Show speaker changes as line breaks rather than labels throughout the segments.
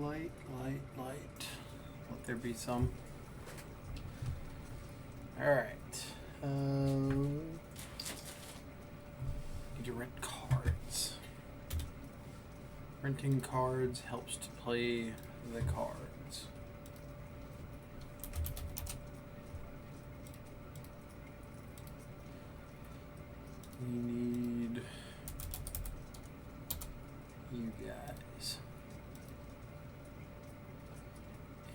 light, light, light. Let there be some. Alright. Need to rent cards. Renting cards helps to play the cards. We need you guys.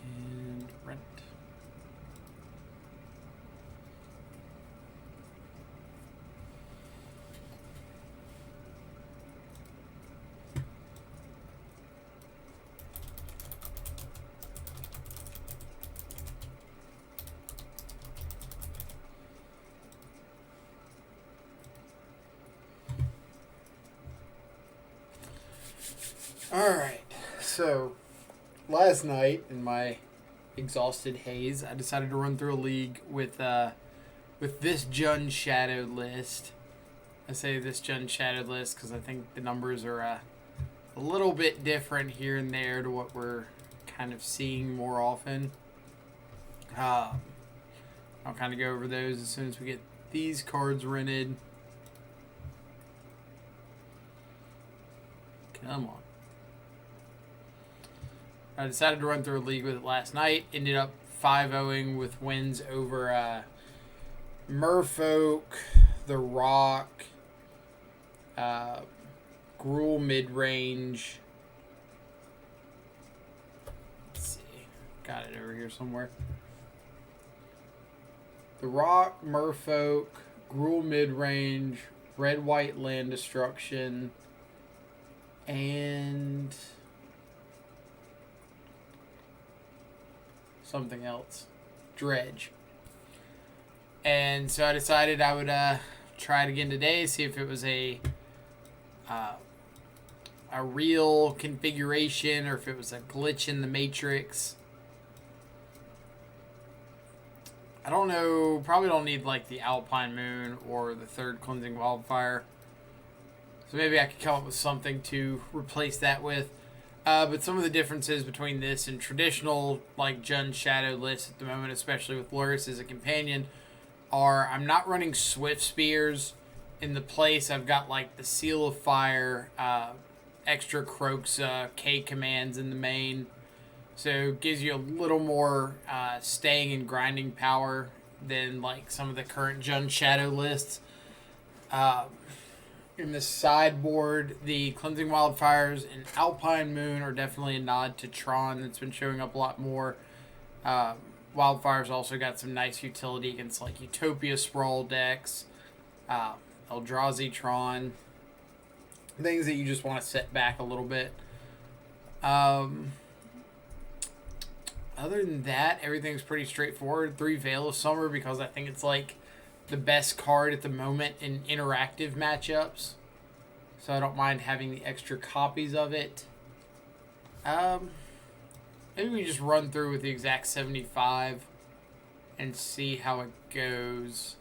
And rent. Alright, so last night in my exhausted haze, I decided to run through a league with this Jund Shadowed list. I say this Jund Shadowed list because I think the numbers are a little bit different here and there to what we're kind of seeing more often. I'll kind of go over those as soon as we get these cards rented. Come on. I decided to run through a league with it last night. Ended up 5-0ing with wins over Merfolk, The Rock, Gruul Midrange. Let's see. Got it over here somewhere. The Rock, Merfolk, Gruul Midrange, Red-White Land Destruction, and something else. Dredge. And so I decided I would try it again today, see if it was a real configuration or if it was a glitch in the matrix. I don't know. Probably don't need like the Alpine Moon or the third Cleansing Wildfire. So maybe I could come up with something to replace that with. But some of the differences between this and traditional like Jund Shadow lists at the moment, especially with Lurrus as a companion, are I'm not running Swift Spears. In the place, I've got like the Seal of Fire, extra Croxa, K commands in the main. So it gives you a little more staying and grinding power than like some of the current Jund Shadow lists. In the sideboard, the Cleansing Wildfires and Alpine Moon are definitely a nod to Tron that's been showing up a lot more. Wildfire's also got some nice utility against like Utopia Sprawl decks, Eldrazi Tron, things that you just want to set back a little bit. Other than that, everything's pretty straightforward. 3 Veil of Summer because I think it's like the best card at the moment in interactive matchups. So I don't mind having the extra copies of it. Maybe we just run through with the exact 75 and see how it goes.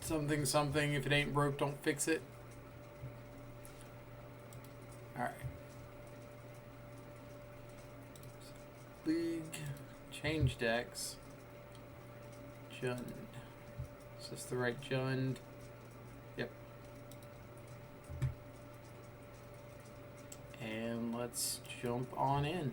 Something, something. If it ain't broke, don't fix it. Alright. League. Change decks. Jund. Is this the right Jund? Yep. And let's jump on in.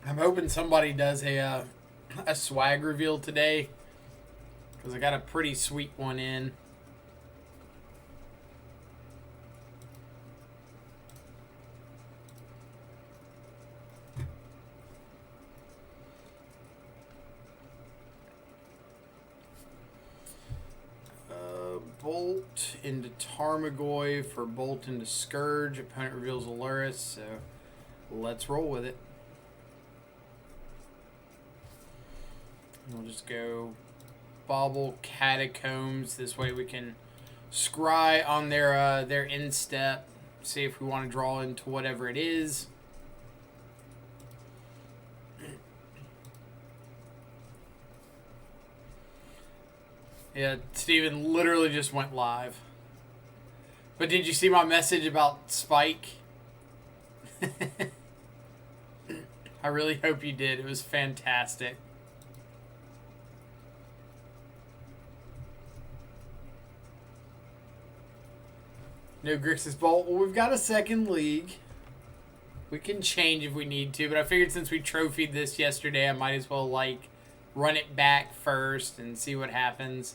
I'm hoping somebody does a swag reveal today because I got a pretty sweet one in. Bolt into Tarmogoyf for Bolt into Scourge. Opponent reveals a Lurrus, so let's roll with it. We'll just go Bauble Catacombs. This way we can scry on their instep. See if we want to draw into whatever it is. Yeah, Steven literally just went live. But did you see my message about Spike? I really hope you did. It was fantastic. No Grixis Bolt. Well, we've got a second league. We can change if we need to, but I figured since we trophied this yesterday, I might as well, like, run it back first and see what happens.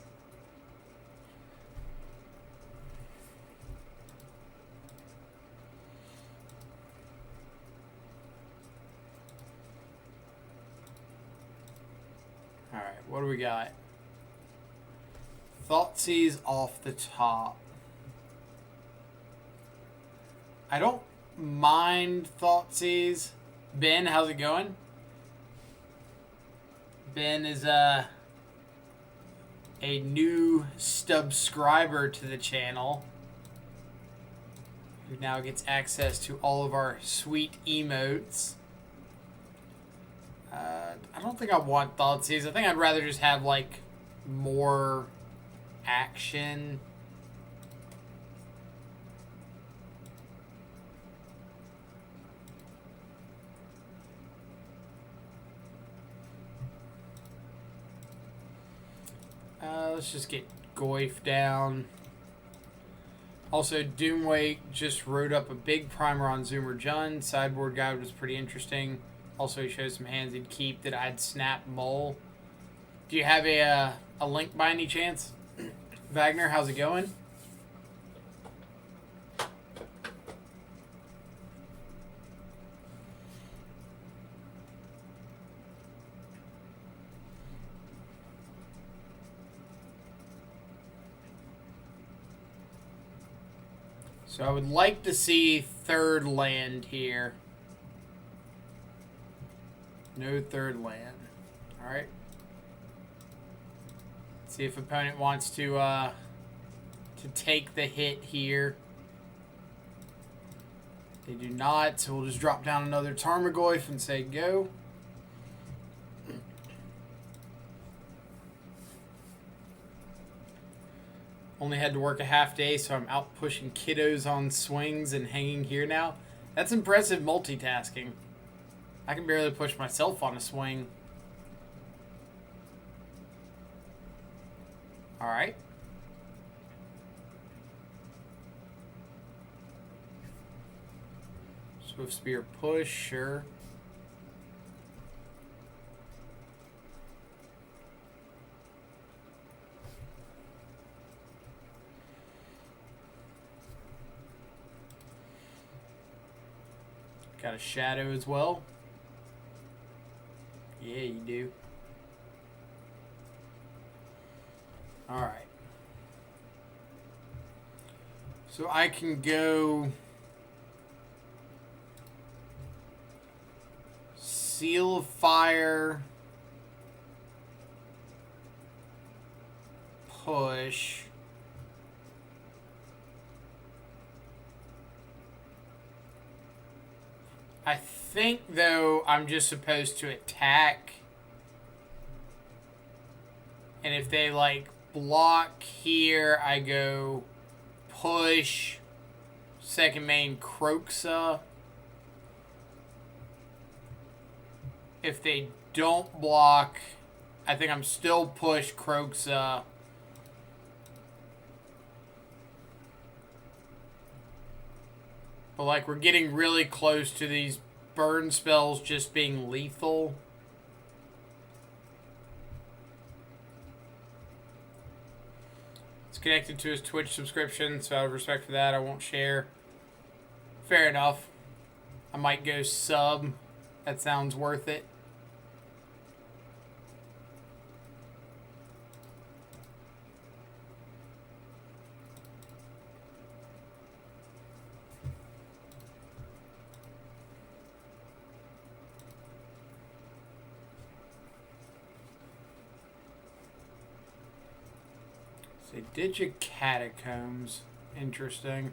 Alright, what do we got? Thoughtseize off the top. I don't mind Thoughtseize. Ben, how's it going? Ben is a new subscriber to the channel, who now gets access to all of our sweet emotes. I don't think I want Thoughtseize. I think I'd rather just have, like, more action. Let's just get Goyf down. Also, Doomwake just wrote up a big primer on Zoomer Jun. Sideboard guide was pretty interesting. Also, he shows some hands he'd keep that I'd snap Mole. Do you have a link by any chance? Wagner, how's it going? So I would like to see third land here. No third land. Alright. See if opponent wants to take the hit here. They do not, so we'll just drop down another Tarmogoyf and say go. Only had to work a half day, so I'm out pushing kiddos on swings and hanging here now. That's impressive multitasking. I can barely push myself on a swing. Alright. Swift Spear push, sure. Got a shadow as well. Yeah, you do. Alright. So I can go Seal of Fire, push. I think, though, I'm just supposed to attack. And if they, like, block here, I go push, second main Croxa. If they don't block, I think I'm still push Croxa. But, like, we're getting really close to these burn spells just being lethal. It's connected to his Twitch subscription, so out of respect for that, I won't share. Fair enough. I might go sub. That sounds worth it. Say, Digicatacombs. Interesting.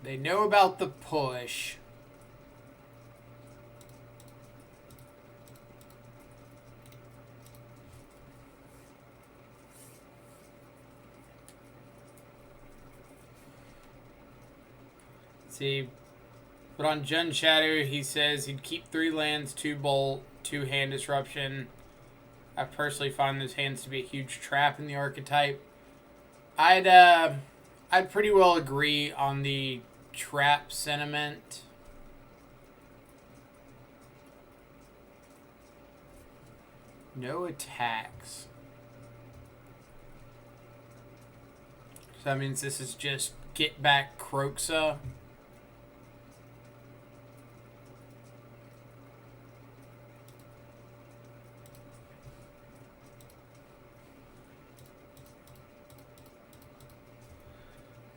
They know about the push. See, but on Jund Shadow, he says he'd keep 3 lands, 2 Bolt, 2 Hand Disruption. I personally find those hands to be a huge trap in the archetype. I'd pretty well agree on the trap sentiment. No attacks. So that means this is just get back Kroxa.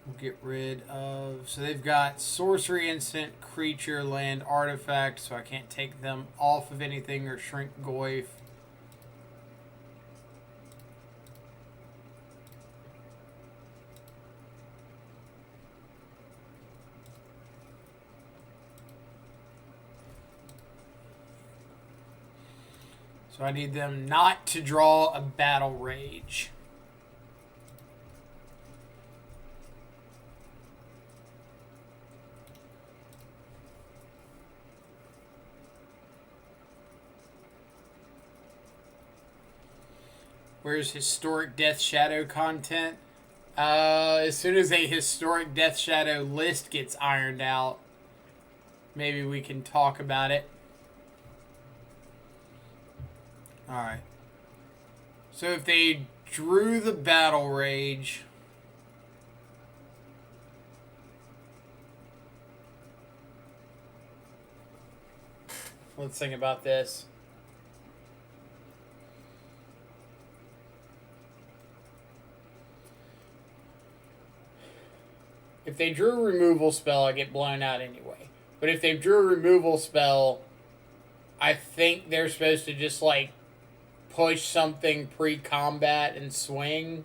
We'll get rid of... So they've got sorcery, instant, creature, land, artifact, so I can't take them off of anything or shrink Goyf. So I need them not to draw a Battle Rage. Where's Historic Death Shadow content? As soon as a Historic Death Shadow list gets ironed out, maybe we can talk about it. Alright. So if they drew the Battle Rage... Let's think about this. If they drew a removal spell, I get blown out anyway. But if they drew a removal spell, I think they're supposed to just, like, push something pre-combat and swing.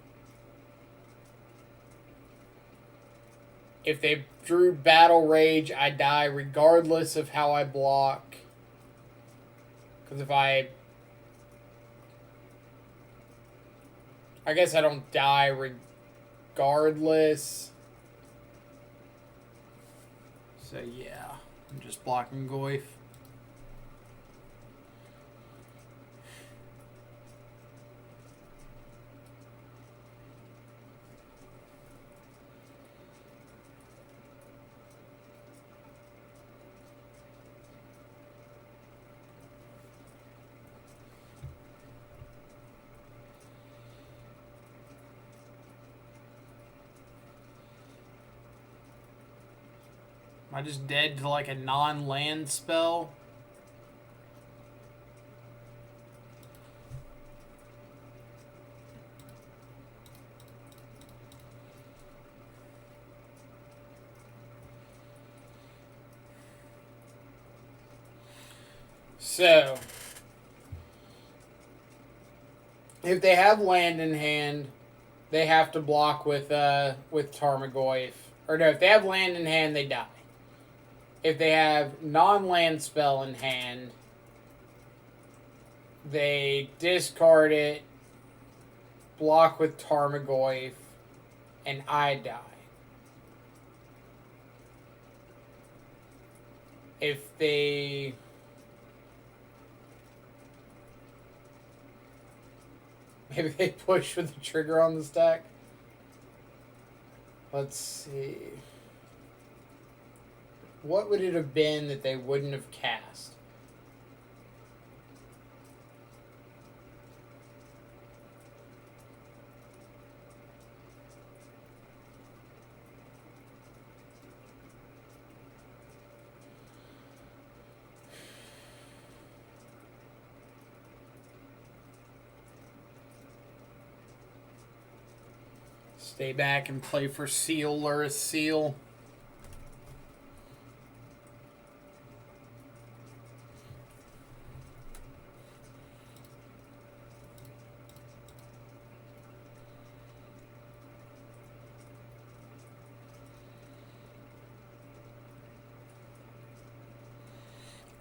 If they drew Battle Rage, I die regardless of how I block. Because if I guess I don't die regardless. So yeah, I'm just blocking Goyf. Am I just dead to like a non-land spell? So, if they have land in hand, they have to block with Tarmogoyf. Or no, if they have land in hand, they die. If they have non-land spell in hand, they discard it, block with Tarmogoyf, and I die. If they... Maybe they push with the trigger on the stack. Let's see. What would it have been that they wouldn't have cast? Stay back and play for Seal or a Seal.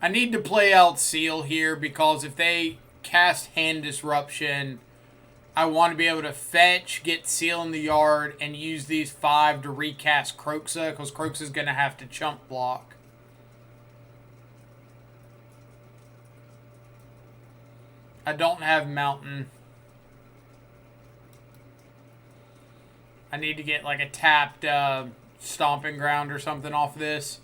I need to play out Seal here because if they cast Hand Disruption, I want to be able to fetch, get Seal in the yard, and use these 5 to recast Croxa, because Croxa's going to have to chump block. I don't have Mountain. I need to get like a tapped Stomping Ground or something off this.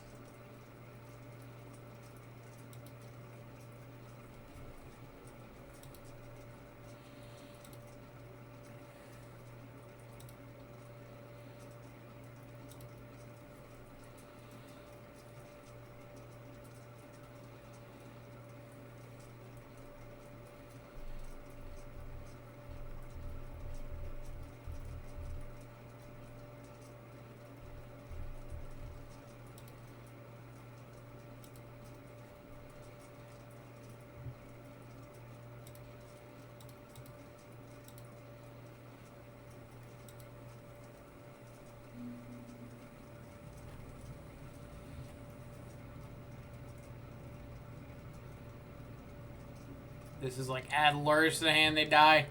This is like add lures to the hand, they die.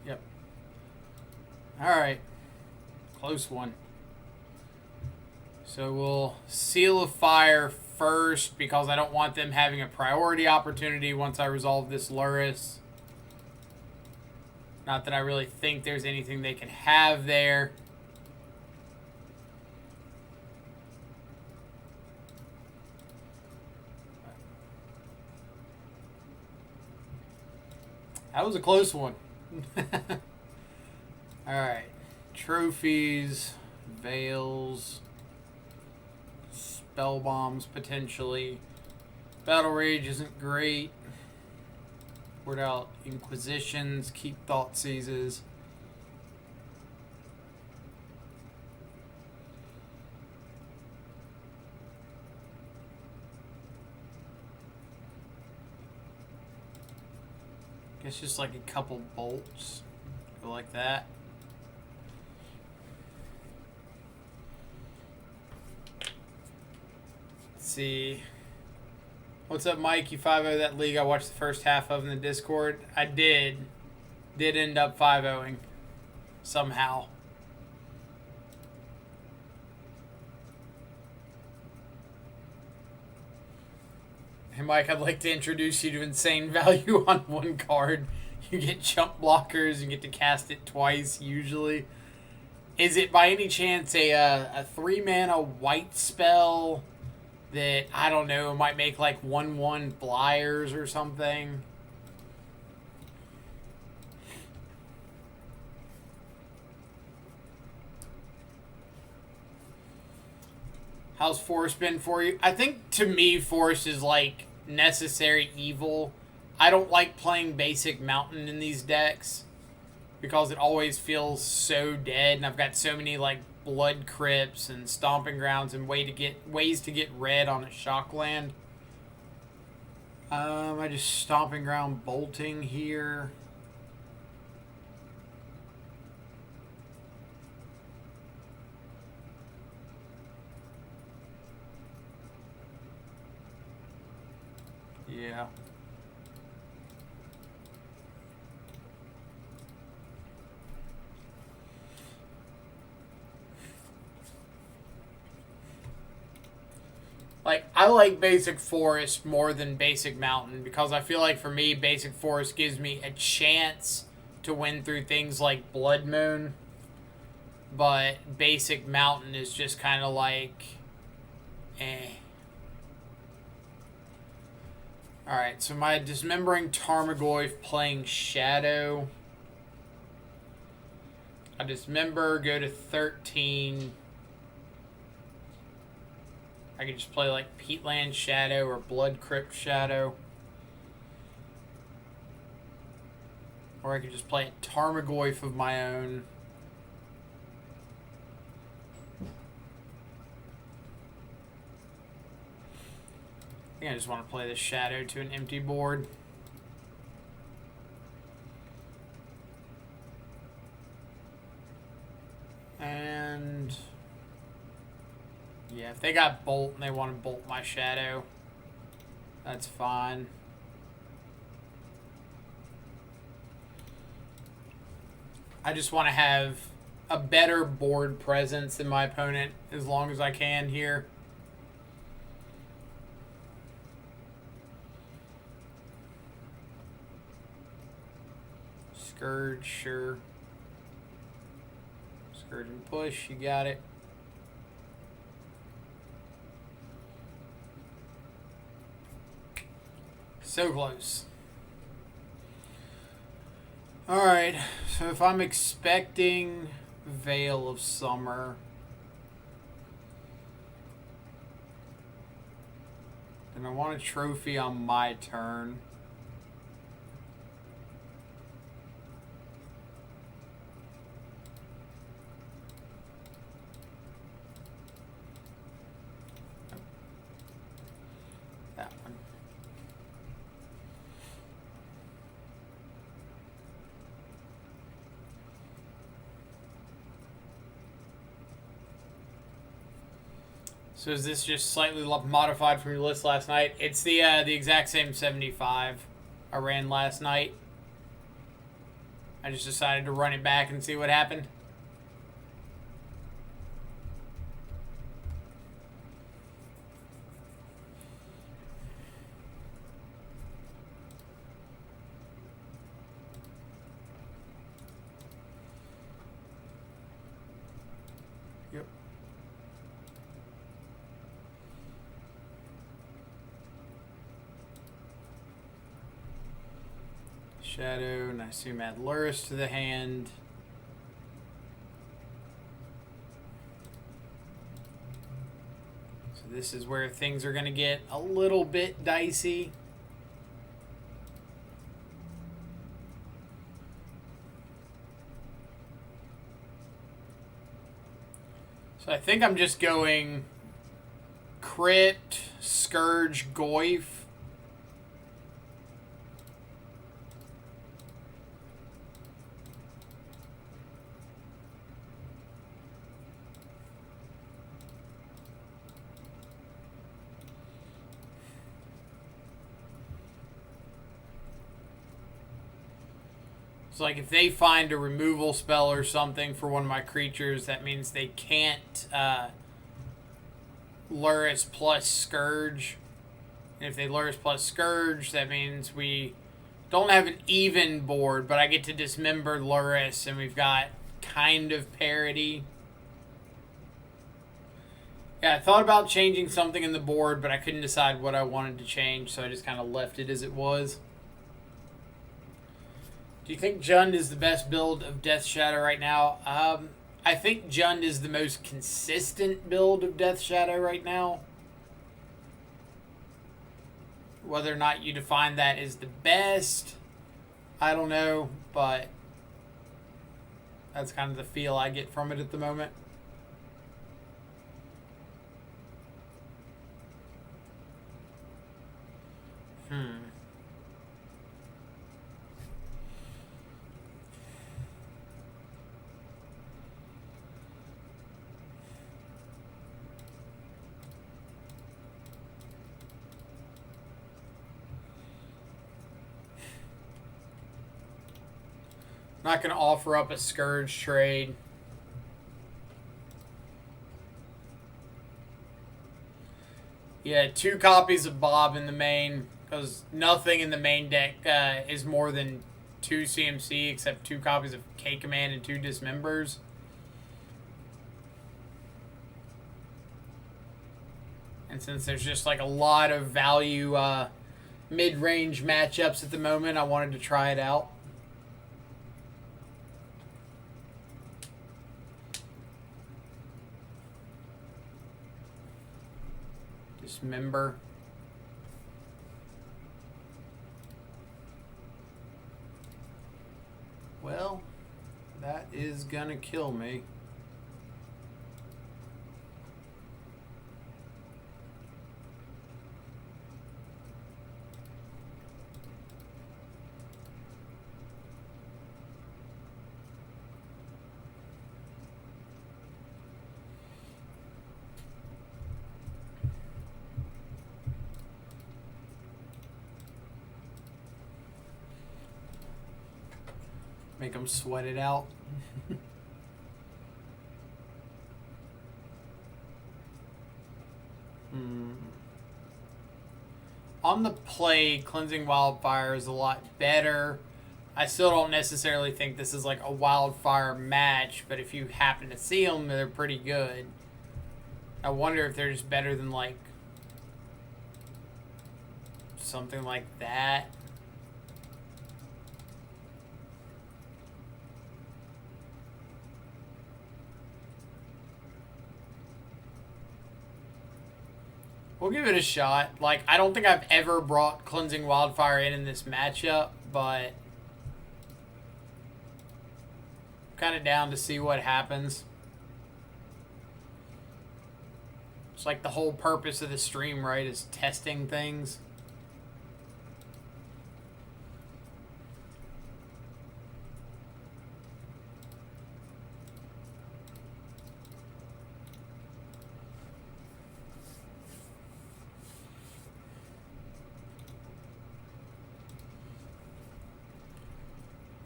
Yep. Alright. Close one. So we'll Seal of Fire first because I don't want them having a priority opportunity once I resolve this Luris. Not that I really think there's anything they can have there. That was a close one. Alright. Trophies. Veils. Spell bombs, potentially. Battle Rage isn't great. Word out Inquisitions. Keep Thought Seizes. It's just like a couple bolts. Go like that. Let's see. What's up, Mike? You 5-0 that league I watched the first half of in the Discord. I did. Did end up 5-0ing. Somehow. Hey Mike, I'd like to introduce you to insane value on one card. You get chump blockers, you get to cast it twice usually. Is it by any chance a 3-mana white spell that, I don't know, might make like 1/1 flyers or something? How's Force been for you? I think, to me, Force is, like, necessary evil. I don't like playing basic Mountain in these decks because it always feels so dead, and I've got so many, like, Blood Crypts and Stomping Grounds and ways to get red on a shock land. I just Stomping Ground bolting here. Yeah. Like, I like Basic Forest more than Basic Mountain because I feel like for me, Basic Forest gives me a chance to win through things like Blood Moon. But Basic Mountain is just kind of like, eh. Alright, so my Dismembering Tarmogoyf playing Shadow. I Dismember, go to 13. I could just play like Peatland Shadow or Blood Crypt Shadow. Or I could just play a Tarmogoyf of my own. I think I just want to play this Shadow to an empty board. And yeah, if they got Bolt and they want to bolt my Shadow, That's fine. I just want to have a better board presence than my opponent as long as I can here. Scourge, sure. Scourge and push, you got it. So close. Alright, so if I'm expecting Veil of Summer, then I want a trophy on my turn. That one. So is this just slightly modified from your list last night? It's the exact same 75 I ran last night. I just decided to run it back and see what happened. Yep. Shadow, and I assume add Luris to the hand. So this is where things are going to get a little bit dicey. So I think I'm just going Crypt, Scourge, Goyf. So, like, if they find a removal spell or something for one of my creatures, that means they can't Luris plus Scourge. And if they Luris plus Scourge, that means we don't have an even board, but I get to dismember Luris, and we've got kind of parity. Yeah, I thought about changing something in the board, but I couldn't decide what I wanted to change, so I just kind of left it as it was. Do you think Jund is the best build of Death Shadow right now? I think Jund is the most consistent build of Death Shadow right now. Whether or not you define that as the best, I don't know, but that's kind of the feel I get from it at the moment. Not going to offer up a Scourge trade. Yeah, 2 copies of Bob in the main, because nothing in the main deck is more than 2 CMC except 2 copies of K-Command and 2 Dismembers. And since there's just like a lot of value mid-range matchups at the moment, I wanted to try it out. Dismember. Well, that is gonna kill me. Make them sweat it out. On the play, Cleansing Wildfire is a lot better. I still don't necessarily think this is like a Wildfire match, but if you happen to see them, they're pretty good. I wonder if they're just better than like something like that. We'll give it a shot. Like, I don't think I've ever brought Cleansing Wildfire in this matchup, but I'm kind of down to see what happens. It's like the whole purpose of the stream, right, is testing things.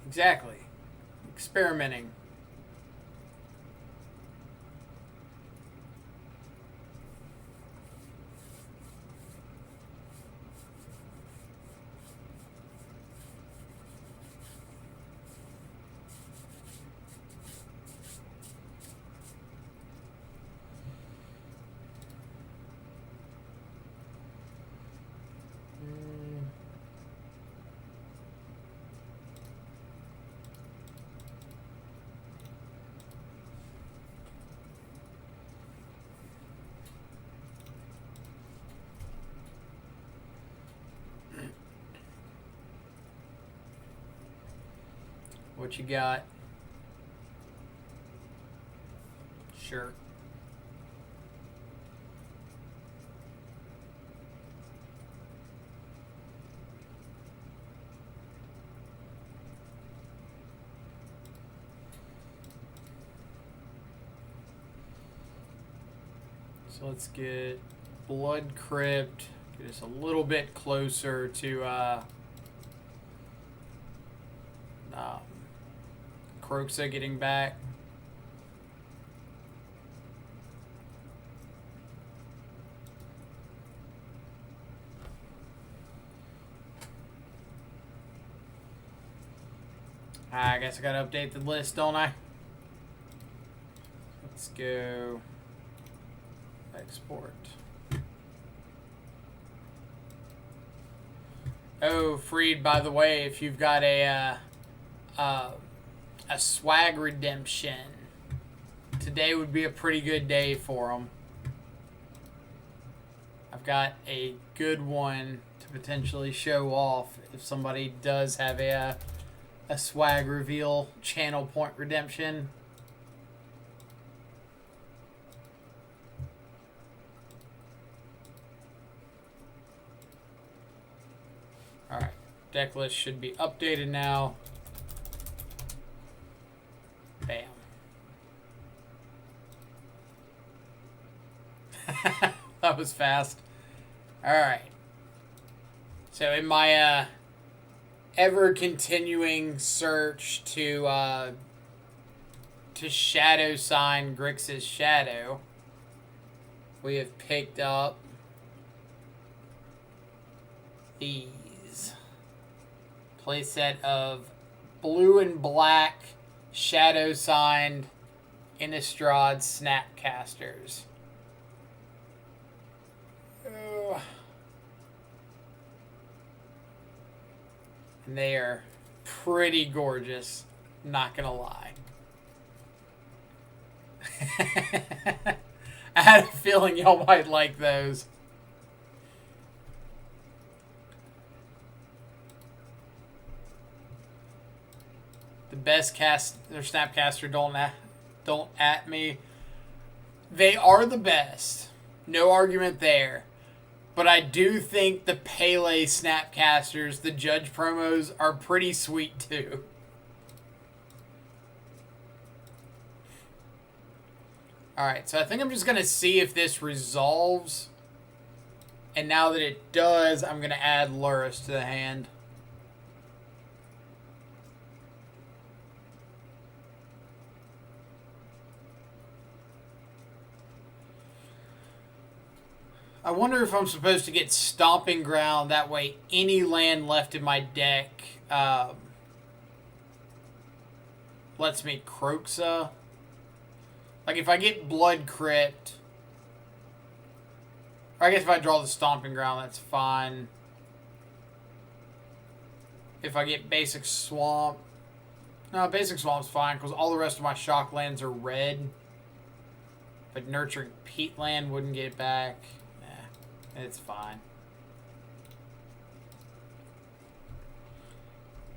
Exactly. Experimenting. What you got? Sure. So let's get Blood Crypt, get us a little bit closer to Grixis getting back. I guess I gotta update the list, don't I? Let's go export. Oh, Freed, by the way, if you've got a swag redemption, today would be a pretty good day for them. I've got a good one to potentially show off if somebody does have a swag reveal channel point redemption. Alright, deck list should be updated now. Bam. That was fast. Alright. So in my ever continuing search to shadow sign Grixis Shadow, we have picked up these playset of blue and black shadow signed Innistrad Snapcasters. Oh. And they are pretty gorgeous, not gonna lie. I had a feeling y'all might like those. The best cast or Snapcaster don't at me. They are the best. No argument there. But I do think the Pele Snapcasters, the Judge promos, are pretty sweet too. Alright, so I think I'm just going to see if this resolves. And now that it does, I'm going to add Lurrus to the hand. I wonder if I'm supposed to get Stomping Ground. That way any land left in my deck lets me Kroxa. Like if I get Blood Crypt, or I guess if I draw the Stomping Ground, that's fine. If I get Basic Swamp, no, Basic Swamp's fine because all the rest of my shock lands are red. But Nurturing Peatland wouldn't get it back. Nah, it's fine.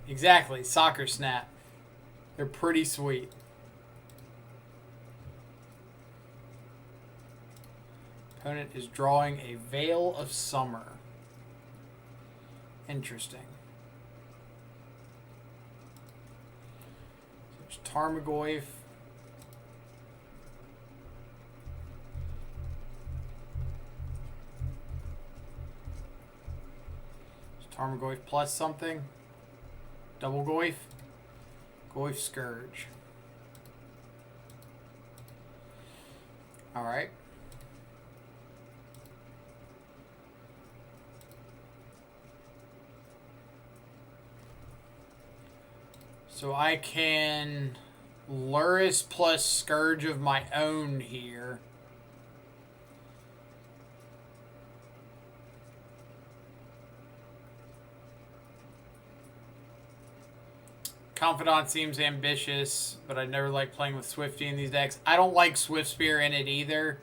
Exactly, Soccer Snap. They're pretty sweet. Opponent is drawing a Veil of Summer. Interesting. So there's Tarmogoyf. Tarmogoyf plus something. Double Goyf. Goyf Scourge. Alright. So I can Luris plus Scourge of my own here. Confidant seems ambitious, but I never like playing with Swifty in these decks. I don't like Swift Spear in it either.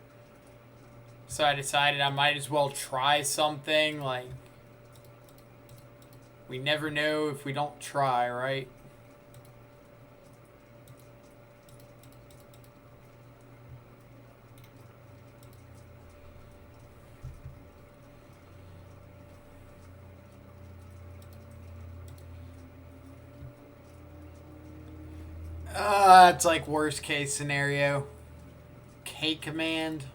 So I decided I might as well try something. Like, we never know if we don't try, right? It's like worst case scenario. K command.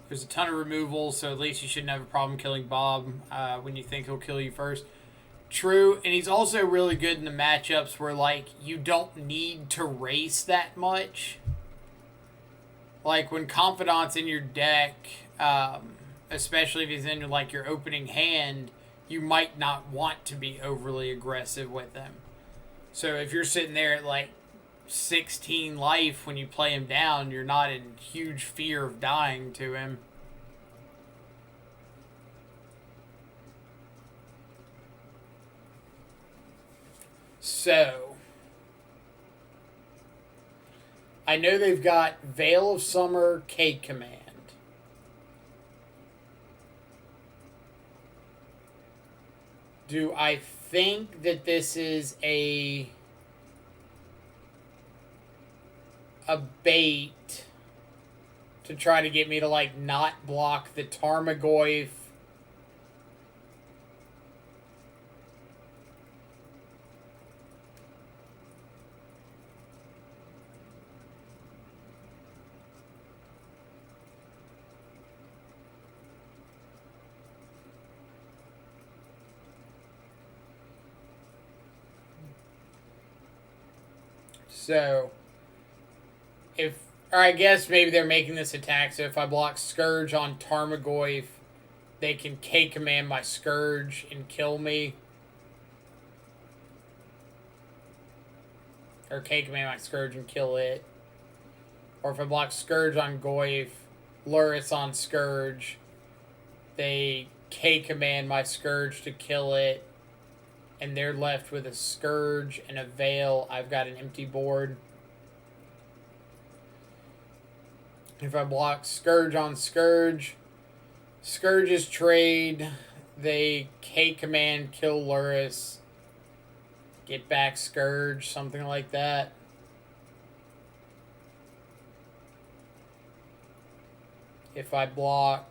There's a ton of removals, so at least you shouldn't have a problem killing Bob when you think he'll kill you first. True, and he's also really good in the matchups where, like, you don't need to race that much. Like, when Confidant's in your deck, especially if he's in, like, your opening hand, you might not want to be overly aggressive with him. So if you're sitting there at, like, 16 life when you play him down, you're not in huge fear of dying to him. So, I know they've got Veil of Summer, K Command. Do I think that this is a bait to try to get me to, like, not block the Tarmogoyf? So, or I guess maybe they're making this attack, so if I block Scourge on Tarmogoyf, they can K-command my Scourge and kill me. Or K-command my Scourge and kill it. Or if I block Scourge on Goyf, Luris on Scourge, they K-command my Scourge to kill it, and they're left with a Scourge and a Veil. I've got an empty board. If I block Scourge on Scourge, Scourges trade. They K-command, kill Luris, get back Scourge, something like that. If I block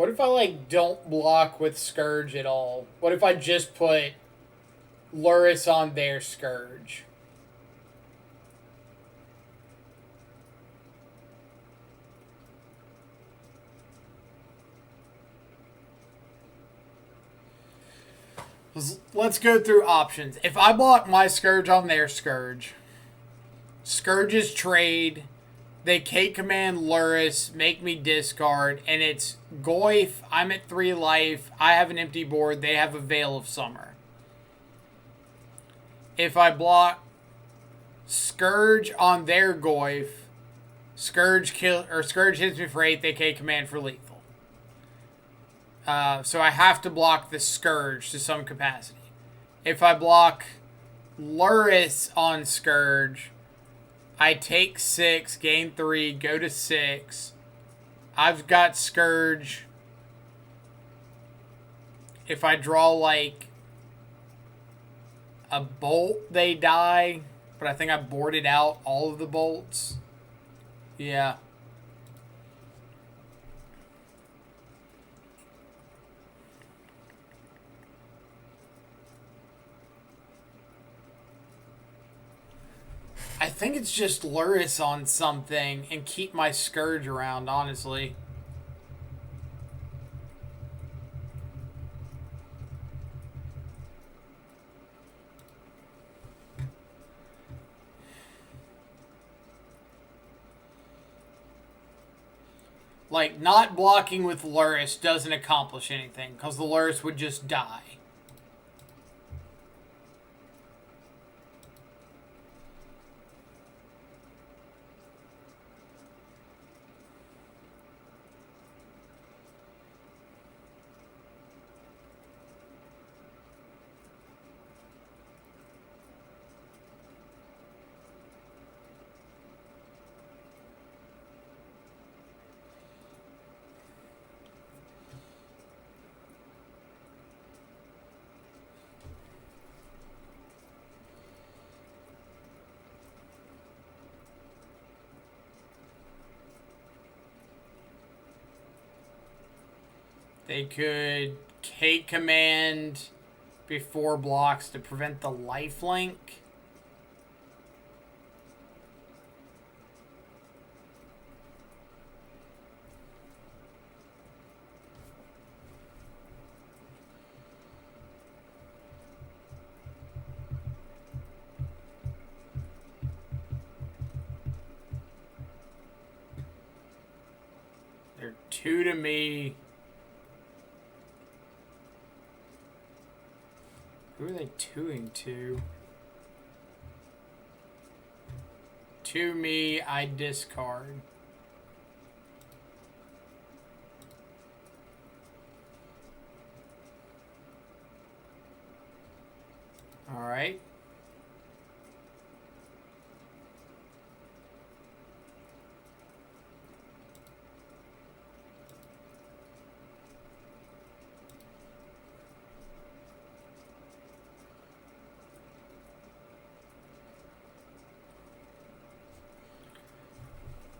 What if I, like, don't block with Scourge at all? What if I just put Luris on their Scourge? Let's go through options. If I block my Scourge on their Scourge, Scourges trade, they K-command Luris, make me discard, and it's Goyf, I'm at 3 life, I have an empty board, they have a Veil of Summer. If I block Scourge on their Goyf, Scourge hits me for 8, they K-command for lethal. So I have to block the Scourge to some capacity. If I block Luris on Scourge, I take 6, gain 3, go to 6. I've got Scourge. If I draw, like, a bolt, they die. But I think I boarded out all of the bolts. Yeah. I think it's just Luris on something and keep my Scourge around, honestly. Like, not blocking with Luris doesn't accomplish anything, because the Luris would just die. They could K-command before blocks to prevent the lifelink. They're 2 to me. Who are they 2-ing to? To me, I discard. All right.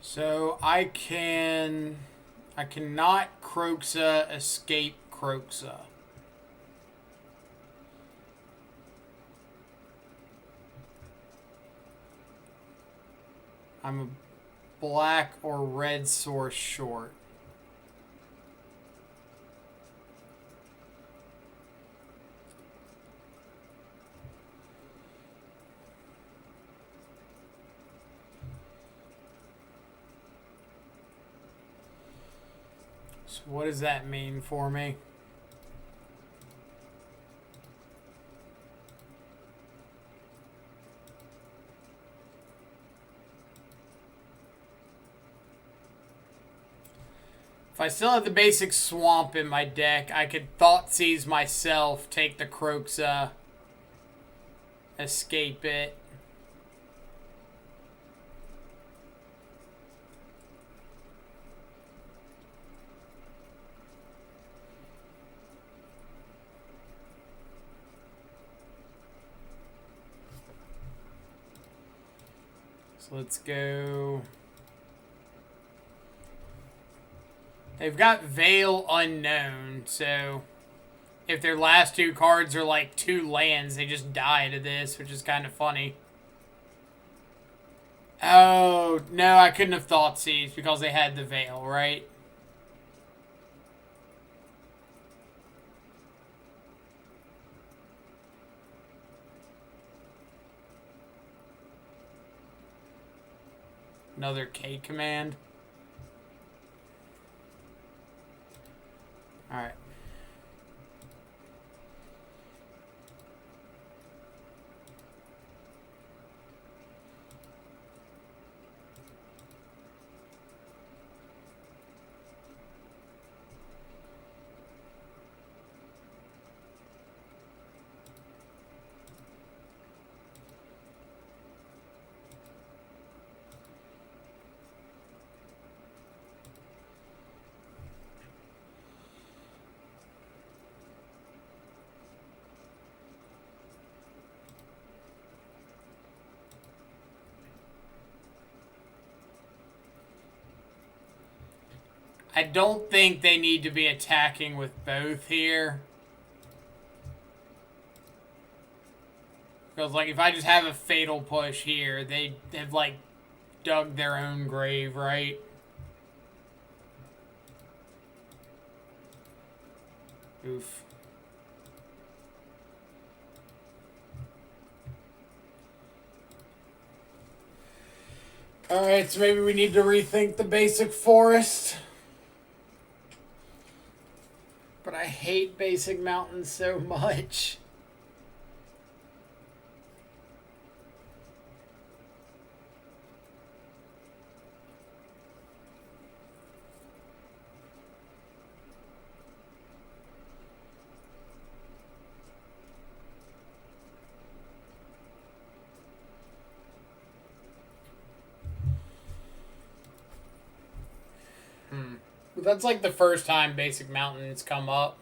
So I cannot Kroxa escape Kroxa. I'm a black or red source short. So what does that mean for me? If I still have the basic swamp in my deck, I could Thoughtseize myself, take the Kroxa, escape it. So let's go. They've got Veil Unknown, so if their last two cards are like 2 lands, they just die to this, which is kind of funny. Oh, no, I couldn't have thought Siege because they had the Veil, right? Another K command. Alright. I don't think they need to be attacking with both here. Because, like, if I just have a Fatal Push here, they have, like, dug their own grave, right? Oof. Alright, so maybe we need to rethink the basic forest. But I hate basic mountains so much. That's like the first time basic mountains come up.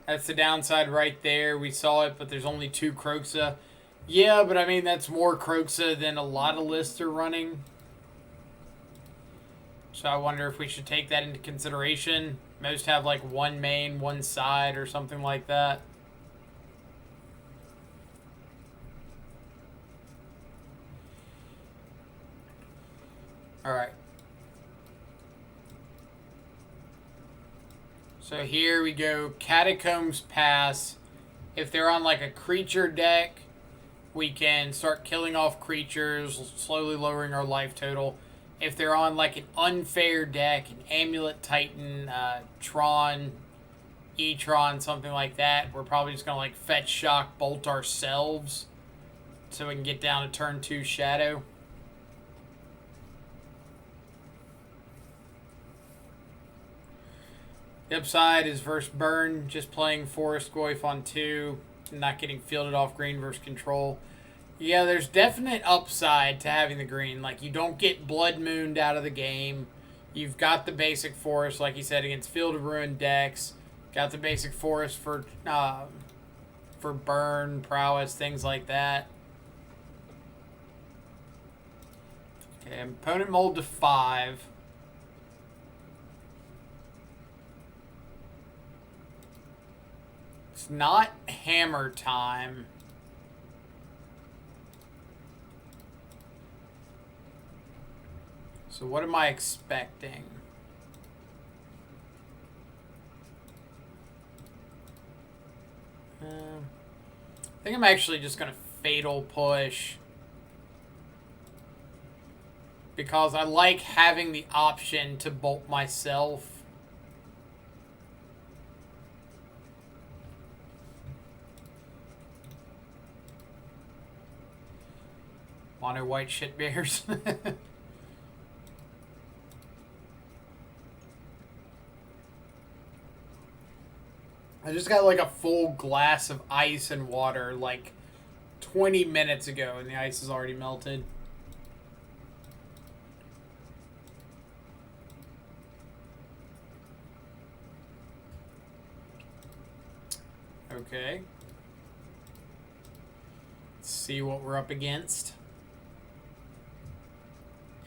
That's the downside right there. We saw it, but there's only 2 Kroxa. Yeah, but I mean, that's more Kroxa than a lot of lists are running. So I wonder if we should take that into consideration. Most have like 1 main, 1 side, or something like that. Alright. So here we go, Catacombs Pass. If they're on like a creature deck, we can start killing off creatures, slowly lowering our life total. If they're on like an unfair deck, an Amulet Titan, Tron, E-Tron, something like that, we're probably just going to like fetch Shock Bolt ourselves so we can get down to turn 2 Shadow. The upside is versus Burn, just playing Forest Goyf on 2, not getting fielded off green versus control. Yeah, there's definite upside to having the green. Like, you don't get Blood Mooned out of the game. You've got the basic Forest, like you said, against Field of Ruin decks. Got the basic Forest for Burn, Prowess, things like that. Okay, opponent mold to 5. It's not hammer time. So what am I expecting? I think I'm actually just going to Fatal Push. Because I like having the option to bolt myself. Mono white shit bears. I just got like a full glass of ice and water like 20 minutes ago and the ice is already melted. Okay. Let's see what we're up against.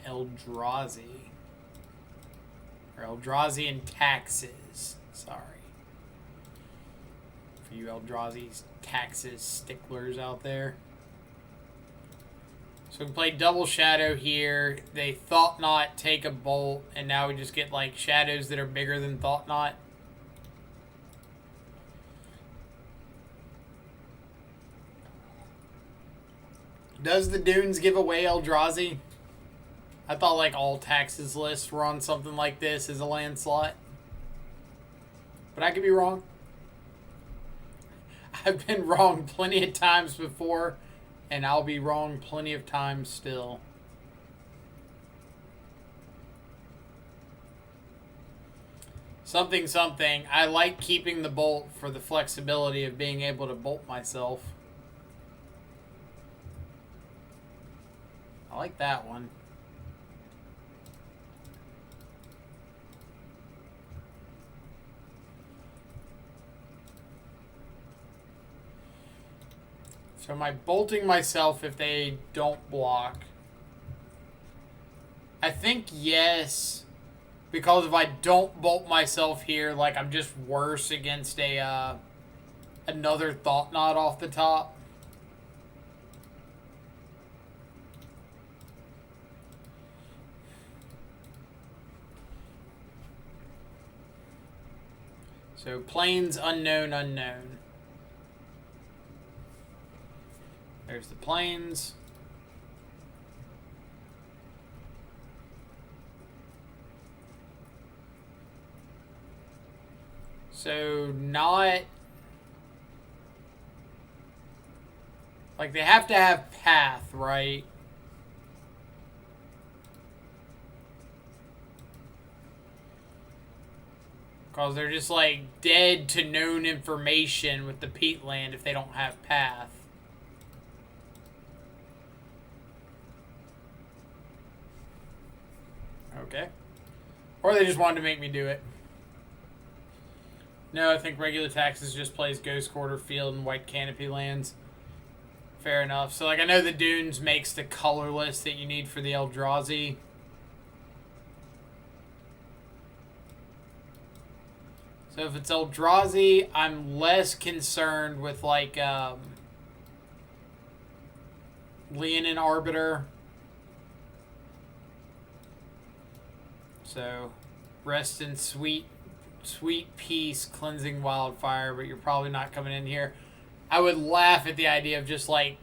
Eldrazi. Or Eldrazi and taxes. Sorry. For you Eldrazi taxes sticklers out there. So we can play double shadow here. They Thought Knot, take a bolt, and now we just get like shadows that are bigger than Thought Knot. Does the Dunes give away Eldrazi? I thought like all taxes lists were on something like this as a land slot. But I could be wrong. I've been wrong plenty of times before, and I'll be wrong plenty of times still. Something, something. I like keeping the bolt for the flexibility of being able to bolt myself. I like that one. So am I bolting myself if they don't block? I think yes. Because if I don't bolt myself here, like I'm just worse against a another Thought Knot off the top. So plains unknown, unknown. There's the plains. So not like they have to have path, right? Because they're just like dead to known information with the peatland if they don't have path. Okay. Or they just wanted to make me do it. No, I think regular taxes just plays Ghost Quarter Field and White Canopy lands. Fair enough. So, like, I know the Dunes makes the colorless that you need for the Eldrazi. So if it's Eldrazi, I'm less concerned with, like, Leonin Arbiter. So, rest in sweet peace, cleansing wildfire, but you're probably not coming in here. I would laugh at the idea of just, like,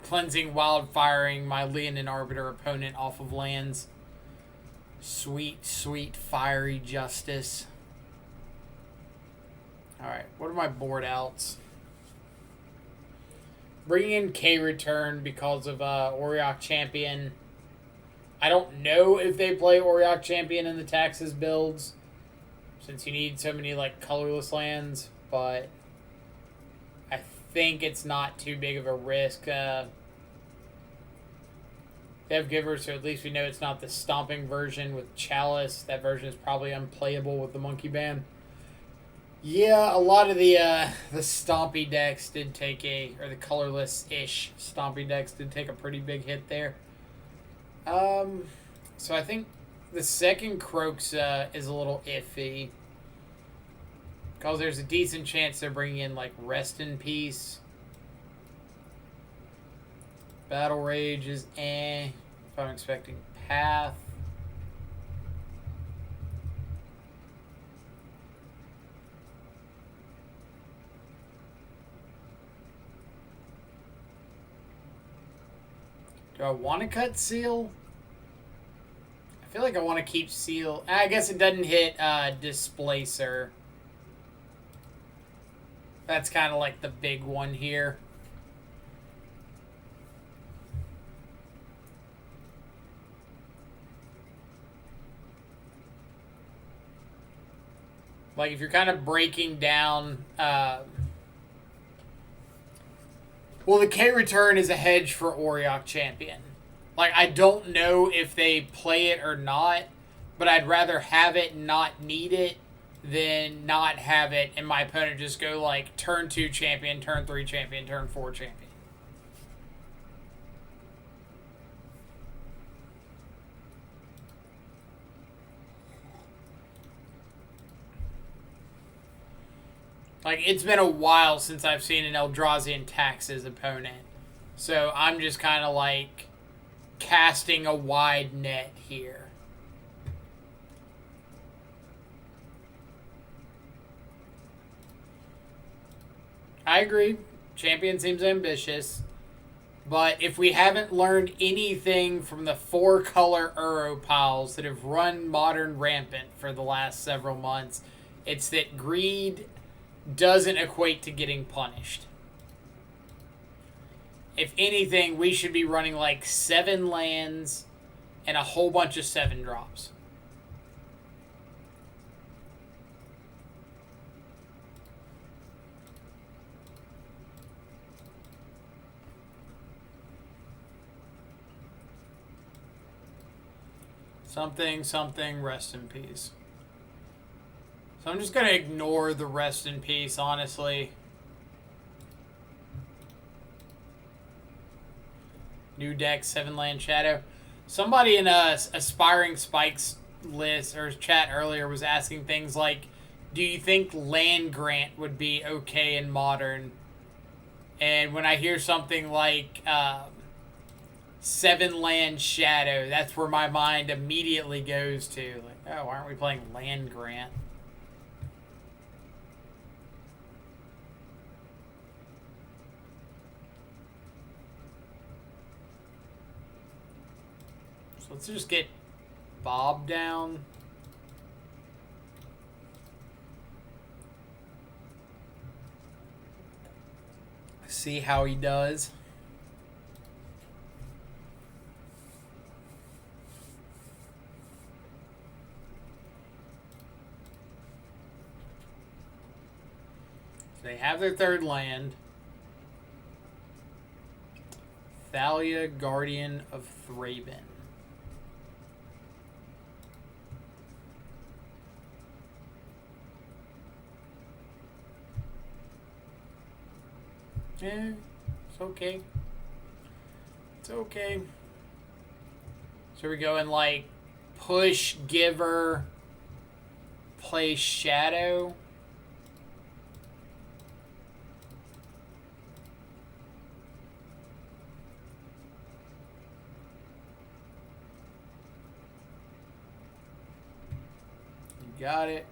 cleansing wildfiring my Leonin Arbiter opponent off of lands. Sweet, sweet, fiery justice. Alright, what are my board outs? Bringing in K-Return because of Auriok Champion. I don't know if they play Auriok Champion in the Taxes builds, since you need so many like colorless lands, but I think it's not too big of a risk. Dev Giver, so at least we know it's not the stomping version with Chalice. That version is probably unplayable with the Monkey Band. Yeah, a lot of the Stompy decks did take or the colorless-ish Stompy decks did take a pretty big hit there. So I think the second Croxa is a little iffy. Because there's a decent chance they're bringing in, like, Rest in Peace. Battle Rage is if I'm expecting Path. Do I want to cut Seal? I feel like I want to keep Seal. I guess it doesn't hit Displacer. That's kind of like the big one here. Like if you're kind of breaking down... Well, the K-Return is a hedge for Auriok Champion. Like, I don't know if they play it or not, but I'd rather have it and not need it than not have it and my opponent just go, like, turn 2 champion, turn 3 champion, turn 4 champion. Like, it's been a while since I've seen an Eldrazi tax his opponent. So I'm just kind of like casting a wide net here. I agree. Champion seems ambitious. But if we haven't learned anything from the 4-color Uro piles that have run Modern rampant for the last several months, it's that greed doesn't equate to getting punished. If anything, we should be running like 7 lands and a whole bunch of 7-drops. Something, something, rest in peace. So I'm just going to ignore the rest in peace, honestly. New deck, 7-land Shadow. Somebody in a Aspiring Spikes list or chat earlier was asking things like, do you think land grant would be okay in Modern? And when I hear something like 7-land Shadow, that's where my mind immediately goes to. Like, oh, why aren't we playing land grant? So let's just get Bob down. See how he does. They have their 3rd land. Thalia, Guardian of Thraben. Yeah, it's okay. It's okay. So we go and like push Giver, play Shadow. You got it.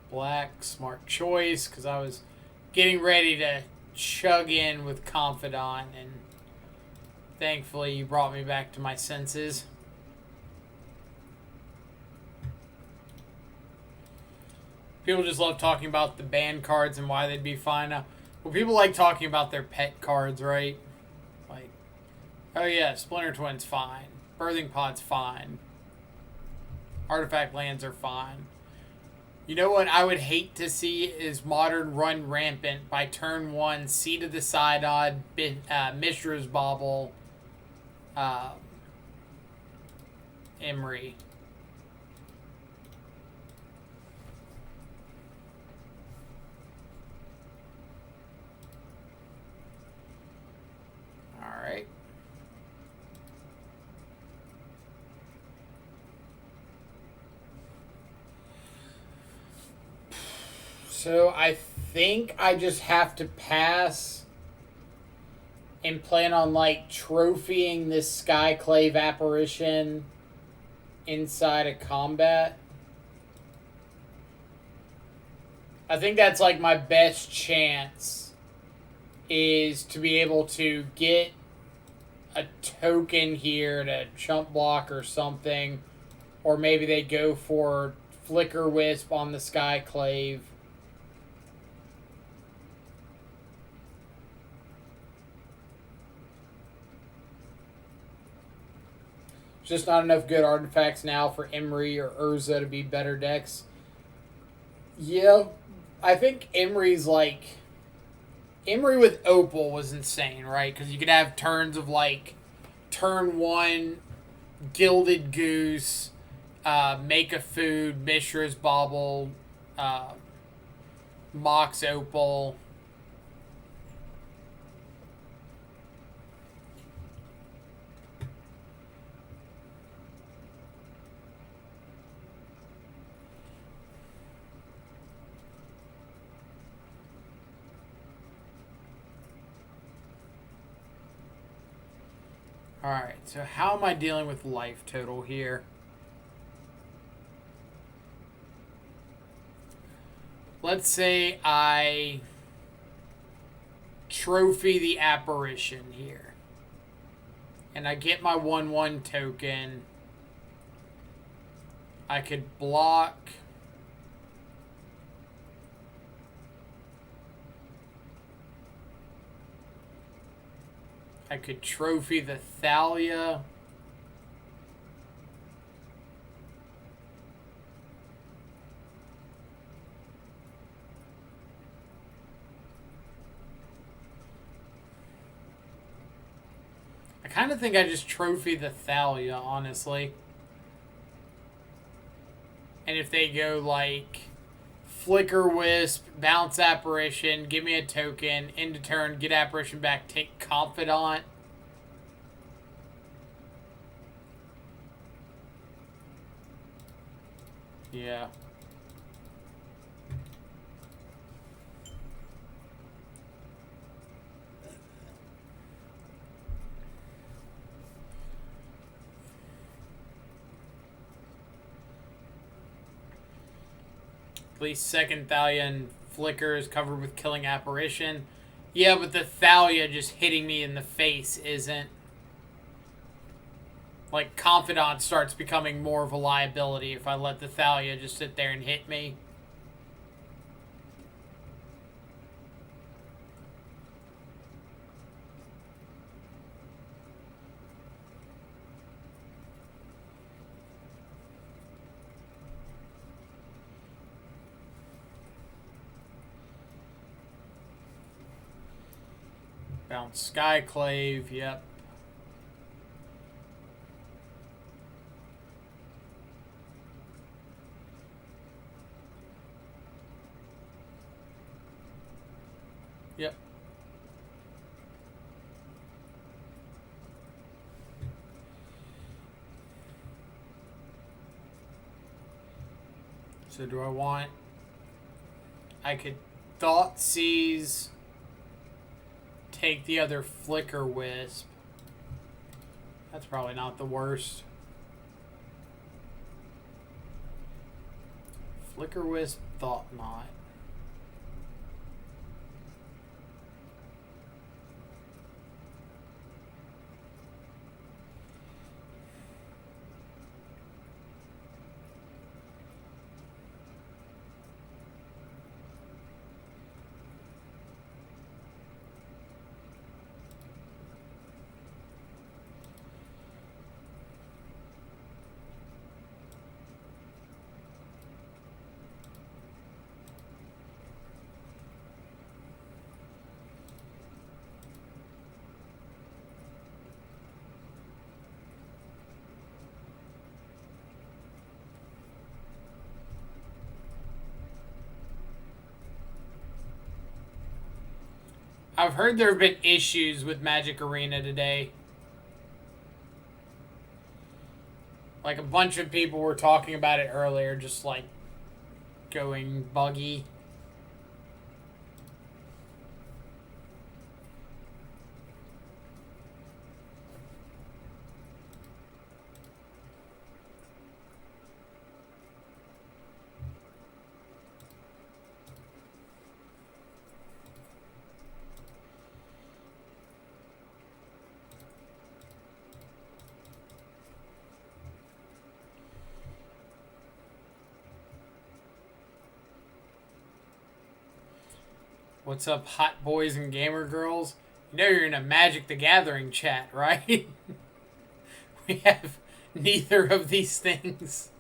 Black, smart choice, because I was getting ready to chug in with Confidant, and thankfully you brought me back to my senses. People just love talking about the ban cards and why they'd be fine now. Well, people like talking about their pet cards, right? Like, oh yeah, Splinter Twin's fine. Birthing Pod's fine. Artifact lands are fine. You know what I would hate to see is Modern run rampant by turn 1, Seed of the Synod, Mishra's Bauble, Emery. Alright. So I think I just have to pass and plan on like trophying this Skyclave apparition inside a combat. I think that's like my best chance is to be able to get a token here to chump block or something. Or maybe they go for Flicker Wisp on the Skyclave. Just not enough good artifacts now for Emery or Urza to be better decks. Yeah, I think Emery's like... Emery with Opal was insane, right? Because you could have turns of like... Turn 1, Gilded Goose, Make a Food, Mishra's Bauble, Mox Opal. Alright, so how am I dealing with life total here? Let's say I trophy the apparition here. And I get my 1/1 token. I could block. I could trophy the Thalia. I kind of think I just trophy the Thalia, honestly. And if they go like Flicker Wisp, bounce Apparition, give me a token, end of turn, get Apparition back, take Confidant. Yeah. At least second Thalia and Flicker is covered with killing Apparition. Yeah, but the Thalia just hitting me in the face isn't. Like, Confidant starts becoming more of a liability if I let the Thalia just sit there and hit me. Bounce Skyclave, yep. Yep. So do I want... I could Thoughtseize... take the other Flicker Wisp. That's probably not the worst. Flicker Wisp, Thought Knot. I've heard there have been issues with Magic Arena today. Like, a bunch of people were talking about it earlier, just like going buggy. What's up, hot boys and gamer girls? You know you're in a Magic the Gathering chat, right? We have neither of these things.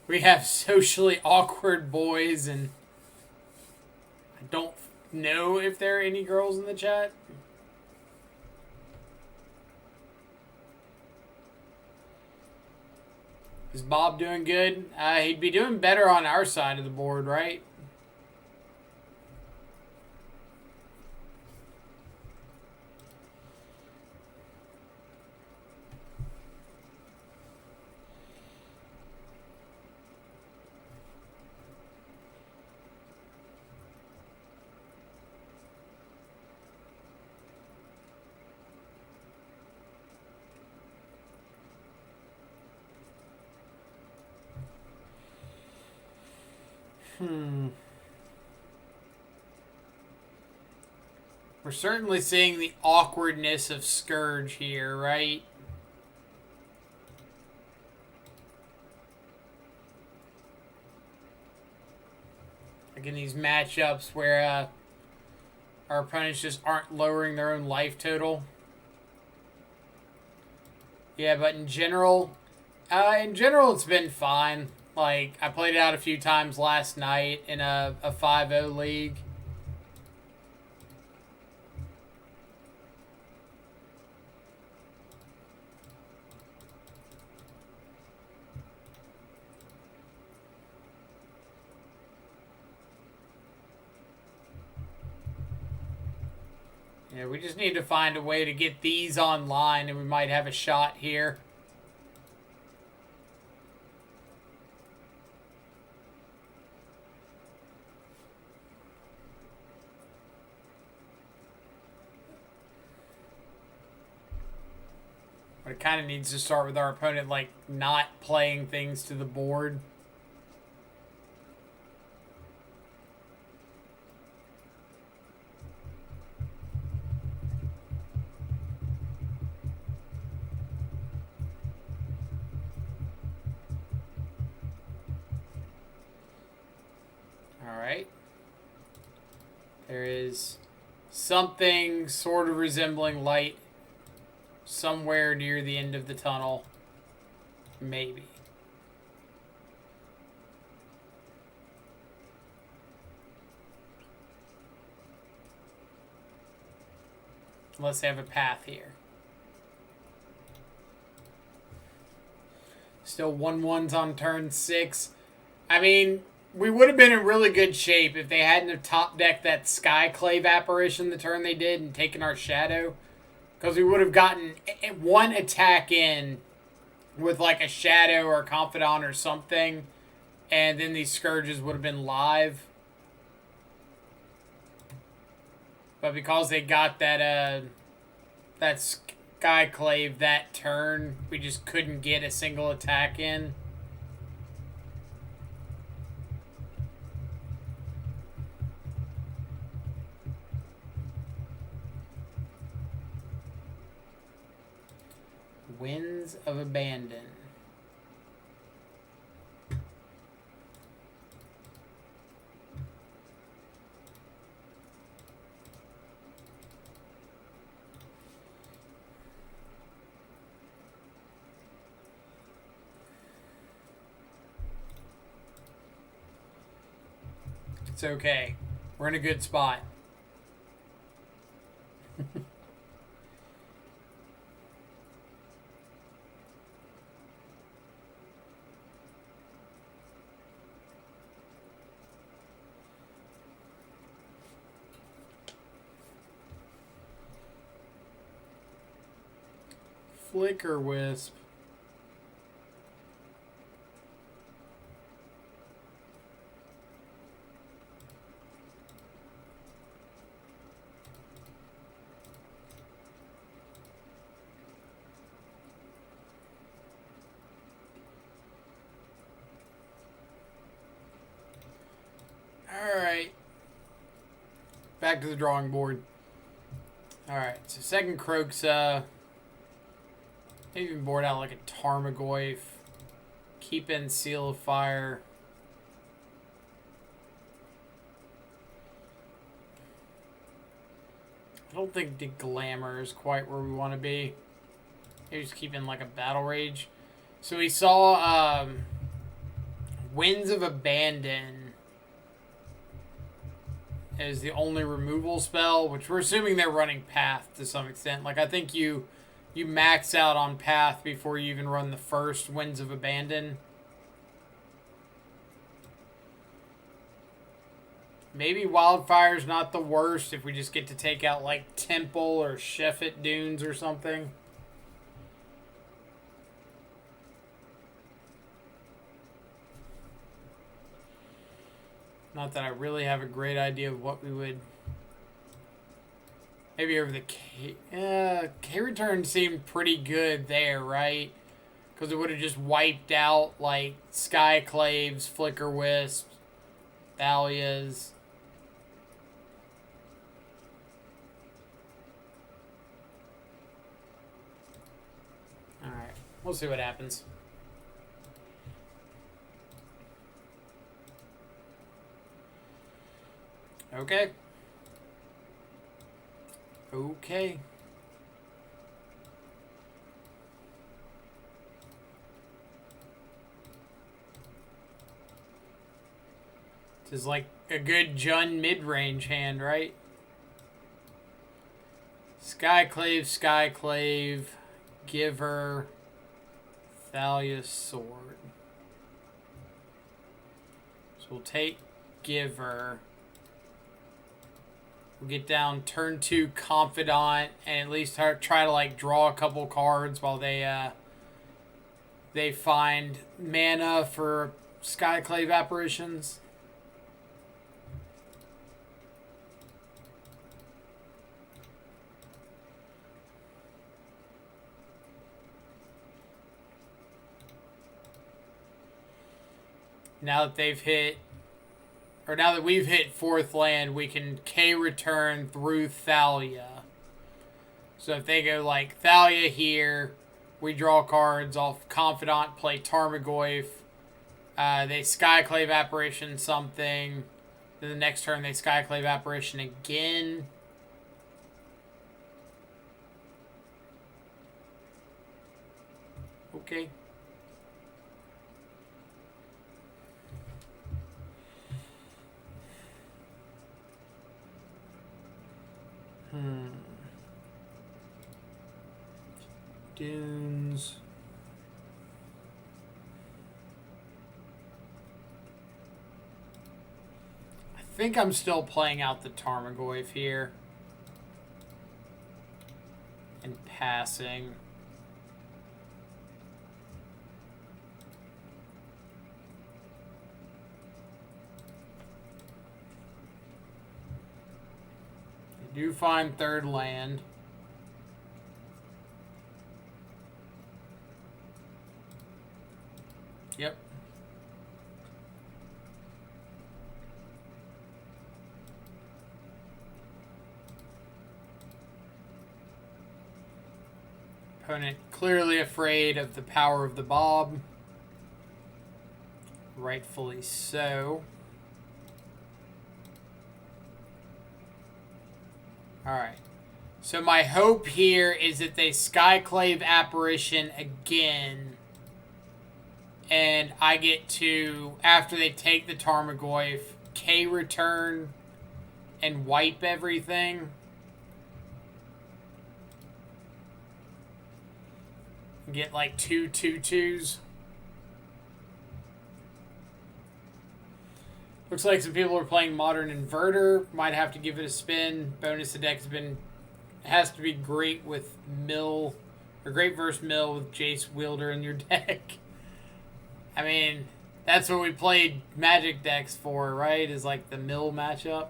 We have socially awkward boys, and I don't know if there are any girls in the chat. Is Bob doing good? He'd be doing better on our side of the board, right? We're certainly seeing the awkwardness of Scourge here, right? Like in these matchups where our opponents just aren't lowering their own life total. Yeah, but in general it's been fine. Like, I played it out a few times last night in a 5-0 league. Yeah, we just need to find a way to get these online and we might have a shot here. But it kind of needs to start with our opponent, like, not playing things to the board. Alright. There is something sort of resembling light somewhere near the end of the tunnel. Maybe. Unless they have a path here. Still 1/1s on turn 6. I mean, we would have been in really good shape if they hadn't have top decked that Skyclave apparition the turn they did and taken our shadow. Because we would have gotten one attack in with like a shadow or a confidant or something. And then these scourges would have been live. But because they got that Skyclave that turn, we just couldn't get a single attack in. Winds of Abandon. It's okay. We're in a good spot. Flicker Wisp. Alright. Back to the drawing board. Alright, so second Kroxa. Maybe even board out like a Tarmogoyf. Keep in Seal of Fire. I don't think the Glamour is quite where we want to be. Maybe just keep in like a Battle Rage. So we saw Winds of Abandon is the only removal spell, which we're assuming they're running Path to some extent. Like, I think you max out on Path before you even run the first Winds of Abandon. Maybe Wildfire's not the worst if we just get to take out, like, Temple or Sheffet Dunes or something. Not that I really have a great idea of what we would... Maybe over the K-Return seemed pretty good there, right? Because it would have just wiped out, like, Skyclaves, Flicker Wisps, Thalias. Alright, we'll see what happens. Okay. Okay. This is like a good Jun mid-range hand, right? Skyclave, Skyclave, Giver, Thalia's Sword. So we'll take Giver. We'll get down turn 2 Confidant and at least try to like draw a couple cards while they find mana for Skyclave apparitions. Now that they've hit, or now that we've hit 4th land, we can K return through Thalia. So if they go like Thalia here, we draw cards off Confidant, play Tarmogoyf. They Skyclave Apparition something. Then the next turn they Skyclave Apparition again. Okay. Dunes. I think I'm still playing out the Tarmogoyf here. And passing. I do find 3rd land. Yep. Opponent clearly afraid of the power of the Bob. Rightfully so. Alright. So my hope here is that they Skyclave Apparition again. And I get to, after they take the Tarmogoyf, K return and wipe everything. Get like 2 2/2s. Looks like some people are playing Modern Inverter. Might have to give it a spin. Bonus the deck has to be great with Mill, or great versus Mill with Jace Wielder in your deck. I mean, that's what we played Magic decks for, right? Is like the Mill matchup.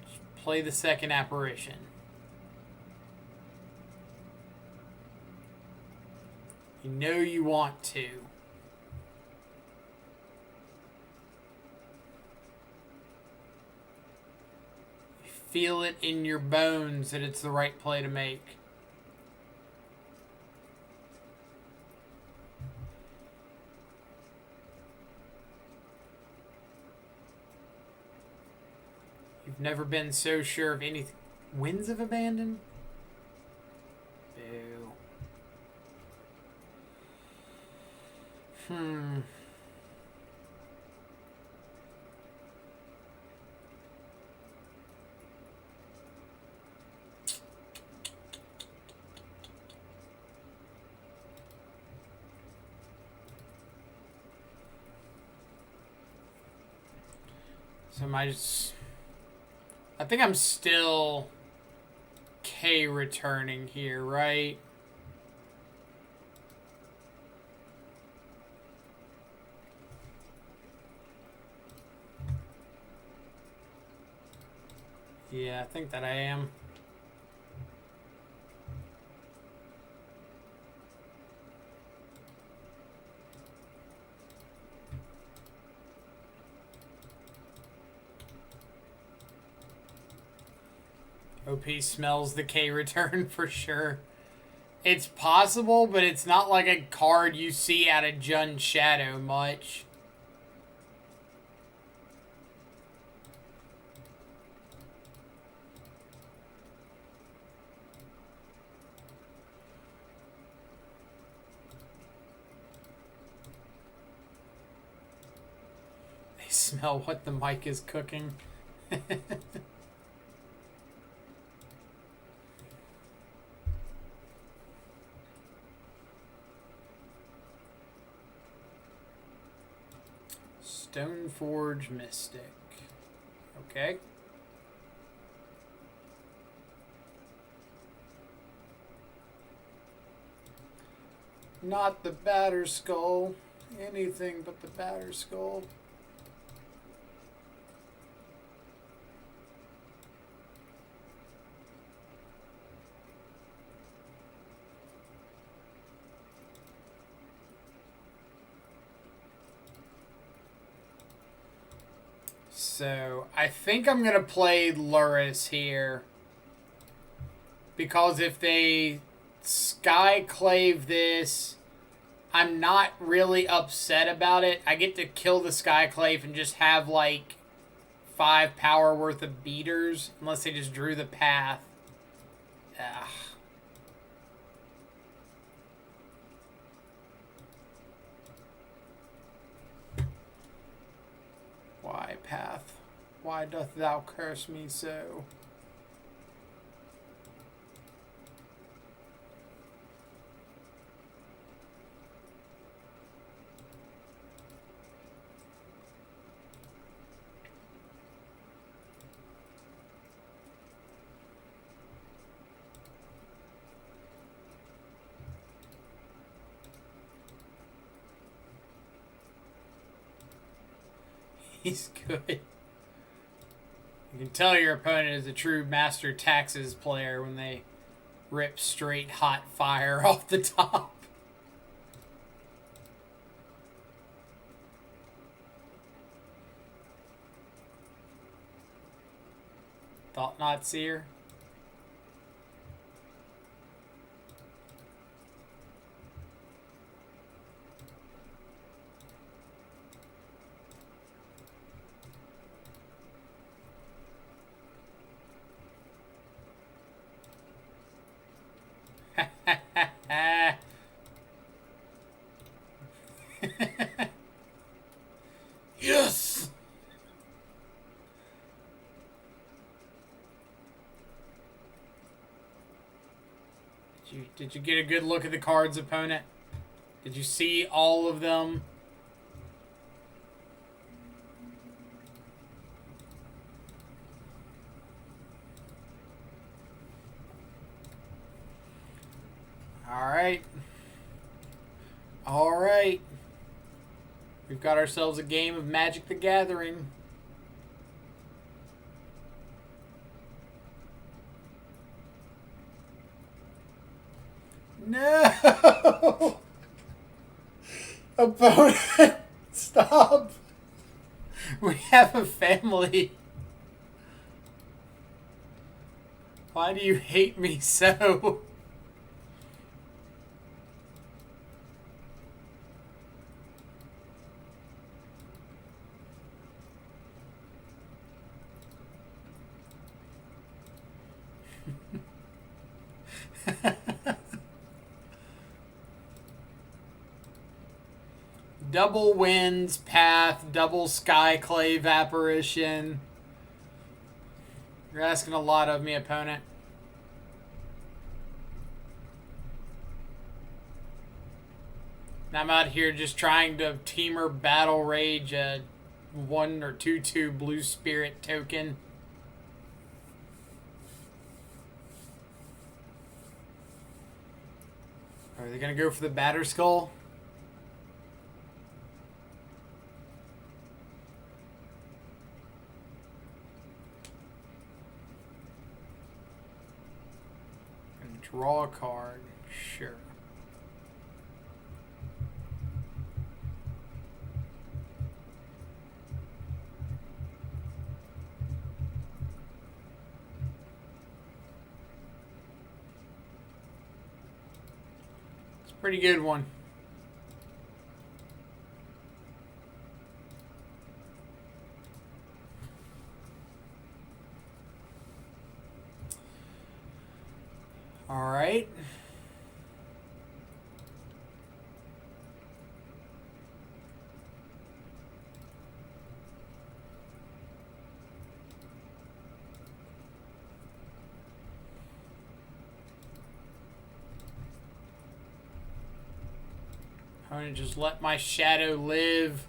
Just play the 2nd Apparition. You know you want to. You feel it in your bones that it's the right play to make. You've never been so sure of anything. Winds of Abandon? Boo. So I think I'm still K returning here, right? Yeah, I think that I am. OP smells the K return for sure. It's possible, but it's not like a card you see out of Jund Shadow much. They smell what the mic is cooking. Stoneforge Mystic. Okay. Not the Batter Skull. Anything but the Batter Skull. So, I think I'm going to play Luris here. Because if they Skyclave this, I'm not really upset about it. I get to kill the Skyclave and just have like 5 power worth of beaters. Unless they just drew the path. Ugh. Why, path? Why doth thou curse me so? He's good. You can tell your opponent is a true Master Taxes player when they rip straight hot fire off the top. Thought not seer. Yes! Did you get a good look at the cards, opponent? Did you see all of them? Alright. Alright. We've got ourselves a game of Magic the Gathering. No! Opponent, stop! We have a family. Why do you hate me so? Double Winds, Path, double Skyclave Apparition. You're asking a lot of me, opponent. And I'm out here just trying to Teamer Battle Rage a 1 or 2/2 Blue Spirit token. Are they going to go for the Batter Skull? Draw a card. Sure. Pretty good one. All right. I'm going to just let my shadow live.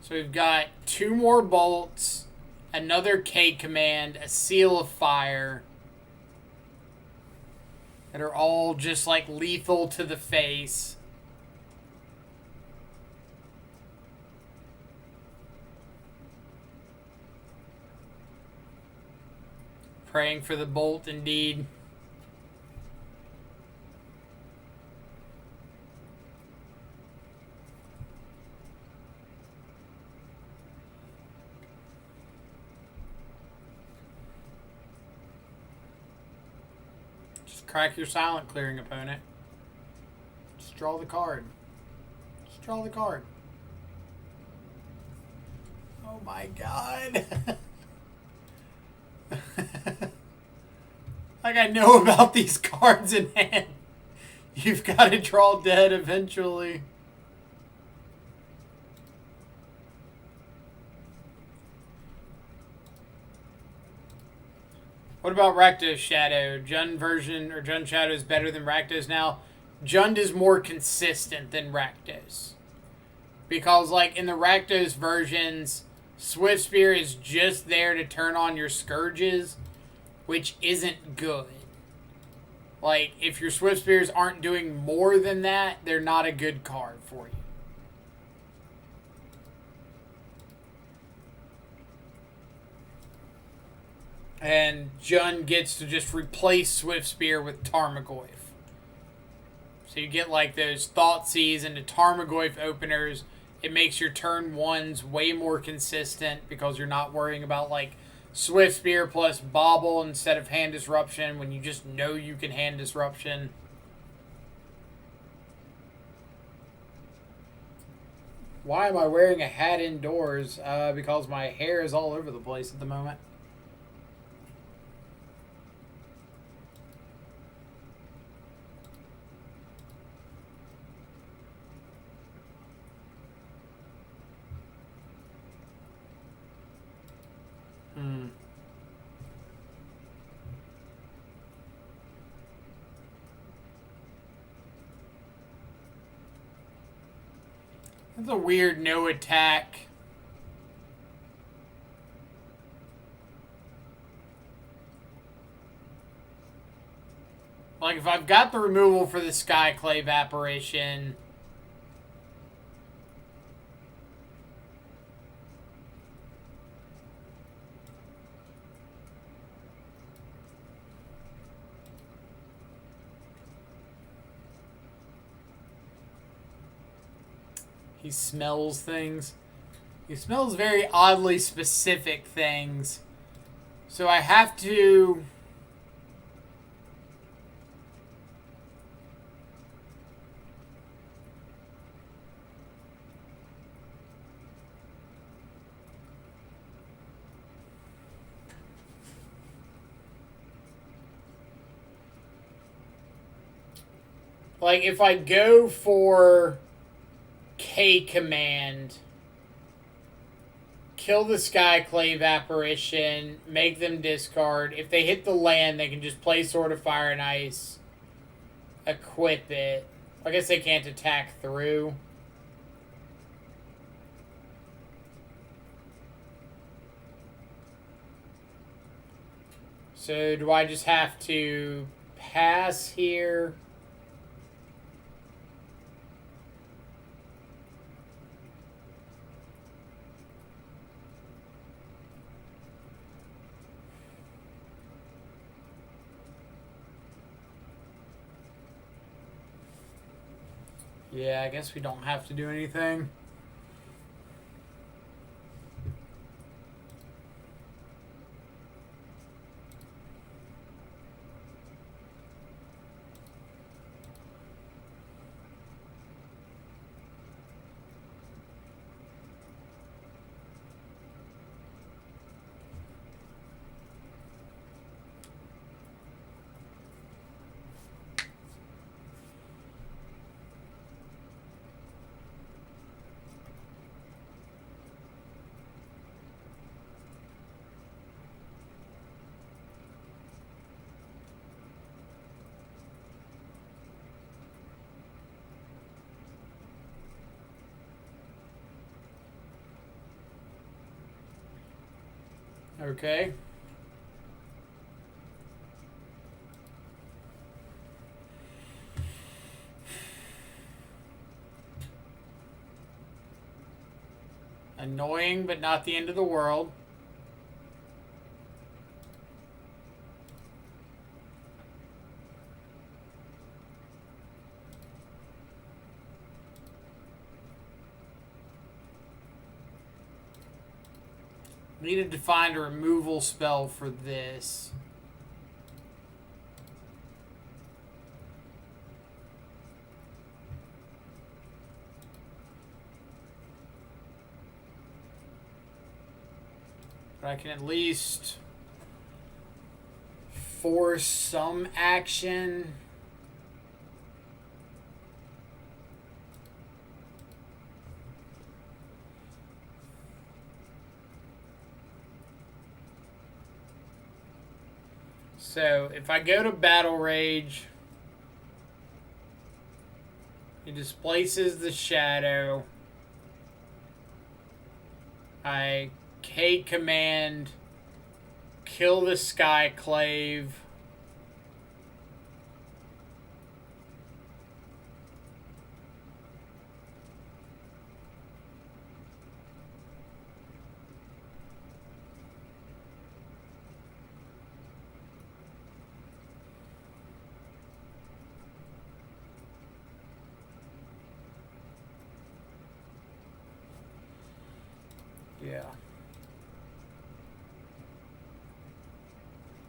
So we've got 2 more bolts, another K command, a seal of fire that are all just like lethal to the face. Praying for the bolt, indeed. Just crack your silent clearing, opponent. Just draw the card. Just draw the card. Oh my god. Like I know about these cards in hand. You've got to draw dead eventually. What about Rakdos Shadow? Jund version or Jund Shadow is better than Rakdos now. Jund is more consistent than Rakdos. Because like in the Rakdos versions, Swift Spear is just there to turn on your Scourges, which isn't good. Like, if your Swift Spears aren't doing more than that, they're not a good card for you. And Jund gets to just replace Swift Spear with Tarmogoyf. So you get like those Thoughtseize into Tarmogoyf openers. It makes your turn 1s way more consistent because you're not worrying about like Swift Spear plus Bobble instead of Hand Disruption when you just know you can Hand Disruption. Why am I wearing a hat indoors? Because my hair is all over the place at the moment. That's a weird no attack. Like if I've got the removal for the Skyclave apparition, he smells things. He smells very oddly specific things. So I have to... Like, if I go for K command, kill the Skyclave apparition, make them discard. If they hit the land, they can just play Sword of Fire and Ice, equip it. I guess they can't attack through. So do I just have to pass here? Yeah, I guess we don't have to do anything. Okay. Annoying, but not the end of the world. Needed to find a removal spell for this. But I can at least force some action. So if I go to Battle Rage, he displaces the shadow. I K-command, kill the Skyclave. Yeah.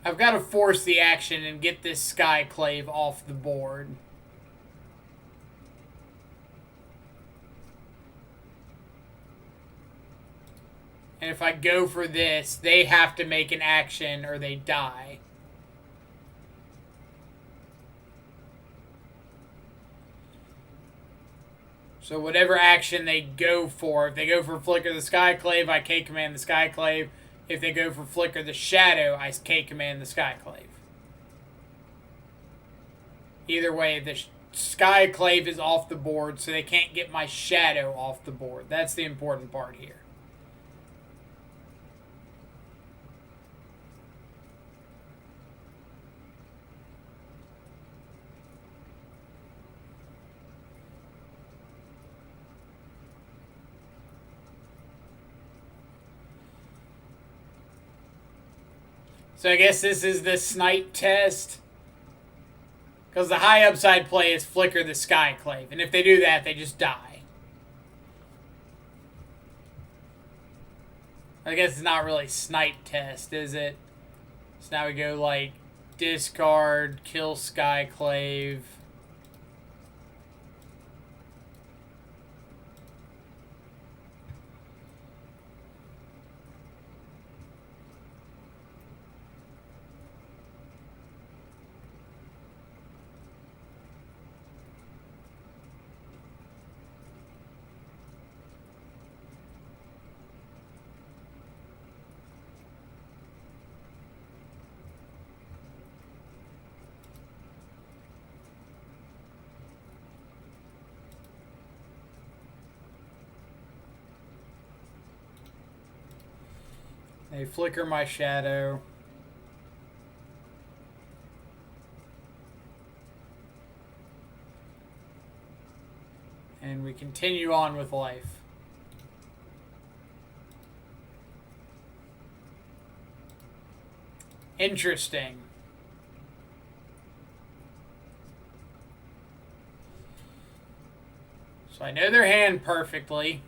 I've got to force the action and get this Skyclave off the board. And if I go for this, they have to make an action or they die. So whatever action they go for, if they go for Flicker the Skyclave, I K-command the Skyclave. If they go for Flicker the Shadow, I K-command the Skyclave. Either way, the Skyclave is off the board, so they can't get my Shadow off the board. That's the important part here. So I guess this is the snipe test. Because the high upside play is Flicker the Skyclave. And if they do that, they just die. I guess it's not really snipe test, is it? So now we go like discard, kill Skyclave. They flicker my shadow. And we continue on with life. Interesting. So I know their hand perfectly.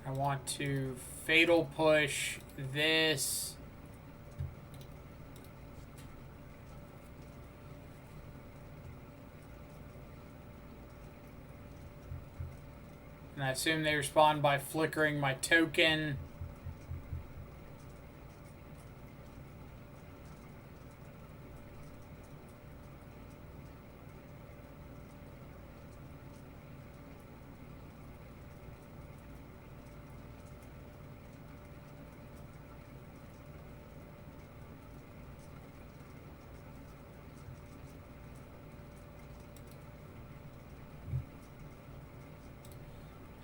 I want to fatal push this. And I assume they respond by flickering my token.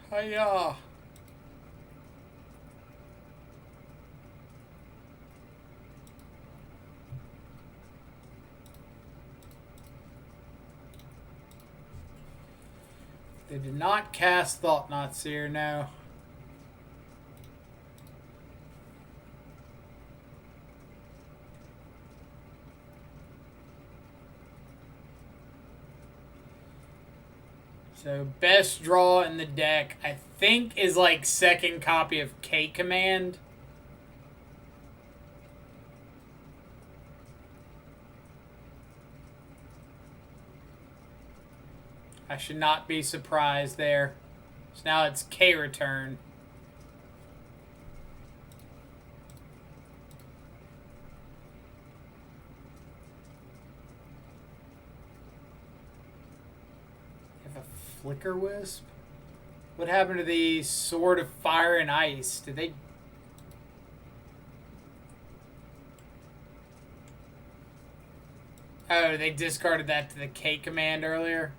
Hiya! They did not cast Thought-Knot Seer, no. So, best draw in the deck, I think, is like second copy of K Command. I should not be surprised there. So now it's K Return. Flicker Wisp? What happened to the Sword of Fire and Ice? Did they... Oh, they discarded that to the K command earlier?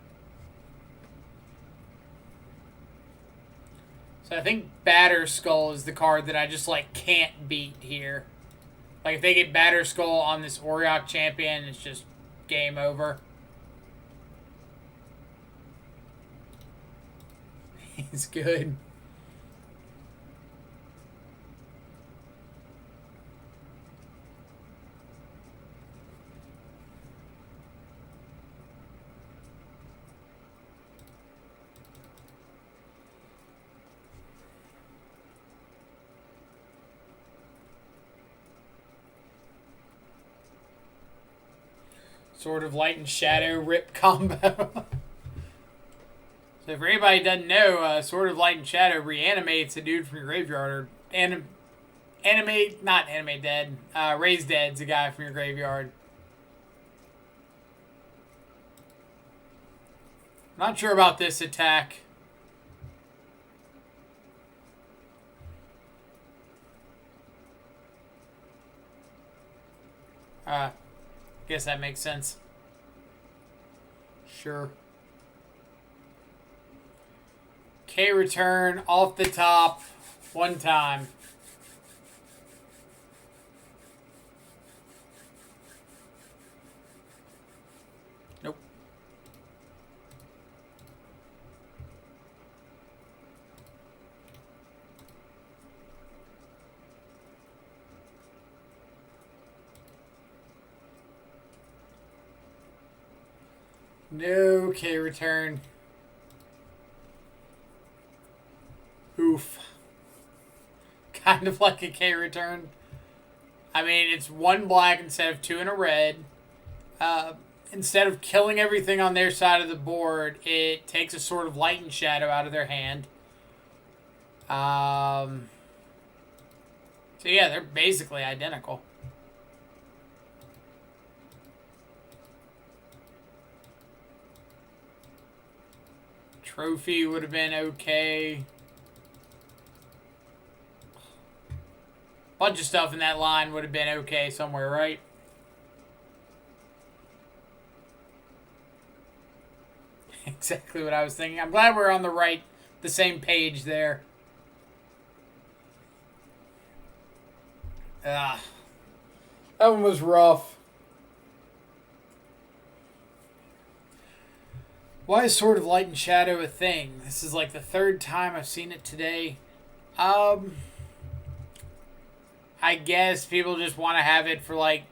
So I think Batter Skull is the card that I just, like, can't beat here. Like, if they get Batter Skull on this Auriok champion, it's just game over. He's good. Sword of Light and Shadow rip combo. So for anybody who doesn't know, Sword of Light and Shadow reanimates a dude from your graveyard, or raise dead's a guy from your graveyard. Not sure about this attack. Guess that makes sense. Sure. K return off the top one time. Nope. No K return. Oof. Kind of like a K return. I mean, it's 1 black instead of 2 and a red. Instead of killing everything on their side of the board, it takes a Sword of Light and Shadow out of their hand. So yeah, they're basically identical. Trophy would have been okay. Bunch of stuff in that line would have been okay somewhere, right? Exactly what I was thinking. I'm glad we're on the same page there. That one was rough. Why is Sword of Light and Shadow a thing? This is like the 3rd time I've seen it today. I guess people just want to have it for, like,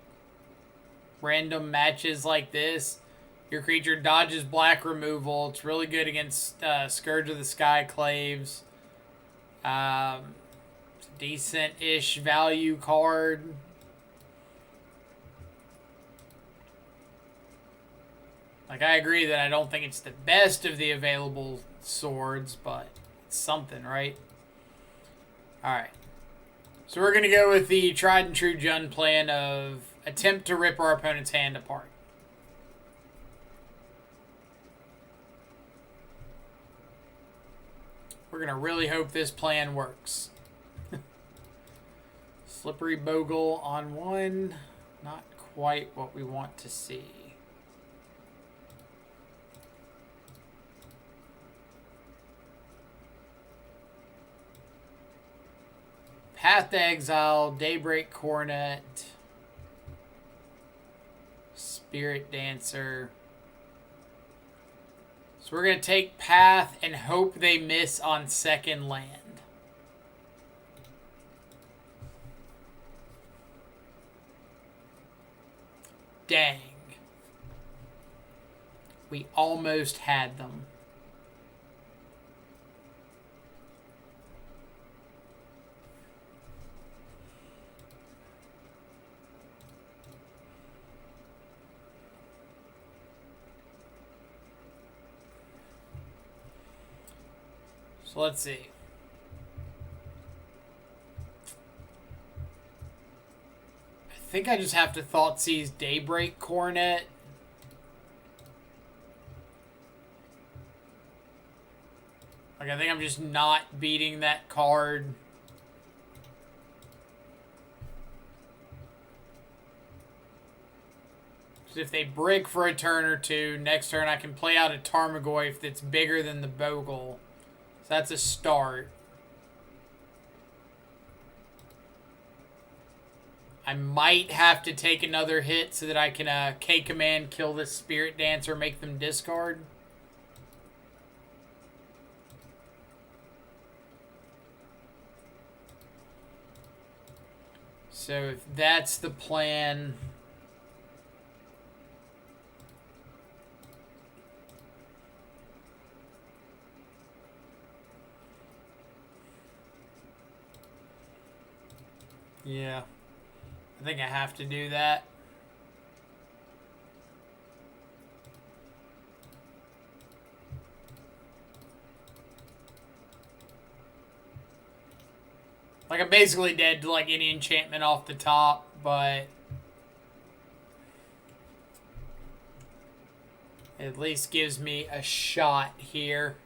random matches like this. Your creature dodges black removal. It's really good against Scourge of the Skyclaves. It's a decent-ish value card. Like, I agree that I don't think it's the best of the available swords, but it's something, right? Alright. So we're going to go with the tried and true Jund plan of attempt to rip our opponent's hand apart. We're going to really hope this plan works. Slippery Bogle on one. Not quite what we want to see. Path to Exile, Daybreak Coronet, Spirit Dancer. So we're going to take Path and hope they miss on second land. Dang. We almost had them. So let's see. I think I just have to Thoughtseize Daybreak Coronet. Like, I think I'm just not beating that card. So if they brick for a turn or two, next turn I can play out a Tarmogoyf that's bigger than the Bogle. So that's a start. I might have to take another hit so that I can K-Command, kill this Spirit Dancer, make them discard. So if that's the plan... Yeah. I think I have to do that. Like, I'm basically dead to, like, any enchantment off the top, but... it at least gives me a shot here.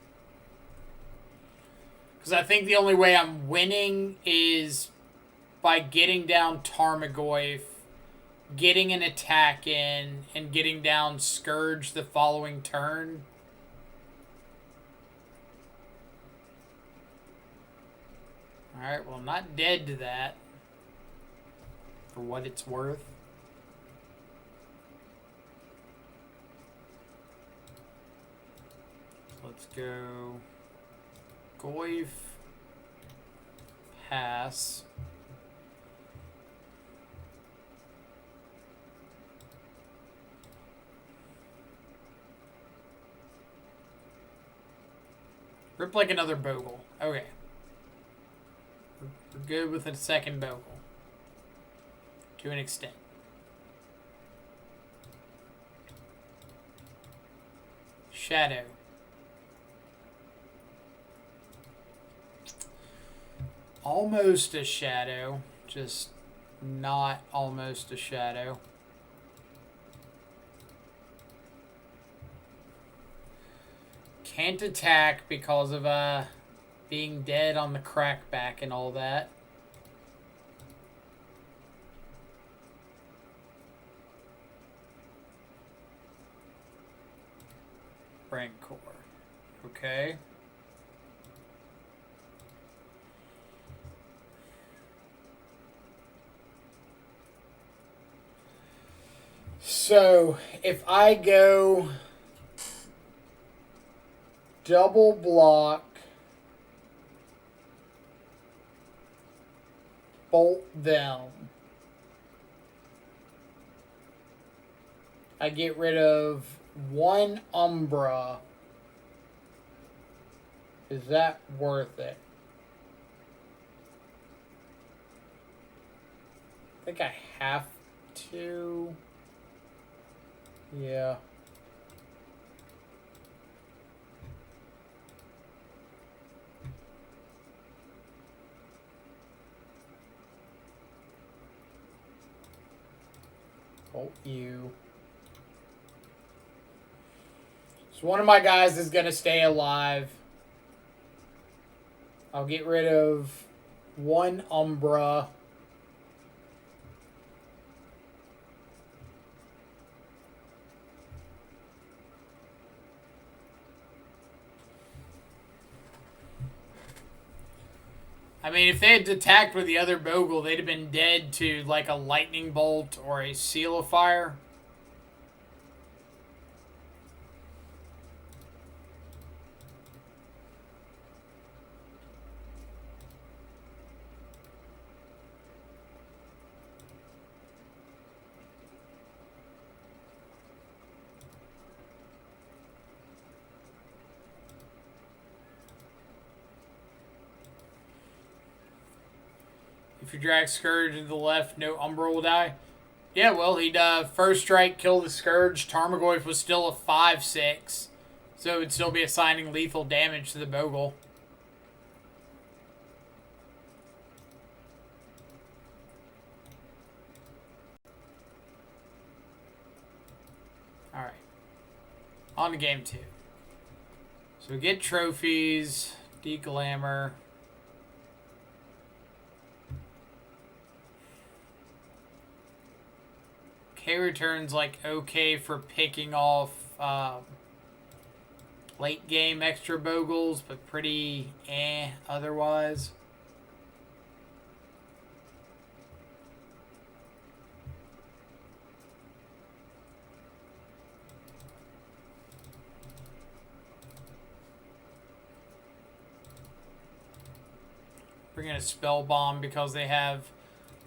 Because I think the only way I'm winning is by getting down Tarmogoyf, getting an attack in, and getting down Scourge the following turn. Alright, well, I'm not dead to that. For what it's worth. Let's go Goyf, pass. Rip like another Bogle. Okay. We're good with a second Bogle. To an extent. Shadow. Almost a shadow. Just not almost a shadow. Can't attack because of being dead on the crackback and all that. Rancor. Okay. So, if I go double block, bolt them, I get rid of one Umbra. Is that worth it? I think I have to. Yeah. Bolt you. So one of my guys is going to stay alive. I'll get rid of one Umbra. I mean, if they had attacked with the other Bogle, they'd have been dead to, like, a Lightning Bolt or a Seal of Fire. If you drag Scourge to the left, no Umbra will die. Yeah, well, he'd first strike, kill the Scourge. Tarmogoyf was still a 5/6, so it would still be assigning lethal damage to the Bogle. Alright. On to game 2. So we get trophies, Declamor. K return's like okay for picking off late game extra Bogles, but pretty otherwise. Bring in a Spell Bomb because they have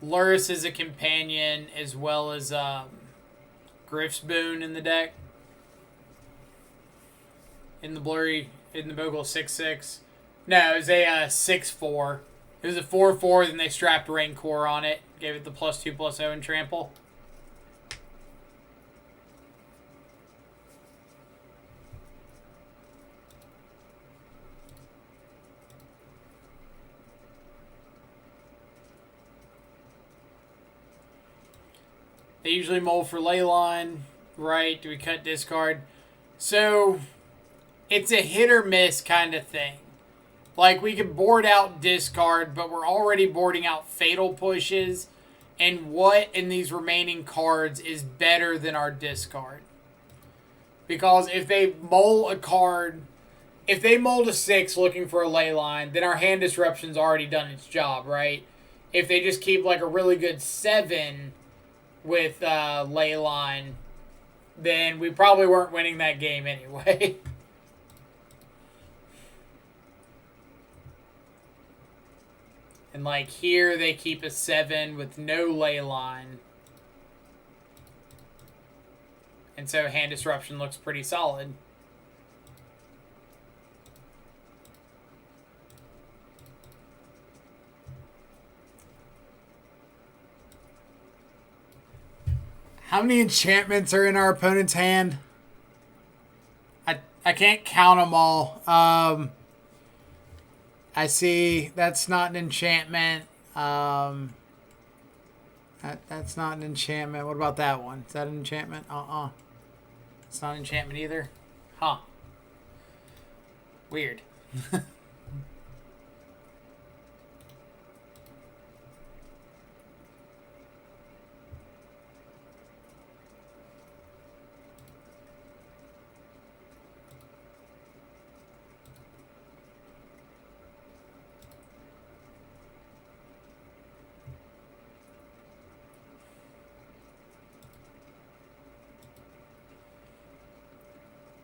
Lurrus as a companion, as well as Griff's Boon in the deck. In the Bogle 6/6. No, it was a 6/4. It was a 4/4, then they strapped Rancor on it. Gave it the +2/+0 and trample. They usually mold for Leyline, right? Do we cut discard? So, it's a hit or miss kind of thing. Like, we could board out discard, but we're already boarding out fatal pushes. And what in these remaining cards is better than our discard? Because if they mold a card, if they mold a 6 looking for a Leyline, then our hand disruption's already done its job, right? If they just keep like a really good 7 with Leyline, then we probably weren't winning that game anyway. And like here, they keep a 7 with no Leyline. And so hand disruption looks pretty solid. How many enchantments are in our opponent's hand? I can't count them all. I see that's not an enchantment. That's not an enchantment. What about that one? Is that an enchantment? It's not an enchantment either. Huh. Weird.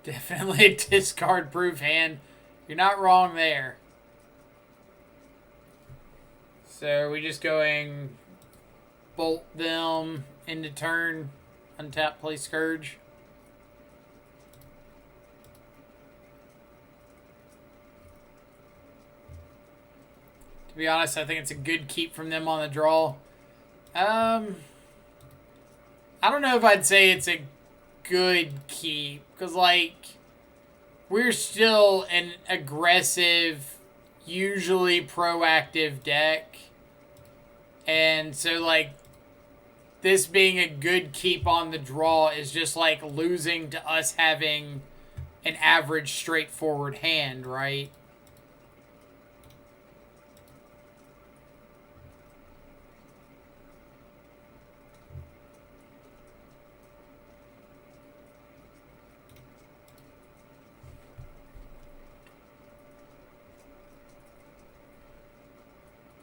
Definitely a discard-proof hand. You're not wrong there. So are we just going bolt them into turn, untap, play Scourge? To be honest, I think it's a good keep from them on the draw. I don't know if I'd say it's a good keep, because like we're still an aggressive, usually proactive deck, and so like this being a good keep on the draw is just like losing to us having an average straightforward hand, right?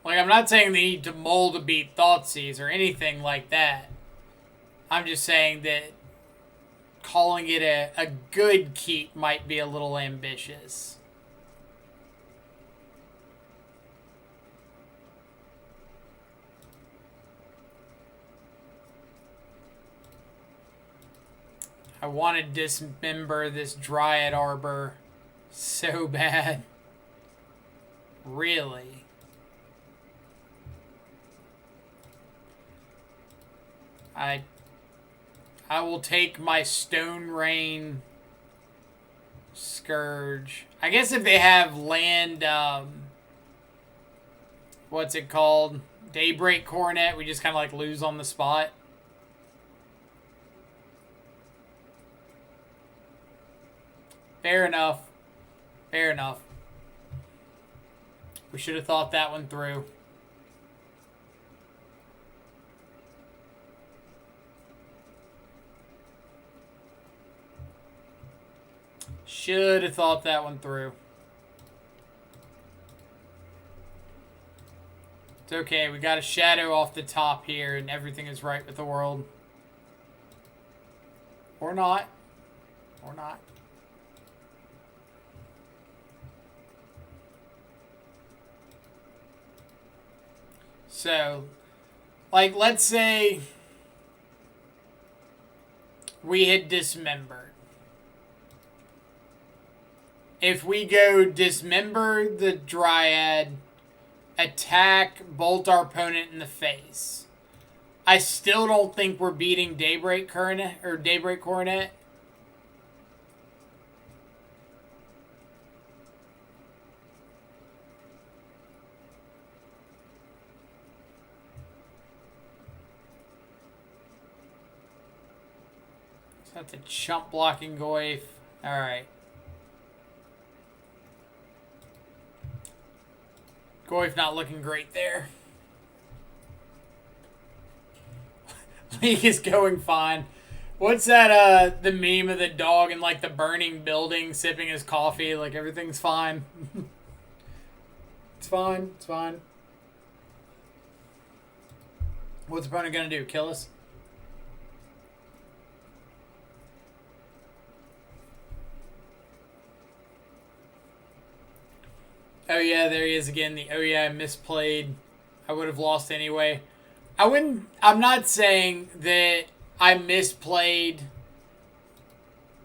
Like, I'm not saying they need to mull to beat Thoughtseize or anything like that. I'm just saying that calling it a good keep might be a little ambitious. I want to dismember this Dryad Arbor so bad. Really? I will take my Stone Rain Scourge. I guess if they have land, what's it called? Daybreak Coronet, we just kind of like lose on the spot. Fair enough. Fair enough. We should have thought that one through. Should have thought that one through. It's okay. We got a shadow off the top here, and everything is right with the world. Or not. Or not. So, like, let's say we had dismembered. If we go dismember the Dryad, attack, bolt our opponent in the face, I still don't think we're beating Daybreak Coronet or Daybreak Coronet. That's a chump blocking Goyf. Alright. Goyf not looking great there. League is going fine. What's that, the meme of the dog in, like, the burning building sipping his coffee? Like, everything's fine. It's fine. It's fine. What's the opponent gonna do? Kill us? Oh yeah, there he is again. The oh yeah, I misplayed. I would have lost anyway. I'm not saying that I misplayed,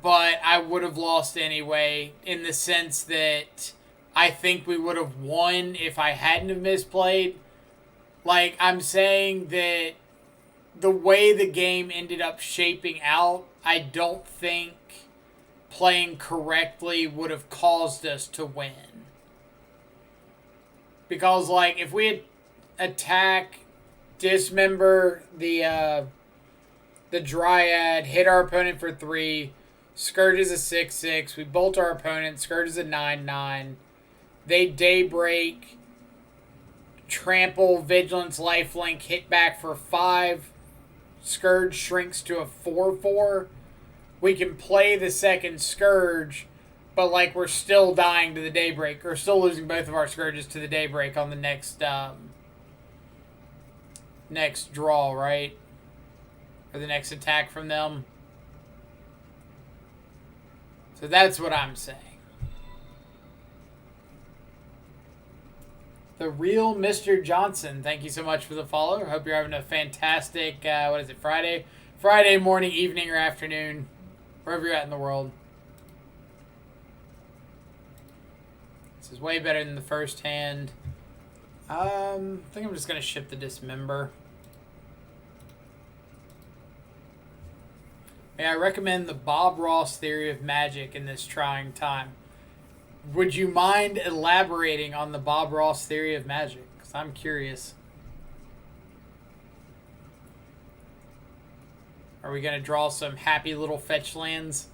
but I would have lost anyway, in the sense that I think we would have won if I hadn't have misplayed. Like, I'm saying that the way the game ended up shaping out, I don't think playing correctly would have caused us to win. Because, like, if we had attack, dismember the Dryad, hit our opponent for 3, Scourge is a 6/6, we bolt our opponent, Scourge is a 9/9, they Daybreak, trample, Vigilance, Lifelink, hit back for 5, Scourge shrinks to a 4/4, we can play the second Scourge, but, like, we're still dying to the Daybreak. We're still losing both of our Scourges to the Daybreak on the next, next draw, right? Or the next attack from them. So that's what I'm saying. The real Mr. Johnson, thank you so much for the follow. Hope you're having a fantastic, what is it, Friday? Friday morning, evening, or afternoon, wherever you're at in the world. This is way better than the first hand. I think I'm just going to ship the Dismember. May I recommend the Bob Ross theory of magic in this trying time? Would you mind elaborating on the Bob Ross theory of magic? Because I'm curious. Are we going to draw some happy little fetch lands?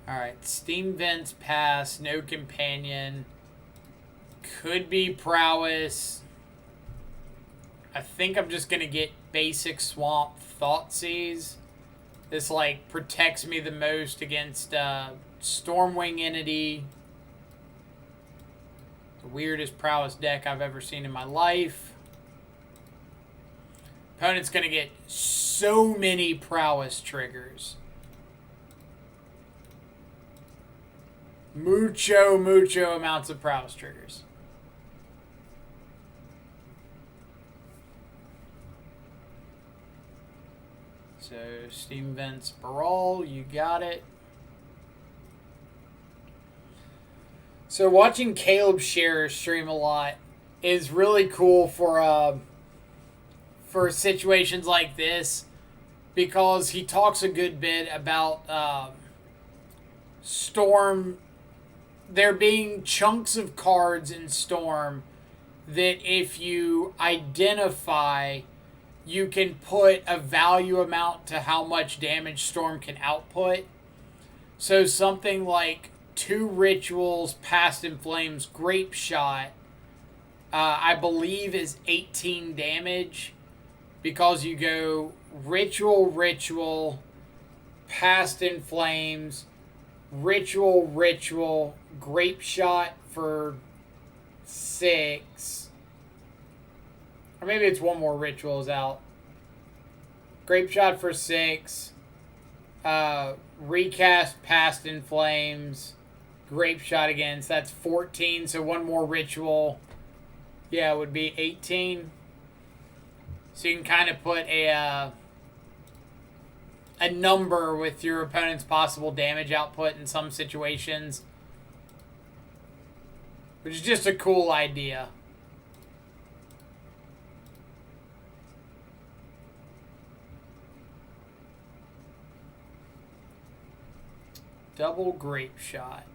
Alright, Steam Vents pass, no companion. Could be prowess. I think I'm just going to get basic swamp Thoughtseize. This, like, protects me the most against Stormwing Entity. The weirdest prowess deck I've ever seen in my life. Opponent's going to get so many prowess triggers. Mucho amounts of prowess triggers. So, Steam Vents Brawl, you got it. So, watching Caleb Scherer stream a lot is really cool for situations like this, because he talks a good bit about Storm. There being chunks of cards in Storm that if you identify, you can put a value amount to how much damage Storm can output. So something like 2 Rituals, Past in Flames, Grape Shot, I believe is 18 damage, because you go Ritual, Past in Flames, Ritual, Grape Shot for 6. Or maybe it's one more Rituals out. Grape Shot for 6. Recast Past in Flames. Grape Shot again. So that's 14. So one more Ritual. Yeah, it would be 18. So you can kind of put a number with your opponent's possible damage output in some situations, which is just a cool idea. Double Grape Shot.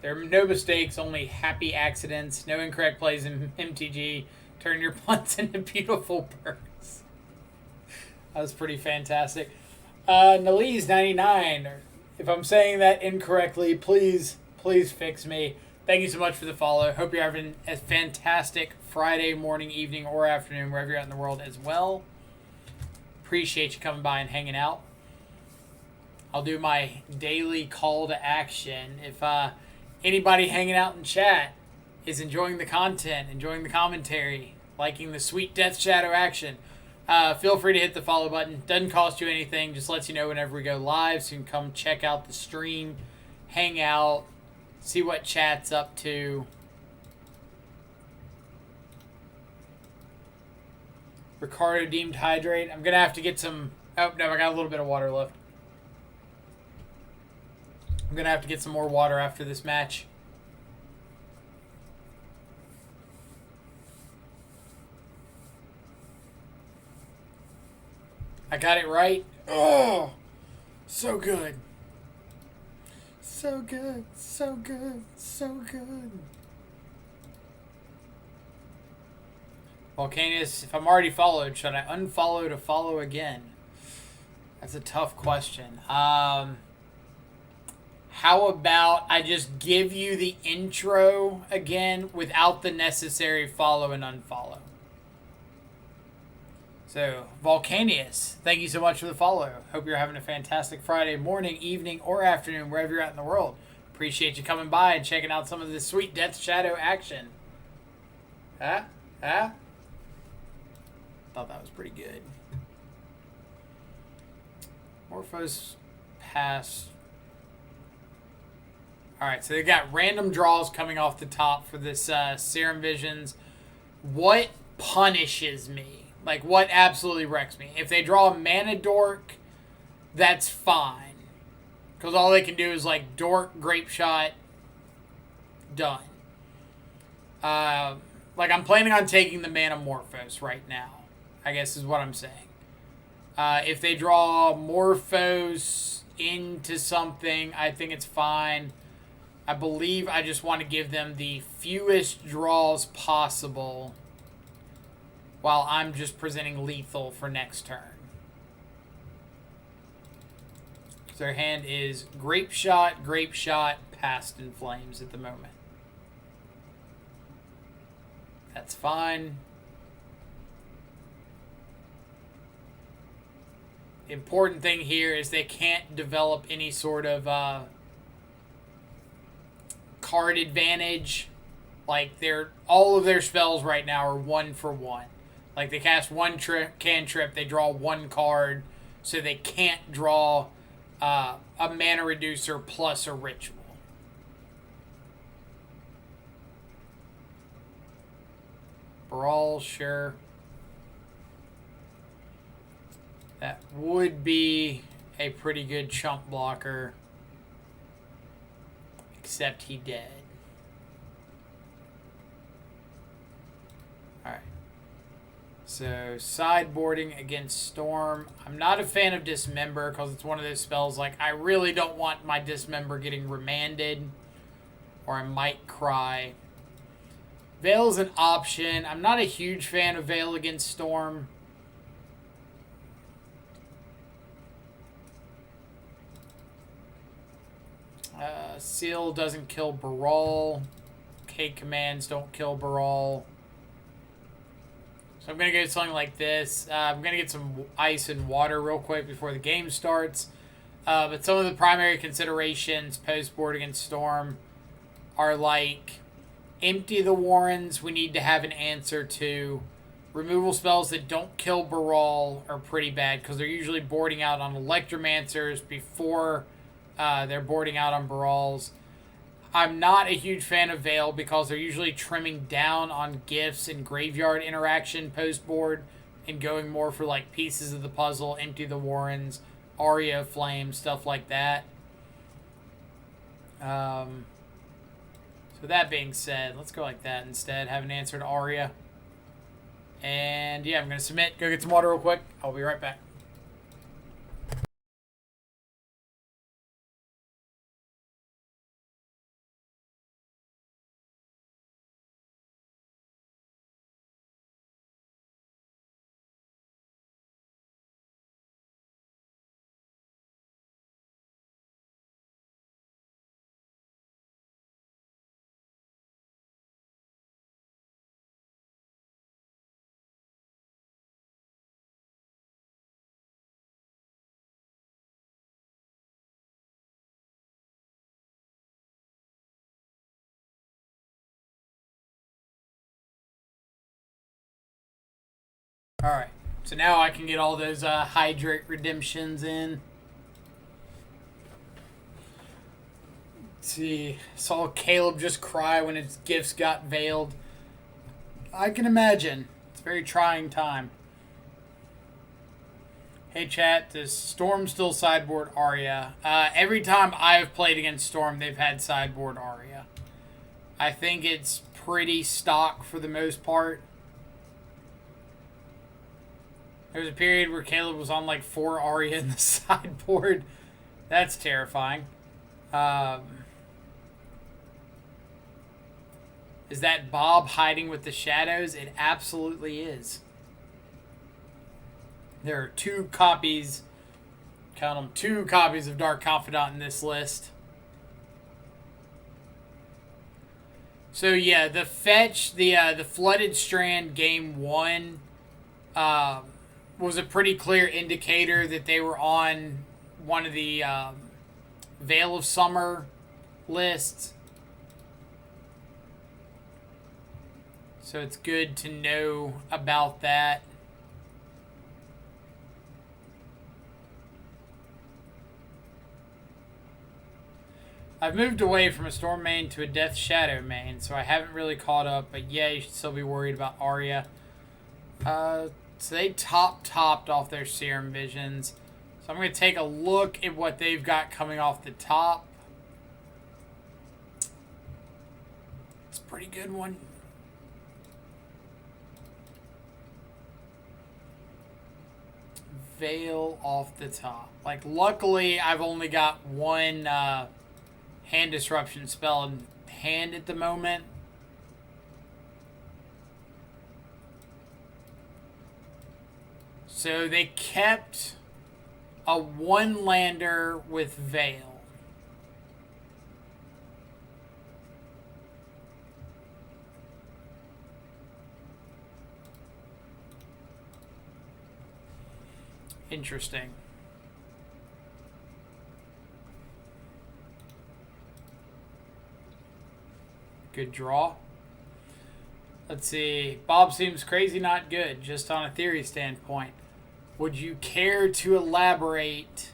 There are no mistakes, only happy accidents. No incorrect plays in MTG. Turn your punts into beautiful birds. That was pretty fantastic. Nalise99. If I'm saying that incorrectly, please fix me. Thank you so much for the follow. Hope you're having a fantastic Friday morning, evening, or afternoon, wherever you're at in the world as well. Appreciate you coming by and hanging out. I'll do my daily call to action. If anybody hanging out in chat is enjoying the content, enjoying the commentary, liking the sweet Death Shadow action, feel free to hit the follow button. Doesn't cost you anything. Just lets you know whenever we go live, so you can come check out the stream, hang out, see what chat's up to. Ricardo deemed hydrate. I'm going to have to get some... Oh, no, I got a little bit of water left. I'm going to have to get some more water after this match. I got it right. Oh, so good. So good, so good, so good. Volcanius, if I'm already followed, should I unfollow to follow again? That's a tough question. How about I just give you the intro again without the necessary follow and unfollow? So, Volcanius, thank you so much for the follow. Hope you're having a fantastic Friday morning, evening, or afternoon, wherever you're at in the world. Appreciate you coming by and checking out some of this sweet Death Shadow action. Thought that was pretty good. Morphos pass. Alright, so they got random draws coming off the top for this Serum Visions. What punishes me? Like, what absolutely wrecks me? If they draw a Mana Dork, that's fine. Because all they can do is, like, Dork, Grape Shot, done. Like, I'm planning on taking the Mana Morphos right now, I guess is what I'm saying. If they draw Morphos into something, I think it's fine. I believe I just want to give them the fewest draws possible while I'm just presenting lethal for next turn. So their hand is Grape Shot, Past in Flames at the moment. That's fine. The important thing here is they can't develop any sort of card advantage. Like, all of their spells right now are 1-for-1. Like, they cast one cantrip, they draw one card, so they can't draw a mana reducer plus a ritual. Brawl, sure. That would be a pretty good chump blocker. Except he dead. Alright. So, sideboarding against Storm. I'm not a fan of Dismember because it's one of those spells like, I really don't want my Dismember getting remanded. Or I might cry. Veil's an option. I'm not a huge fan of Veil against Storm. Seal doesn't kill Baral. K commands don't kill Baral. So I'm going to get something like this. I'm going to get some ice and water real quick before the game starts. But some of the primary considerations post-board against Storm are like empty the Warrens. We need to have an answer to. Removal spells that don't kill Baral are pretty bad because they're usually boarding out on Electromancers before they're boarding out on Barals. I'm not a huge fan of Veil because they're usually trimming down on gifts and graveyard interaction post-board and going more for like pieces of the puzzle, empty the Warrens, Aria of Flame, stuff like that. So that being said, let's go like that instead. Have an answer to Aria. And yeah, I'm going to submit. Go get some water real quick. I'll be right back. Alright, so now I can get all those Hydrate redemptions in. Let's see, saw Caleb just cry when his gifts got veiled. I can imagine. It's a very trying time. Hey chat, does Storm still sideboard Aria? Every time I've played against Storm, they've had sideboard Aria. I think it's pretty stock for the most part. There was a period where Caleb was on like 4 Aria in the sideboard. That's terrifying. Is that Bob hiding with the shadows? It absolutely is. There are 2 copies, count them, 2 copies of Dark Confidant in this list. So yeah, the fetch, the Flooded Strand game 1 was a pretty clear indicator that they were on one of the Veil of Summer lists. So it's good to know about that. I've moved away from a Storm main to a Death Shadow main, so I haven't really caught up, but yeah, you should still be worried about Aria. So they topped off their Serum Visions. So I'm going to take a look at what they've got coming off the top. It's a pretty good one. Veil off the top. Like, luckily, I've only got one hand disruption spell in hand at the moment. So they kept a one-lander with Veil. Interesting. Good draw. Let's see. Bob seems crazy, not good, just on a theory standpoint. Would you care to elaborate